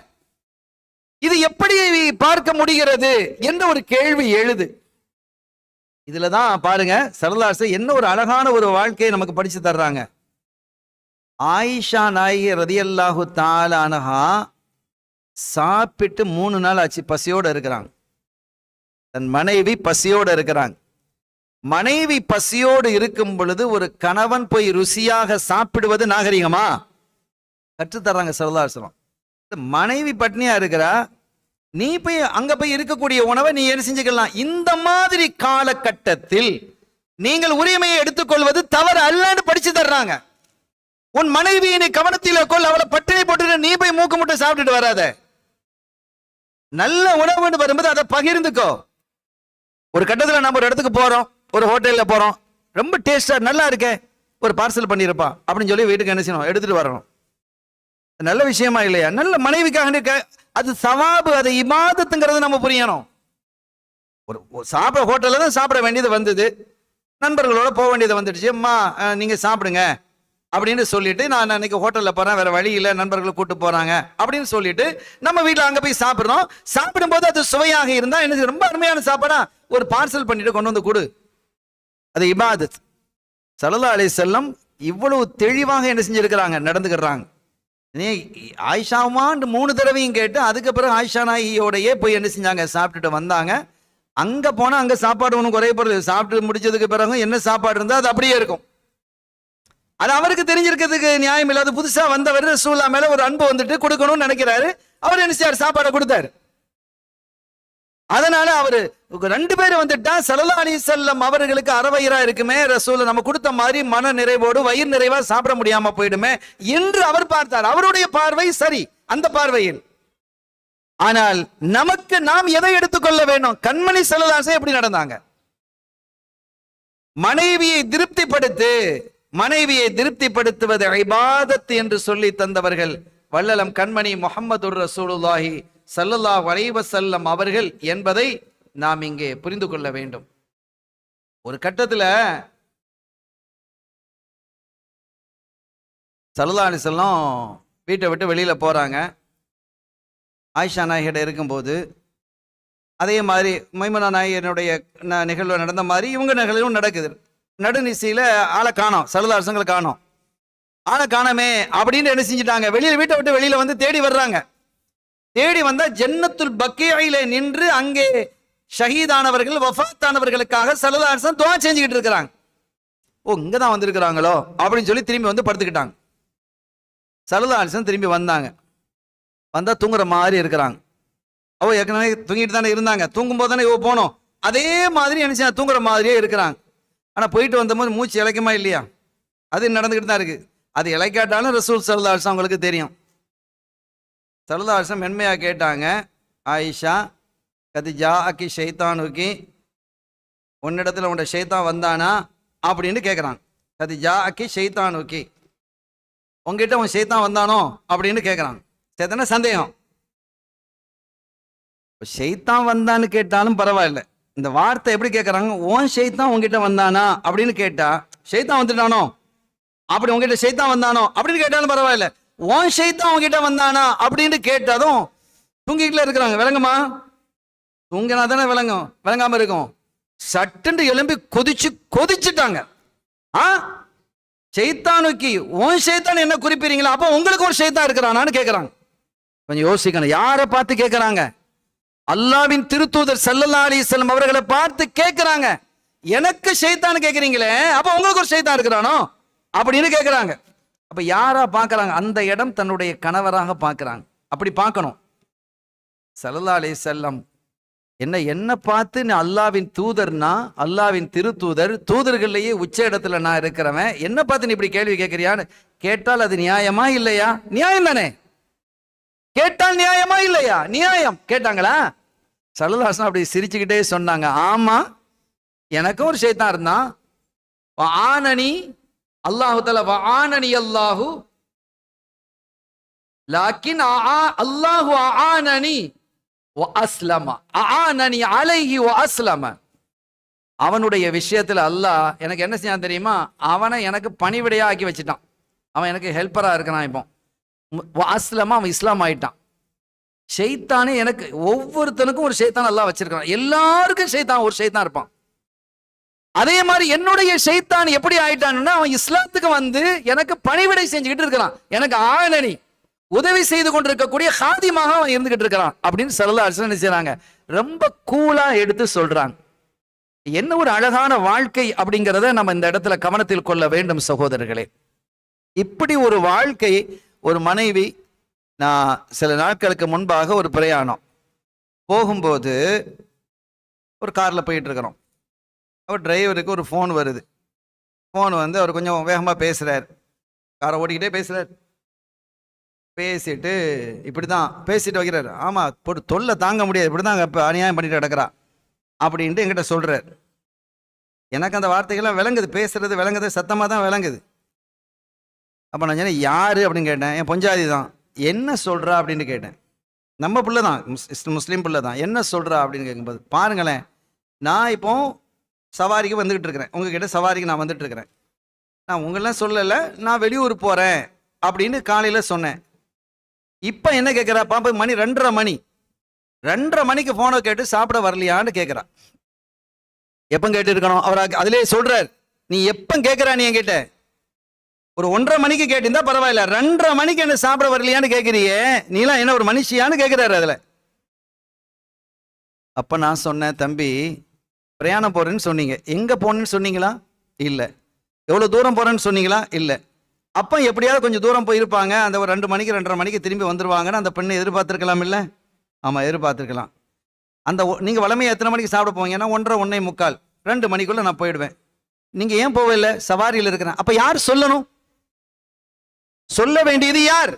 இது எப்படி பார்க்க முடிகிறது என்ற ஒரு கேள்வி எழுது. இதுலதான் பாருங்க ஸல்லல்லாஹு அலைஹி வஸல்லம் என்ன ஒரு அழகான ஒரு வாழ்க்கையை நமக்கு படிச்சு தர்றாங்க. ஆயிஷா நாயகி ரலியல்லாஹு தஆலா அன்ஹா சாப்பிட்டு 3 நாள் ஆச்சு, பசியோட இருக்கிறாங்க. தன் மனைவி பசியோடு இருக்கிறாங்க. மனைவி பசியோடு இருக்கும் பொழுது ஒரு கணவன் போய் ருசியாக சாப்பிடுவது நாகரிகமா? கற்றுத்தர்றாங்க ஸல்லல்லாஹு அலைஹி வஸல்லம். மனைவி பட்னியா இருக்கிறா, நீ போய் அங்க போய் இருக்கக்கூடிய உணவை நீ என்ன செஞ்சுக்கலாம். இந்த மாதிரி காலகட்டத்தில் நீங்கள் உரிமையை எடுத்துக்கொள்வது தவறு அல்லன்னு படிச்சு தர்றாங்க. உன் மனைவியை கவனத்தில் கொள், அவளை பட்டினி போட்டு நீ போய் மூக்கு முட்டை சாப்பிட்டுட்டு வராத. நல்ல உணவுன்னு வரும்போது அதை பகிர்ந்துக்கோ. ஒரு கட்டத்தில் நம்ம ஒரு இடத்துக்கு போறோம், ஒரு ஹோட்டல்ல போறோம், ரொம்ப டேஸ்டா நல்லா இருக்கே, ஒரு பார்சல் பண்ணிருப்பா அப்படின்னு சொல்லி வீட்டுக்கு என்ன செய்யணும், எடுத்துட்டு வரணும். நல்ல விஷயமா இல்லையா? நல்ல மனைவிக்காக அது சவாபு, அது இபாதத்துங்கிறது நம்ம புரியணும். ஒரு சாப்பிட ஹோட்டல்ல தான் சாப்பிட வேண்டியது வந்தது, நண்பர்களோட போக வேண்டியது வந்துடுச்சு. அம்மா நீங்க சாப்பிடுங்க அப்படின்னு சொல்லிட்டு நான் அன்னைக்கு ஹோட்டல்ல போறேன், வேற வழி இல்லை, நண்பர்களை கூட்டு போறாங்க அப்படின்னு சொல்லிட்டு நம்ம வீட்டுல அங்க போய் சாப்பிடுறோம். சாப்பிடும் போது அது சுவையாக இருந்தா என்ன, ரொம்ப அருமையான சாப்பாடா ஒரு பார்சல் பண்ணிட்டு கொண்டு வந்து கொடு, அது இபாதத். ஸல்லல்லாஹு அலைஹி வஸல்லம் இவ்வளவு தெளிவாக என்ன செஞ்சிருக்கிறாங்க, நடந்துக்கிறாங்க. ஆயிஷாமான்னு 3 தடவையும் கேட்டு அதுக்கு பிறகு ஆயிஷா நாயியோடையே போய் என்ன செஞ்சாங்க, சாப்பிட்டுட்டு வந்தாங்க. அங்க போனா அங்க சாப்பாடு ஒன்றும் குறையப்படுது. சாப்பிட்டு முடிச்சதுக்கு பிறகு என்ன சாப்பாடு இருந்தா அது அப்படியே இருக்கும். அது அவருக்கு தெரிஞ்சிருக்கிறதுக்கு நியாயம் இல்லாத, புதுசா வந்தவர் ரசூலுல்லாஹ் மேல ஒரு அன்பு வந்துட்டு கொடுக்கணும்னு நினைக்கிறாரு. அவர் என்ன செய்யார், சாப்பாடை கொடுத்தாரு. அதனால அவரு 2 பேர் வந்துட்டா ஸல்லல்லாஹு அலைஹி வஸல்லம் அவர்களுக்கு அரவயிரா இருக்குமே, ரசூல் நம்ம கொடுத்த மாதிரி மன நிறைவோடு வயிறு நிறைவா சாப்பிட முடியாம போயிடுமே என்று அவர் பார்த்தார். அவருடைய பார்வை சரி அந்த பார்வையில். ஆனால் நமக்கு நாம் எதை எடுத்துக்கொள்ள வேண்டும்? கண்மணி ஸல்லல்லாஹு அலைஹி வஸல்லம் எப்படி நடந்தாங்க? மனைவியை திருப்திப்படுத்துவது இபாதத் என்று சொல்லி தந்தவர்கள் வல்லலம் கண்மணி முஹம்மதுர் ரசூலுல்லாஹி ஸல்லல்லாஹு அலைஹி வஸல்லம் அவர்கள் என்பதை நாம் இங்கே புரிந்து கொள்ள வேண்டும். ஒரு கட்டத்துல ஸல்லல்லாஹு அலைஹி வஸல்லம் வீட்டை விட்டு வெளியில போறாங்க. ஆயிஷா நாயகிட்ட இருக்கும்போது அதே மாதிரி மைமுனா நாயகினுடைய நிகழ்வு நடந்த மாதிரி இவங்க நிகழ்வும் நடக்குது. நடுநிசையில ஆளை காணோம், ஸல்லல்லாஹு அலைஹி வஸல்லம் காணோம். ஆளை காணமே அப்படின்னு என்ன செஞ்சுட்டாங்க, வீட்டை விட்டு வெளியில வந்து தேடி வர்றாங்க. தேடி வந்தா ஜன்னத்துல் பக்கீயில நின்று அங்கே ஷஹீதானவர்கள் வஃபாத்தானவர்களுக்காக ஸல்லல்லாஹு அலைஹி வஸல்லம் துஆ செஞ்சுக்கிட்டு இருக்கிறாங்க. ஓ இங்கதான் வந்திருக்கிறாங்களோ அப்படின்னு சொல்லி திரும்பி வந்து படுத்துக்கிட்டாங்க. ஸல்லல்லாஹு அலைஹி வஸல்லம் திரும்பி வந்தாங்க. வந்தா தூங்குற மாதிரி இருக்கிறாங்க. அவ ஏற்கனவே தூங்கிட்டு தானே இருந்தாங்க, தூங்கும் போது தானே இவ போனோம், அதே மாதிரி என்ன தூங்குற மாதிரியே இருக்கிறாங்க. ஆனா போயிட்டு வந்தபோது மூச்சு இழைக்குமா இல்லையா? அது நடந்துகிட்டு தான் இருக்கு. அது இழைக்காட்டாலும் ரசூல் ஸல்லல்லாஹு அலைஹி வஸல்லம் அவங்களுக்கு தெரியும். ஸல்லல்லாஹு அலைஹி வஸல்லம் மென்மையா கேட்டாங்க, ஆயிஷா கதி ஜாஅகி ஷைத்தானுகி, உன்னிடத்துல உன்ட ஷைத்தான் வந்தானா அப்படின்னு கேட்குறாங்க. கதி ஜாஅகி ஷைத்தானுகி, உங்ககிட்ட உன் ஷைத்தான் வந்தானோ அப்படின்னு கேட்குறாங்க. சேத்தன சந்தேகம். ஷைத்தான் வந்தான்னு கேட்டாலும் பரவாயில்ல, இந்த வார்த்தை எப்படி கேட்கறாங்க, ஓன் ஷைத்தான் உங்ககிட்ட வந்தானா அப்படின்னு கேட்டா, ஷைத்தான் வந்துட்டானோ அப்படி உங்ககிட்ட ஷைத்தான் வந்தானோ அப்படின்னு கேட்டாலும் பரவாயில்ல, ஓன் ஷைத்தான் உங்ககிட்ட வந்தானா அப்படின்னு கேட்டாலும் தூங்கிட்டுல இருக்கிறாங்க. விளங்குமா? தூங்கினா தானே விளங்கும், விளங்காம இருக்கும். சட்டுன்னு எழும்பி கொதிச்சுட்டாங்க. ஷைத்தானுக்கு உன் ஷைத்தான் என்ன குறிப்பிடுறீங்களா? அப்போ உங்களுக்கு ஒரு ஷைத்தான் இருக்கிறானான்னு கேட்குறாங்க. கொஞ்சம் யோசிக்கணும். யாரை பார்த்து கேட்குறாங்க? அல்லாஹ்வின் திருத்தூதர் ஸல்லல்லாஹு அலைஹி வஸல்லம் அவர்களை பார்த்து கேட்குறாங்க. எனக்கு ஷைத்தான் கேட்குறீங்களே, அப்போ உங்களுக்கு ஒரு ஷைத்தான் இருக்கிறானோ அப்படின்னு கேட்குறாங்க. அப்போ யாரா பார்க்குறாங்க? அந்த இடம் தன்னுடைய கணவராக பார்க்குறாங்க. அப்படி பார்க்கணும். ஸல்லல்லாஹு அலைஹி வஸல்லம் என்ன பார்த்து நான் அல்லாஹ்வின் தூதர்னா, அல்லாஹ்வின் திருத்தூதர், தூதர்கள்லேயே உச்ச இடத்துல நான் இருக்கிறவன், என்ன பார்த்து நீ இப்படி கேள்வி கேட்குறியான்னு கேட்டால் அது நியாயமா இல்லையா? நியாயம் தானே. கேட்டால் நியாயமா இல்லையா? நியாயம். கேட்டாங்களா? ஸல்லல்லாஹு அலைஹி வஸல்லம் அப்படி சிரிச்சுக்கிட்டே சொன்னாங்க, ஆமா எனக்கும் ஒரு ஷைத்தான் இருந்தான். ஆனனி அல்லாஹு தஆலா ஆனனி அல்லாஹு லாக்கின் அல்லாஹு ஆனனி வ அஸ்லம ஆனனி அலைஹி வ அஸ்லம. அவனுடைய விஷயத்துல அல்லாஹ் எனக்கு என்ன செஞ்சான் தெரியுமா? அவனை எனக்கு பணிவிடையா ஆக்கி வச்சுட்டான். அவன் எனக்கு ஹெல்ப்பரா இருக்கிறான். இப்போ அஸ்லமா அவன் இஸ்லாம் ஆயிட்டான். ஷைத்தானே எனக்கு ஒவ்வொருத்தனுக்கும் ஒரு ஷைத்தான் அல்லாஹ் வச்சிருக்கான். எல்லாருக்கும் ஷைத்தான் ஒரு ஷைத்தான் இருப்பான். அதே மாதிரி என்னுடைய ஷைத்தான் எப்படி ஆயிட்டான்னா, அவன் இஸ்லாத்துக்கு வந்து எனக்கு பணிவிடை செஞ்சுக்கிட்டு இருக்கிறான். எனக்கு ஆனனி உதவி செய்து கொண்டிருக்கக்கூடிய ஹாதிமாக அவன் இருந்துகிட்டு இருக்கிறான் அப்படின்னு ஸல்லல்லாஹு அலைஹி வஸல்லம் செய்றாங்க. ரொம்ப கூலா எடுத்து சொல்றாங்க. என்ன ஒரு அழகான வாழ்க்கை அப்படிங்கிறத நம்ம இந்த இடத்துல கவனத்தில் கொள்ள வேண்டும் சகோதரர்களே. இப்படி ஒரு வாழ்க்கை ஒரு மனைவி. நான் சில நாட்களுக்கு முன்பாக ஒரு பிரயாணம் போகும்போது ஒரு காரில் போயிட்டு இருக்கிறோம். அவர் டிரைவருக்கு ஒரு ஃபோன் வருது. ஃபோன் வந்து அவர் கொஞ்சம் வேகமாக பேசுகிறார். காரை ஓடிக்கிட்டே பேசுகிறார். பேசிட்டு இப்படி தான் பேசிட்டு வைக்கிறார். ஆமாம், போட்டு தொல்லை தாங்க முடியாது, இப்படி தான் இப்போ அநியாயம் பண்ணிட்டு கிடக்கிறா அப்படின்ட்டு என்கிட்ட சொல்கிறார். எனக்கு அந்த வார்த்தைகள்லாம் விளங்குது, பேசுறது விளங்குது, சத்தமாக தான் விளங்குது. அப்போ நான் சொன்னேன், யார் அப்படின்னு கேட்டேன். என் பொஞ்சாதி தான். என்ன சொல்கிறா அப்படின்னு கேட்டேன். நம்ம பிள்ளை தான், முஸ்லீம் பிள்ளை தான். என்ன சொல்கிறா அப்படின்னு கேட்கும்போது, பாருங்களேன், நான் இப்போ சவாரிக்கு வந்துக்கிட்டு இருக்கிறேன், உங்ககிட்ட சவாரிக்கு நான் வந்துட்டு இருக்கிறேன். நான் உங்களெலாம் சொல்லலை, நான் வெளியூர் போகிறேன் அப்படின்னு காலையில் சொன்னேன். இப்போ என்ன கேட்குறா? பாப்பா மணி 2:30 மணிக்கு ஃபோனை கேட்டு சாப்பிட வரலையான்னு கேட்குறா. எப்போ கேட்டு இருக்கணும்? அவர் அதிலே சொல்கிறார், நீ எப்போ கேட்குறா? நீ என்கிட்ட ஒரு 1:30 மணிக்கு கேட்டிருந்தா பரவாயில்ல, 2:30 மணிக்கு என்ன சாப்பிட வரலையான்னு கேட்குறியே, நீலாம் என்ன ஒரு மனுஷியான்னு கேட்குறாரு அதில். அப்போ நான் சொன்னேன், தம்பி பிரயாணம் போகிறேன்னு சொன்னீங்க, எங்கே போகணுன்னு சொன்னீங்களா? இல்லை. எவ்வளோ தூரம் போகிறேன்னு சொன்னீங்களா? இல்லை. அப்போ எப்படியாவது கொஞ்சம் தூரம் போயிருப்பாங்க, அந்த ஒரு 2 மணிக்கு 2:30 மணிக்கு திரும்பி வந்துருவாங்கன்னு அந்த பெண்ணை எதிர்பார்த்துருக்கலாம் இல்லை? ஆமாம், எதிர்பார்த்துருக்கலாம். அந்த நீங்கள் வளமையாக எத்தனை மணிக்கு சாப்பிட போவீங்கன்னா 1:30, 1:45, 2 மணிக்குள்ளே நான் போயிடுவேன். நீங்கள் ஏன் போகவில்லை? சவாரியில் இருக்கிறேன். அப்போ யார் சொல்லணும்? சொல்ல வேண்டியது யார்?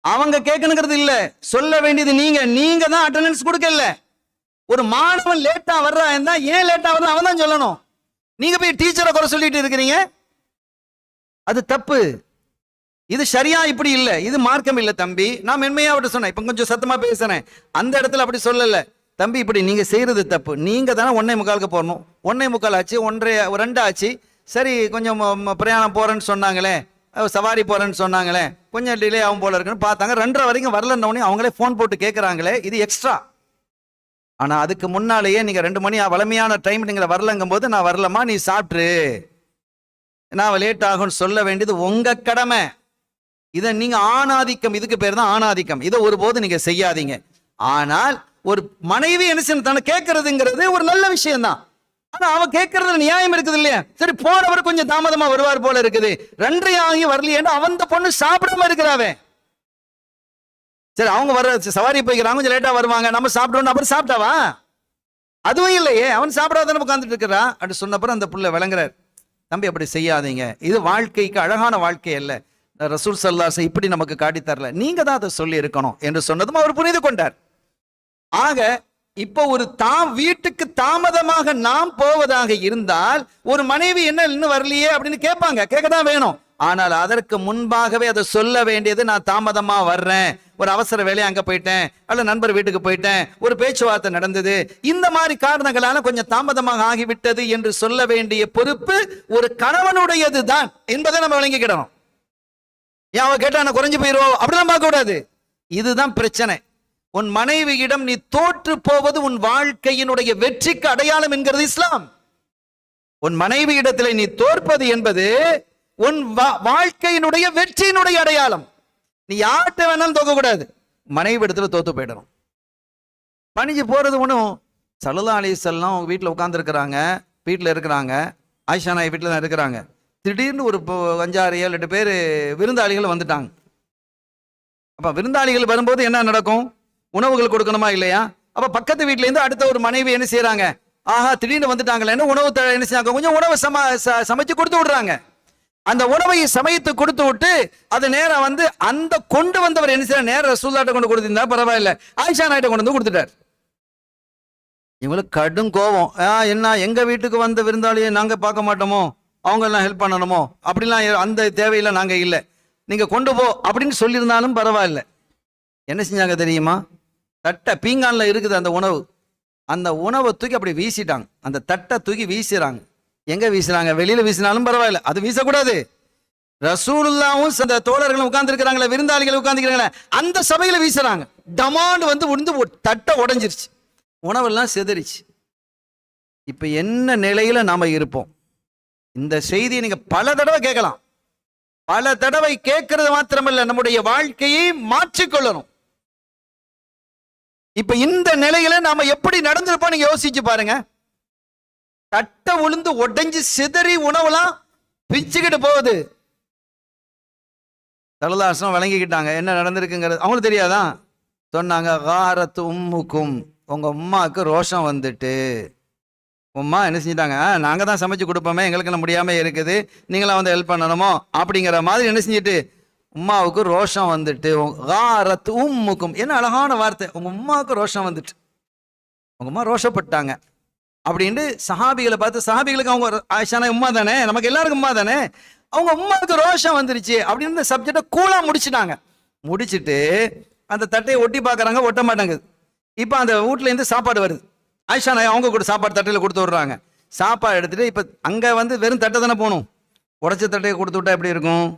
அவங்க கேட்கணுங்கிறது இல்ல, சொல்ல வேண்டியது நீங்க தான் அட்டெண்டன்ஸ் கொடுக்கல. ஒரு மாணவன் லேட்டா வர்றா இருந்தா ஏன் லேட்டா வர்றா அவன் தான் சொல்லணும். நீங்க போய் டீச்சரை குறை சொல்லிட்டு இருக்கிறீங்க, அது தப்பு. இது சரியா இப்படி இல்லை, இது மார்க்கம் இல்லை தம்பி. நான் மென்மையா விட்டு சொன்னேன், இப்ப கொஞ்சம் சத்தமா பேசுறேன். அந்த இடத்துல அப்படி சொல்லல, தம்பி இப்படி நீங்க செய்யறது தப்பு. நீங்க தானே 1:45 போறணும், 1:45 ஆச்சு, 1:02 ஆச்சு. சரி கொஞ்சம் பிரயாணம் போறேன்னு சொன்னாங்களே, சவாரி போறேன்னு சொன்னாங்களே, கொஞ்சம் டிலே ஆகும் போல இருக்குன்னு பார்த்தாங்க. 2:30 வரைக்கும் வரலன்னொடனே அவங்களே ஃபோன் போட்டு கேட்குறாங்களே, இது எக்ஸ்ட்ரா. ஆனால் அதுக்கு முன்னாலேயே நீங்கள் 2 மணி வளமையான டைம் நீங்கள் வரலங்கும் போது, நான் வரலம்மா நீ சாப்பிட்ரு, நான் லேட் ஆகும்னு சொல்ல வேண்டியது உங்க கடமை. இதை நீங்க ஆணாதிக்கம், இதுக்கு பேர் தான் ஆணாதிக்கம். இதை ஒருபோது நீங்க செய்யாதீங்க. ஆனால் ஒரு மனைவி என்ன செய்யணும், தன்னை கேட்கறதுங்கிறது ஒரு நல்ல விஷயம் தான். ஆனா அவ கேட்கறதுல நியாயம் இருக்குது இல்லையா? சரி போறவர் கொஞ்சம் தாமதமா வருவார் போல இருக்குது, 2:30 ஆகி வரலையேன்னு அந்த பொண்ணு சாப்பிடாம இருக்கிறாவே. சரி அவங்க வர சவாரி போய்க்கிறாங்க, கொஞ்சம் லேட்டா வருவாங்க, நம்ம சாப்பிடணும். அப்புறம் சாப்பிட்டாவா? அதுவும் இல்லையே, அவன் சாப்பிடாத உட்காந்துட்டு இருக்கிறா. அப்படி சொன்னப்பறம் அந்த புள்ள விளங்குறார், தம்பி அப்படி செய்யாதீங்க, இது வாழ்க்கைக்கு அழகான வாழ்க்கை அல்ல. ரசூல் ஸல்லல்லாஹு அலைஹி வஸல்லம் இப்படி நமக்கு காட்டி தரல, நீங்க தான் அதை சொல்லி இருக்கணும் என்று சொன்னதும் அவர் புரிந்து கொண்டார். ஆக இப்போ ஒரு வீட்டுக்கு தாமதமாக நாம் போவதாக இருந்தால் ஒரு மனைவி என்ன இன்னும் வரலையே அப்படின்னு கேட்பாங்க, கேட்கதான் வேணும். ஆனால் அதற்கு முன்பாகவே அதை சொல்ல வேண்டியது, நான் தாமதமா வர்றேன், ஒரு அவசர வேலையை அங்க போயிட்டேன், அல்ல நண்பர் வீட்டுக்கு போயிட்டேன், ஒரு பேச்சுவார்த்தை நடந்தது, இந்த மாதிரி காரணங்களால கொஞ்சம் தாமதமாக ஆகிவிட்டது என்று சொல்ல வேண்டிய பொறுப்பு ஒரு கணவனுடையது தான் என்பதை நம்ம விளங்கிக்கிடணும். ஏன் அவ கேட்டா நான் குறைஞ்சு போயிடுவோம் அப்படிலாம் பார்க்க கூடாது. இதுதான் பிரச்சனை. உன் மனைவியிடம் நீ தோற்று போவது உன் வாழ்க்கையினுடைய வெற்றிக்கு அடையாளம் என்கிறது இஸ்லாம். உன் மனைவி இடத்துல நீ தோற்பது என்பது உன் வாழ்க்கையினுடைய வெற்றியினுடைய அடையாளம். நீ யார்கிட்ட வேணாலும் தோக்கக்கூடாது, மனைவி இடத்துல தோத்து போயிடணும். பணிஞ்சு போறது ஒன்றும். ஸல்லல்லாஹு அலைஹி வஸல்லம் அவங்க வீட்டில் உட்காந்துருக்கிறாங்க, வீட்டில் இருக்கிறாங்க, ஆயிஷா நாய் வீட்டில் தான் இருக்கிறாங்க. திடீர்னு ஒரு 5, 6, 7, 8 பேர் விருந்தாளிகள் வந்துட்டாங்க. அப்போ விருந்தாளிகள் வரும்போது என்ன நடக்கும்? உணவுகள் கொடுக்கணுமா இல்லையா? அப்போ பக்கத்து வீட்டிலேருந்து அடுத்த ஒரு மனைவி என்ன செய்யறாங்க? ஆஹா, திடீர்னு வந்துட்டாங்களேன்னு உணவு என்ன செய்யாங்க, கொஞ்சம் உணவை சமைச்சு கொடுத்து விடுறாங்க. அந்த உணவை சமைத்து கொடுத்து விட்டு அது நேரம் வந்து அந்த கொண்டு வந்தவர் என்ன செய்ய, நேரம் ரசூலுல்லாஹ்ட்ட கொண்டு கொடுத்திருந்தா பரவாயில்ல, ஆயிஷா நாயிட்ட கொண்டு வந்து கொடுத்துட்டார். இவங்களுக்கு கடும் கோபம். என்ன, எங்க வீட்டுக்கு வந்த விருந்தாளியை நாங்க பார்க்க மாட்டோமோ, அவங்க எல்லாம் ஹெல்ப் பண்ணணுமோ, அப்படிலாம் அந்த தேவையில்லை, நாங்க இல்லை, நீங்க கொண்டு போ அப்படின்னு சொல்லியிருந்தாலும் பரவாயில்ல. என்ன செஞ்சாங்க தெரியுமா? தட்டை பீங்கான்ல இருக்குது அந்த உணவு, அந்த உணவை தூக்கி அப்படி வீசிட்டாங்க. அந்த தட்டை தூக்கி வீசுறாங்க. எங்க வீசுறாங்க? வெளியில வீசினாலும் பரவாயில்ல, அது வீசக்கூடாது. ரசூலுல்லாவும் அந்த தோழர்களும் உட்கார்ந்து இருக்கிறாங்களே, விருந்தாளிகள் உட்கார்ந்துக்கிறாங்களே, அந்த சபையில வீசுறாங்க. டமாண்டு வந்து உண்டு தட்டை உடைஞ்சிருச்சு, உணவெல்லாம் சிதறிச்சு. இப்ப என்ன நிலையில நாம இருப்போம்? இந்த செய்தியை நீங்க பல தடவை கேட்கலாம். பல தடவை கேட்கறது மாத்திரமல்ல, நம்முடைய வாழ்க்கையை மாற்றிக்கொள்ளணும். இப்ப இந்த நிலையில நாம எப்படி நடந்திருப்போம் நீங்க யோசிச்சு பாருங்க. தட்டை உளுந்து உடைஞ்சு சிதறி உணவுலாம் பிச்சுக்கிட்டு போகுது. ஸல்லல்லாஹு அலைஹி வஸல்லம் விளங்கிக்கிட்டாங்க என்ன நடந்திருக்குங்கிறது. அவங்களுக்கு தெரியாதான்? சொன்னாங்க, காரத்து உம்முக்கும், உங்க உம்மாவுக்கு ரோஷம் வந்துட்டு. உம்மா என்ன செஞ்சிட்டாங்க? நாங்க தான் சமைச்சு கொடுப்போமே, எங்களுக்கு என்ன முடியாம இருக்குது, நீங்களாம் வந்து ஹெல்ப் பண்ணணுமோ அப்படிங்கிற மாதிரி என்ன செஞ்சுட்டு உம்மாவுக்கு ரோஷம் வந்துட்டு. காரத்து உம்முக்கும், என்ன அழகான வார்த்தை, உங்க உம்மாவுக்கு ரோஷம் வந்துட்டு, உங்க அம்மா ரோஷப்பட்டாங்க அப்படின்ட்டு சஹாபிகளை பார்த்து, சஹாபிகளுக்கு அவங்க ஆயிஷா உம்மா தானே, நமக்கு எல்லாருக்கும் உம்மா தானே, அவங்க உம்மாவுக்கு ரோஷம் வந்துருச்சு அப்படின்னு சப்ஜெக்டை கூலா முடிச்சுட்டாங்க. முடிச்சுட்டு அந்த தட்டையை ஒட்டி பார்க்குறாங்க, ஒட்ட மாட்டாங்குது. இப்போ அந்த வீட்டுல இருந்து சாப்பாடு வருது. ஆயிஷா நாய் அவங்க கூட சாப்பாடு தட்டையில் கொடுத்து விடுறாங்க. சாப்பாடு எடுத்துட்டு இப்போ அங்கே வந்து வெறும் தட்டை தானே போகணும், உடைச்ச தட்டையை கொடுத்து விட்டா எப்படி இருக்கும்?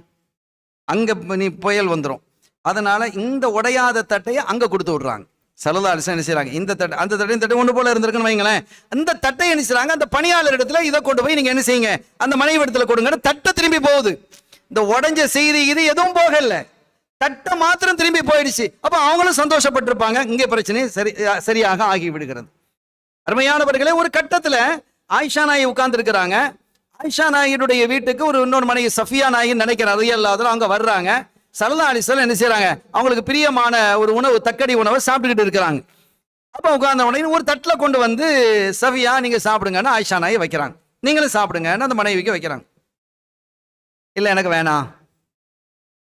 அங்கே நீ புயல் வந்துடும். அதனால இந்த உடையாத தட்டையை அங்கே கொடுத்து விடுறாங்க. ஸல்லல்லாஹு அலைஹி வஸல்லம் என்ன செய்றாங்க? இந்த தட்டை அந்த தட்டையும் தட்டை ஒன்று போல இருந்திருக்குன்னு வைங்களேன். அந்த தட்டை என்ன செய்றாங்க? அந்த பணியாளர் இடத்துல இதை கொண்டு போய் நீங்க என்ன செய்யுங்க, அந்த மனைவி இடத்துல கொடுங்க. தட்டை திரும்பி போகுது. இந்த உடைஞ்ச செய்தி இது எதுவும் போகல, தட்டை மாத்திரம் திரும்பி போயிடுச்சு. அப்ப அவங்களும் சந்தோஷப்பட்டிருப்பாங்க. இங்கே பிரச்சனை சரியாக ஆகி விடுகிறது. அருமையானவர்களே, ஒரு கட்டத்துல ஆயிஷா நாயி உட்கார்ந்து இருக்கிறாங்க. ஆயிஷா நாயினுடைய வீட்டுக்கு ஒரு இன்னொரு மனைவி சஃபியா நாயின்னு நினைக்கிறார், ரலியல்லாஹு அவங்க வர்றாங்க. ஸல்லல்லாஹு அலைஹி வஸல்லம் என்ன செய்றாங்க? அவங்களுக்கு பிரியமான ஒரு உணவு, தக்கடி உணவை சாப்பிட்டுக்கிட்டு இருக்கிறாங்க. அப்ப உட்கார்ந்த உடனே ஒரு தட்டில் கொண்டு வந்து, சஃபியா நீங்க சாப்பிடுங்கன்னு ஆயிஷா நாயை வைக்கிறாங்க. நீங்களும் சாப்பிடுங்கன்னு அந்த மனைவிக்கு வைக்கிறாங்க. இல்ல எனக்கு வேணாம்,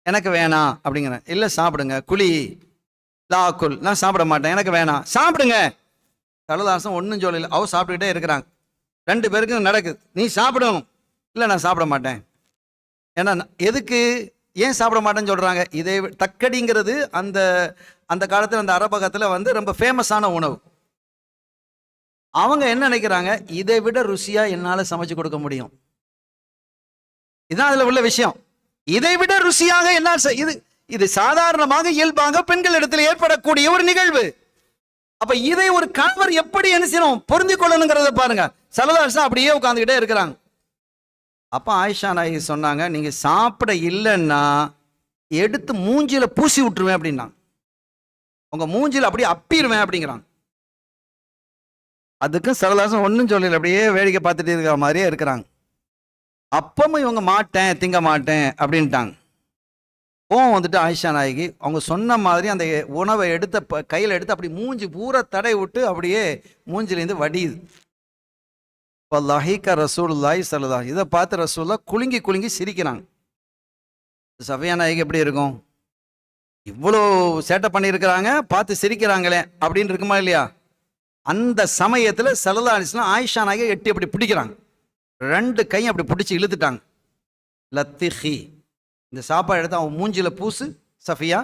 எனக்கு வேணாம் அப்படிங்கிறேன். இல்ல சாப்பிடுங்க, குழி லாக்குல், நான் சாப்பிட மாட்டேன், எனக்கு வேணாம், சாப்பிடுங்க. ஸல்லல்லாஹு ஒன்றும் சொல்லல, அவ சாப்பிட்டுக்கிட்டே இருக்கிறாங்க. 2 பேருக்கும் நடக்குது. நீ சாப்பிடணும். இல்லை நான் சாப்பிட மாட்டேன். ஏன்னா எதுக்கு, ஏன் சாப்பிட மாட்டேன்னு சொல்றாங்க? இதை தக்கடிங்கிறது அந்த அந்த காலத்தில் அந்த அரபகத்தில் வந்து ரொம்ப ஃபேமஸான உணவு. அவங்க என்ன நினைக்கிறாங்க? இதை விட ருசியா என்னால சமைச்சு கொடுக்க முடியும். இதுதான் அதுல உள்ள விஷயம். இதை விட ருசியாக என்னால் இது சாதாரணமாக இயல்பாக பெண்கள் இடத்துல ஏற்படக்கூடிய ஒரு நிகழ்வு. அப்ப இதை ஒரு கணவர் எப்படி என்ன செய்யணும், பொருந்தி கொள்ளணுங்கிறத பாருங்க. ஸல்லல்லாஹு அலைஹி வஸல்லம் அப்படியே உட்கார்ந்துகிட்டே இருக்கிறாங்க. அப்ப ஆயிஷா நாயகி சொன்னாங்க, நீங்க சாப்பிட இல்லைன்னா எடுத்து மூஞ்சில பூசி விட்டுருவேன் அப்படின்னா, உங்க மூஞ்சில அப்படியே அப்பிடுவேன் அப்படிங்கிறாங்க. அதுக்கும் ஸல்லல்லாஹு அலைஹி வஸல்லம் ஒன்றும் சொல்லல, அப்படியே வேடிக்கை பார்த்துட்டு இருக்கிற மாதிரியே இருக்கிறாங்க. அப்பவும் இவங்க மாட்டேன், திங்க மாட்டேன் அப்படின்ட்டாங்க. கோவம் வந்துட்டு ஆயிஷா நாயகி அவங்க சொன்ன மாதிரி அந்த உணவை எடுத்த கையில் எடுத்து அப்படி மூஞ்சி பூரா தடை விட்டு அப்படியே மூஞ்சிலேருந்து வடியுது. வல்லாஹிக ரசூலுல்லாஹி ஸல்லல்லாஹு அலைஹி, இதை பார்த்து ரசூலுல்லாஹ் குலுங்கி குலுங்கி சிரிக்கிறாங்க. சஃபியா நாயகி எப்படி இருக்கும்? இவ்வளோ சேட்டை பண்ணியிருக்கிறாங்க, பார்த்து சிரிக்கிறாங்களே அப்படின்னு இருக்குமா இல்லையா? அந்த சமயத்தில் ஸல்லல்லாஹு அலைஹி வஸல்லம் ஆயிஷா நாயகி எட்டி அப்படி பிடிக்கிறாங்க. 2 கையும் அப்படி பிடிச்சி இழுத்துட்டாங்க. லத்திஹி, இந்த சாப்பாடு எடுத்து அவன் மூஞ்சில பூசு சஃபியா,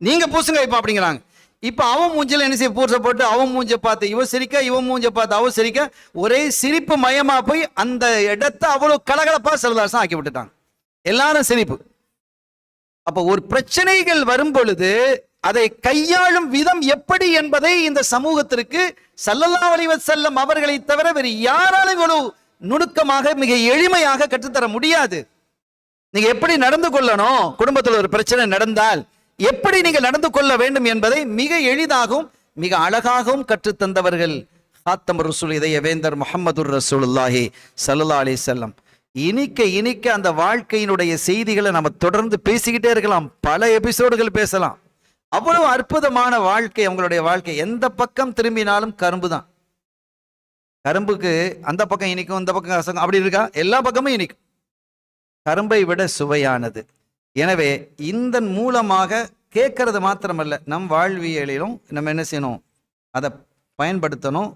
நீங்க பூசுங்க இப்போ அப்படிங்கிறாங்க. இப்போ அவன் மூஞ்சில என்ன செய்ய பூசை போட்டு அவன் மூஞ்ச பார்த்து இவன் சிரிக்க, இவன் மூஞ்ச பார்த்து அவன் சிரிக்க, ஒரே சிரிப்பு மயமா போய் அந்த இடத்தை அவ்வளவு கலகலப்பா ஸல்லல்லாஹு ஆக்கி விட்டுட்டாங்க. எல்லாரும் சிரிப்பு. அப்ப ஒரு பிரச்சனைகள் வரும் பொழுது அதை கையாளும் விதம் எப்படி என்பதை இந்த சமூகத்திற்கு ஸல்லல்லாஹு அலைஹி வஸல்லம் அவர்களை தவிர வேறு யாராலும் இவ்வளவு நுணுக்கமாக மிக எளிமையாக கற்றுத்தர முடியாது. நீங்க எப்படி நடந்து கொள்ளணும், குடும்பத்தில் ஒரு பிரச்சனை நடந்தால் எப்படி நீங்க நடந்து கொள்ள வேண்டும் என்பதை மிக எளிதாகவும் மிக அழகாகவும் கற்றுத்தந்தவர்கள் ஹாத்தம் ரசூல் இதய வேந்தர் முஹம்மதுர் ரசூலுல்லாஹி ஸல்லல்லாஹு அலைஹி வஸல்லம். இனிக்க இனிக்க அந்த வாழ்க்கையினுடைய செய்திகளை நம்ம தொடர்ந்து பேசிக்கிட்டே இருக்கலாம், பல எபிசோடுகள் பேசலாம். அவ்வளவு அற்புதமான வாழ்க்கை அவங்களுடைய வாழ்க்கை. எந்த பக்கம் திரும்பினாலும் கரும்பு தான். கரும்புக்கு அந்த பக்கம் இனிக்கும், இந்த பக்கம் கசக்கும், அப்படி இருக்கா? எல்லா பக்கமும் இனிக்கும். கரும்பை விட சுவையானது. எனவே இந்த மூலமாக கேட்கறது மாத்திரமல்ல, நம் வாழ்வியலிலும் நம்ம என்ன செய்யணும், அதை பயன்படுத்தணும்.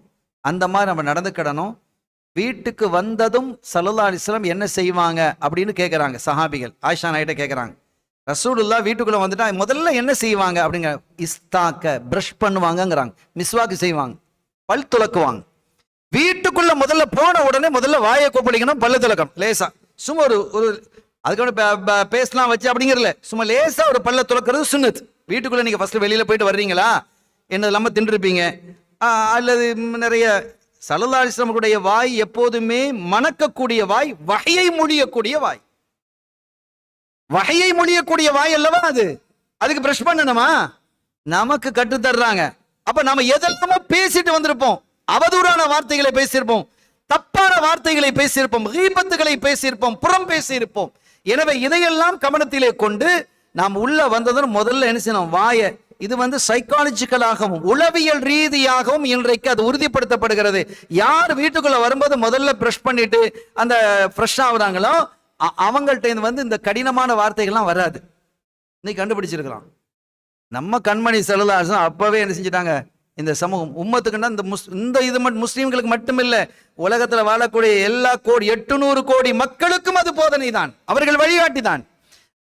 அந்த மாதிரி நம்ம நடந்துக்கிடணும். வீட்டுக்கு வந்ததும் ஸல்லல்லாஹு அலைஹி வஸல்லம் என்ன செய்வாங்க அப்படின்னு கேட்குறாங்க சஹாபிகள். ஆயிஷா நாயிட்ட கேட்குறாங்க, ரசூலுல்லாஹ் வீட்டுக்குள்ளே வந்துட்டா முதல்ல என்ன செய்வாங்க அப்படிங்க. இஸ்தாக்க பிரஷ் பண்ணுவாங்கங்கிறாங்க, மிஸ்வாக்கு செய்வாங்க, பல் துலக்குவாங்க. வீட்டுக்குள்ள முதல்ல போன உடனே முதல்ல வாயை கொப்பளிக்கணும், பல்லு துலக்கணும் லேசா. சும்மா ஒரு அதுக்கு பேசலாம் வச்சு அப்படிங்கிறதுல சும்மா லேசா ஒரு பல்ல துலக்கிறது சுன்னத். வீட்டுக்குள்ள நீங்க ஃபர்ஸ்ட் வெளியில போயிட்டு வர்றீங்களா, என்ன இல்லாம தின்றுப்பீங்க அல்லது நிறைய. ஸல்லல்லாஹு அலைஹி வஸல்லம் வாய் எப்போதுமே மணக்கக்கூடிய வாய், வஹையை மொழியக்கூடிய வாய். வஹையை மொழியக்கூடிய வாய் அல்லவா அது. அதுக்கு பிரஷ் பண்ணணுமா? நமக்கு கற்று தர்றாங்க. அப்ப நாம எதெல்லாமோ பேசிட்டு வந்திருப்போம், அவதூறான வார்த்தைகளை பேசியிருப்போம், தப்பான வார்த்தைகளை பேசியிருப்போம், கீபத்துகளை பேசியிருப்போம், புறம் பேசியிருப்போம். எனவே இதையெல்லாம் கவனத்திலே கொண்டு நாம் உள்ள வந்ததும் முதல்ல என்ன செய்யணும், வாயை. இது சைக்காலஜிக்கலாகவும் உளவியல் ரீதியாகவும் இன்றைக்கு அது உறுதிப்படுத்தப்படுகிறது. யார் வீட்டுக்குள்ள வரும்போது முதல்ல பிரஷ் பண்ணிட்டு அந்த ஃப்ரெஷ் ஆகுறாங்களோ அவங்கள்ட்ட இந்த கடினமான வார்த்தைகள்லாம் வராது. இன்னைக்கு கண்டுபிடிச்சிருக்கலாம். நம்ம கண்மணி ஸல்லல்லாஹு அலைஹி வஸல்லம் அப்பவே என்ன செஞ்சிட்டாங்க, இந்த சமூகம் உம்மத்துக்குன்னா இந்த இது முஸ்லீம்களுக்கு மட்டுமில்லை, உலகத்தில் வாழக்கூடிய எல்லா 800 கோடி மக்களுக்கும் அது போதனை தான், அவர்கள் வழிகாட்டி தான்.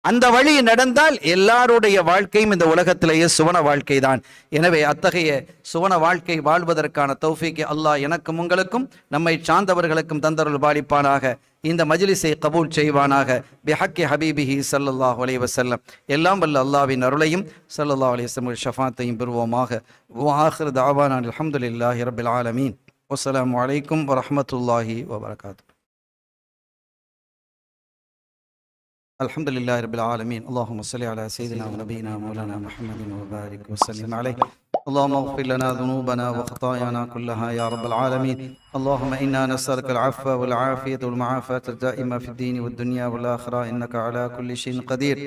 அந்த வழி நடந்தால் எல்லாருடைய வாழ்க்கையும் இந்த உலகத்திலேயே சுவன வாழ்க்கை தான். எனவே அத்தகைய சுவன வாழ்க்கை வாழ்வதற்கான தௌஃபீக் அல்லாஹ் எனக்கும் உங்களுக்கும் நம்மை சார்ந்தவர்களுக்கும் தந்தருள் பாலிப்பானாக. இந்த மஜ்லிஸை கபூல் செய்வானாக. பிஹக்கி ஹபீபிஹி ஸல்லல்லாஹு அலைஹி வஸல்லம். எல்லாம் வல்ல அல்லாஹ்வின் அருளையும் ஸல்லல்லாஹு அலைஹி வஸல்லம் ஷஃபாத்தையும் பெறுவோமாக. வஆஹிரு தஅவானா அல்ஹம்துலில்லாஹி ரப்பில் ஆலமீன். வஸ்ஸலாமு அலைக்கும் வரஹ்மத்துல்லாஹி வபரகாத்துஹு. அல்ஹம்துலில்லாஹி ரப்பில் ஆலமீன். அல்லாஹும்ம ஸல்லி அலா ஸய்யிதினா வ நபியினா மௌலானா முஹம்மதின் வ பாரிக் வ ஸல்லிம் அலைஹி. اللهم اغفر لنا ذنوبنا وخطايانا كلها يا رب العالمين. اللهم إنا نسألك العفو والعافية والمعافاة الدائمة في الدين والدنيا والآخرة إنك على كل شيء قدير.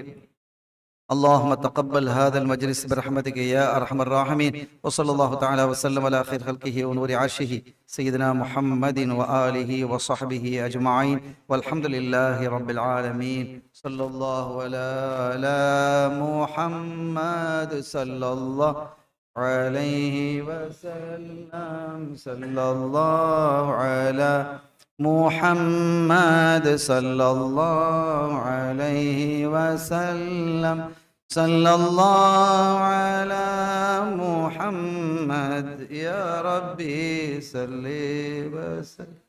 اللهم تقبل هذا المجلس برحمتك يا أرحم الراحمين. وصلى الله تعالى وسلم على خير خلقه ونور عرشه سيدنا محمد وآله وصحبه أجمعين والحمد لله رب العالمين. صلى الله على محمد صلى الله عليه وسلم. صلى الله على محمد صلى الله عليه وسلم. صلى الله على محمد يا ربي صل وسلم.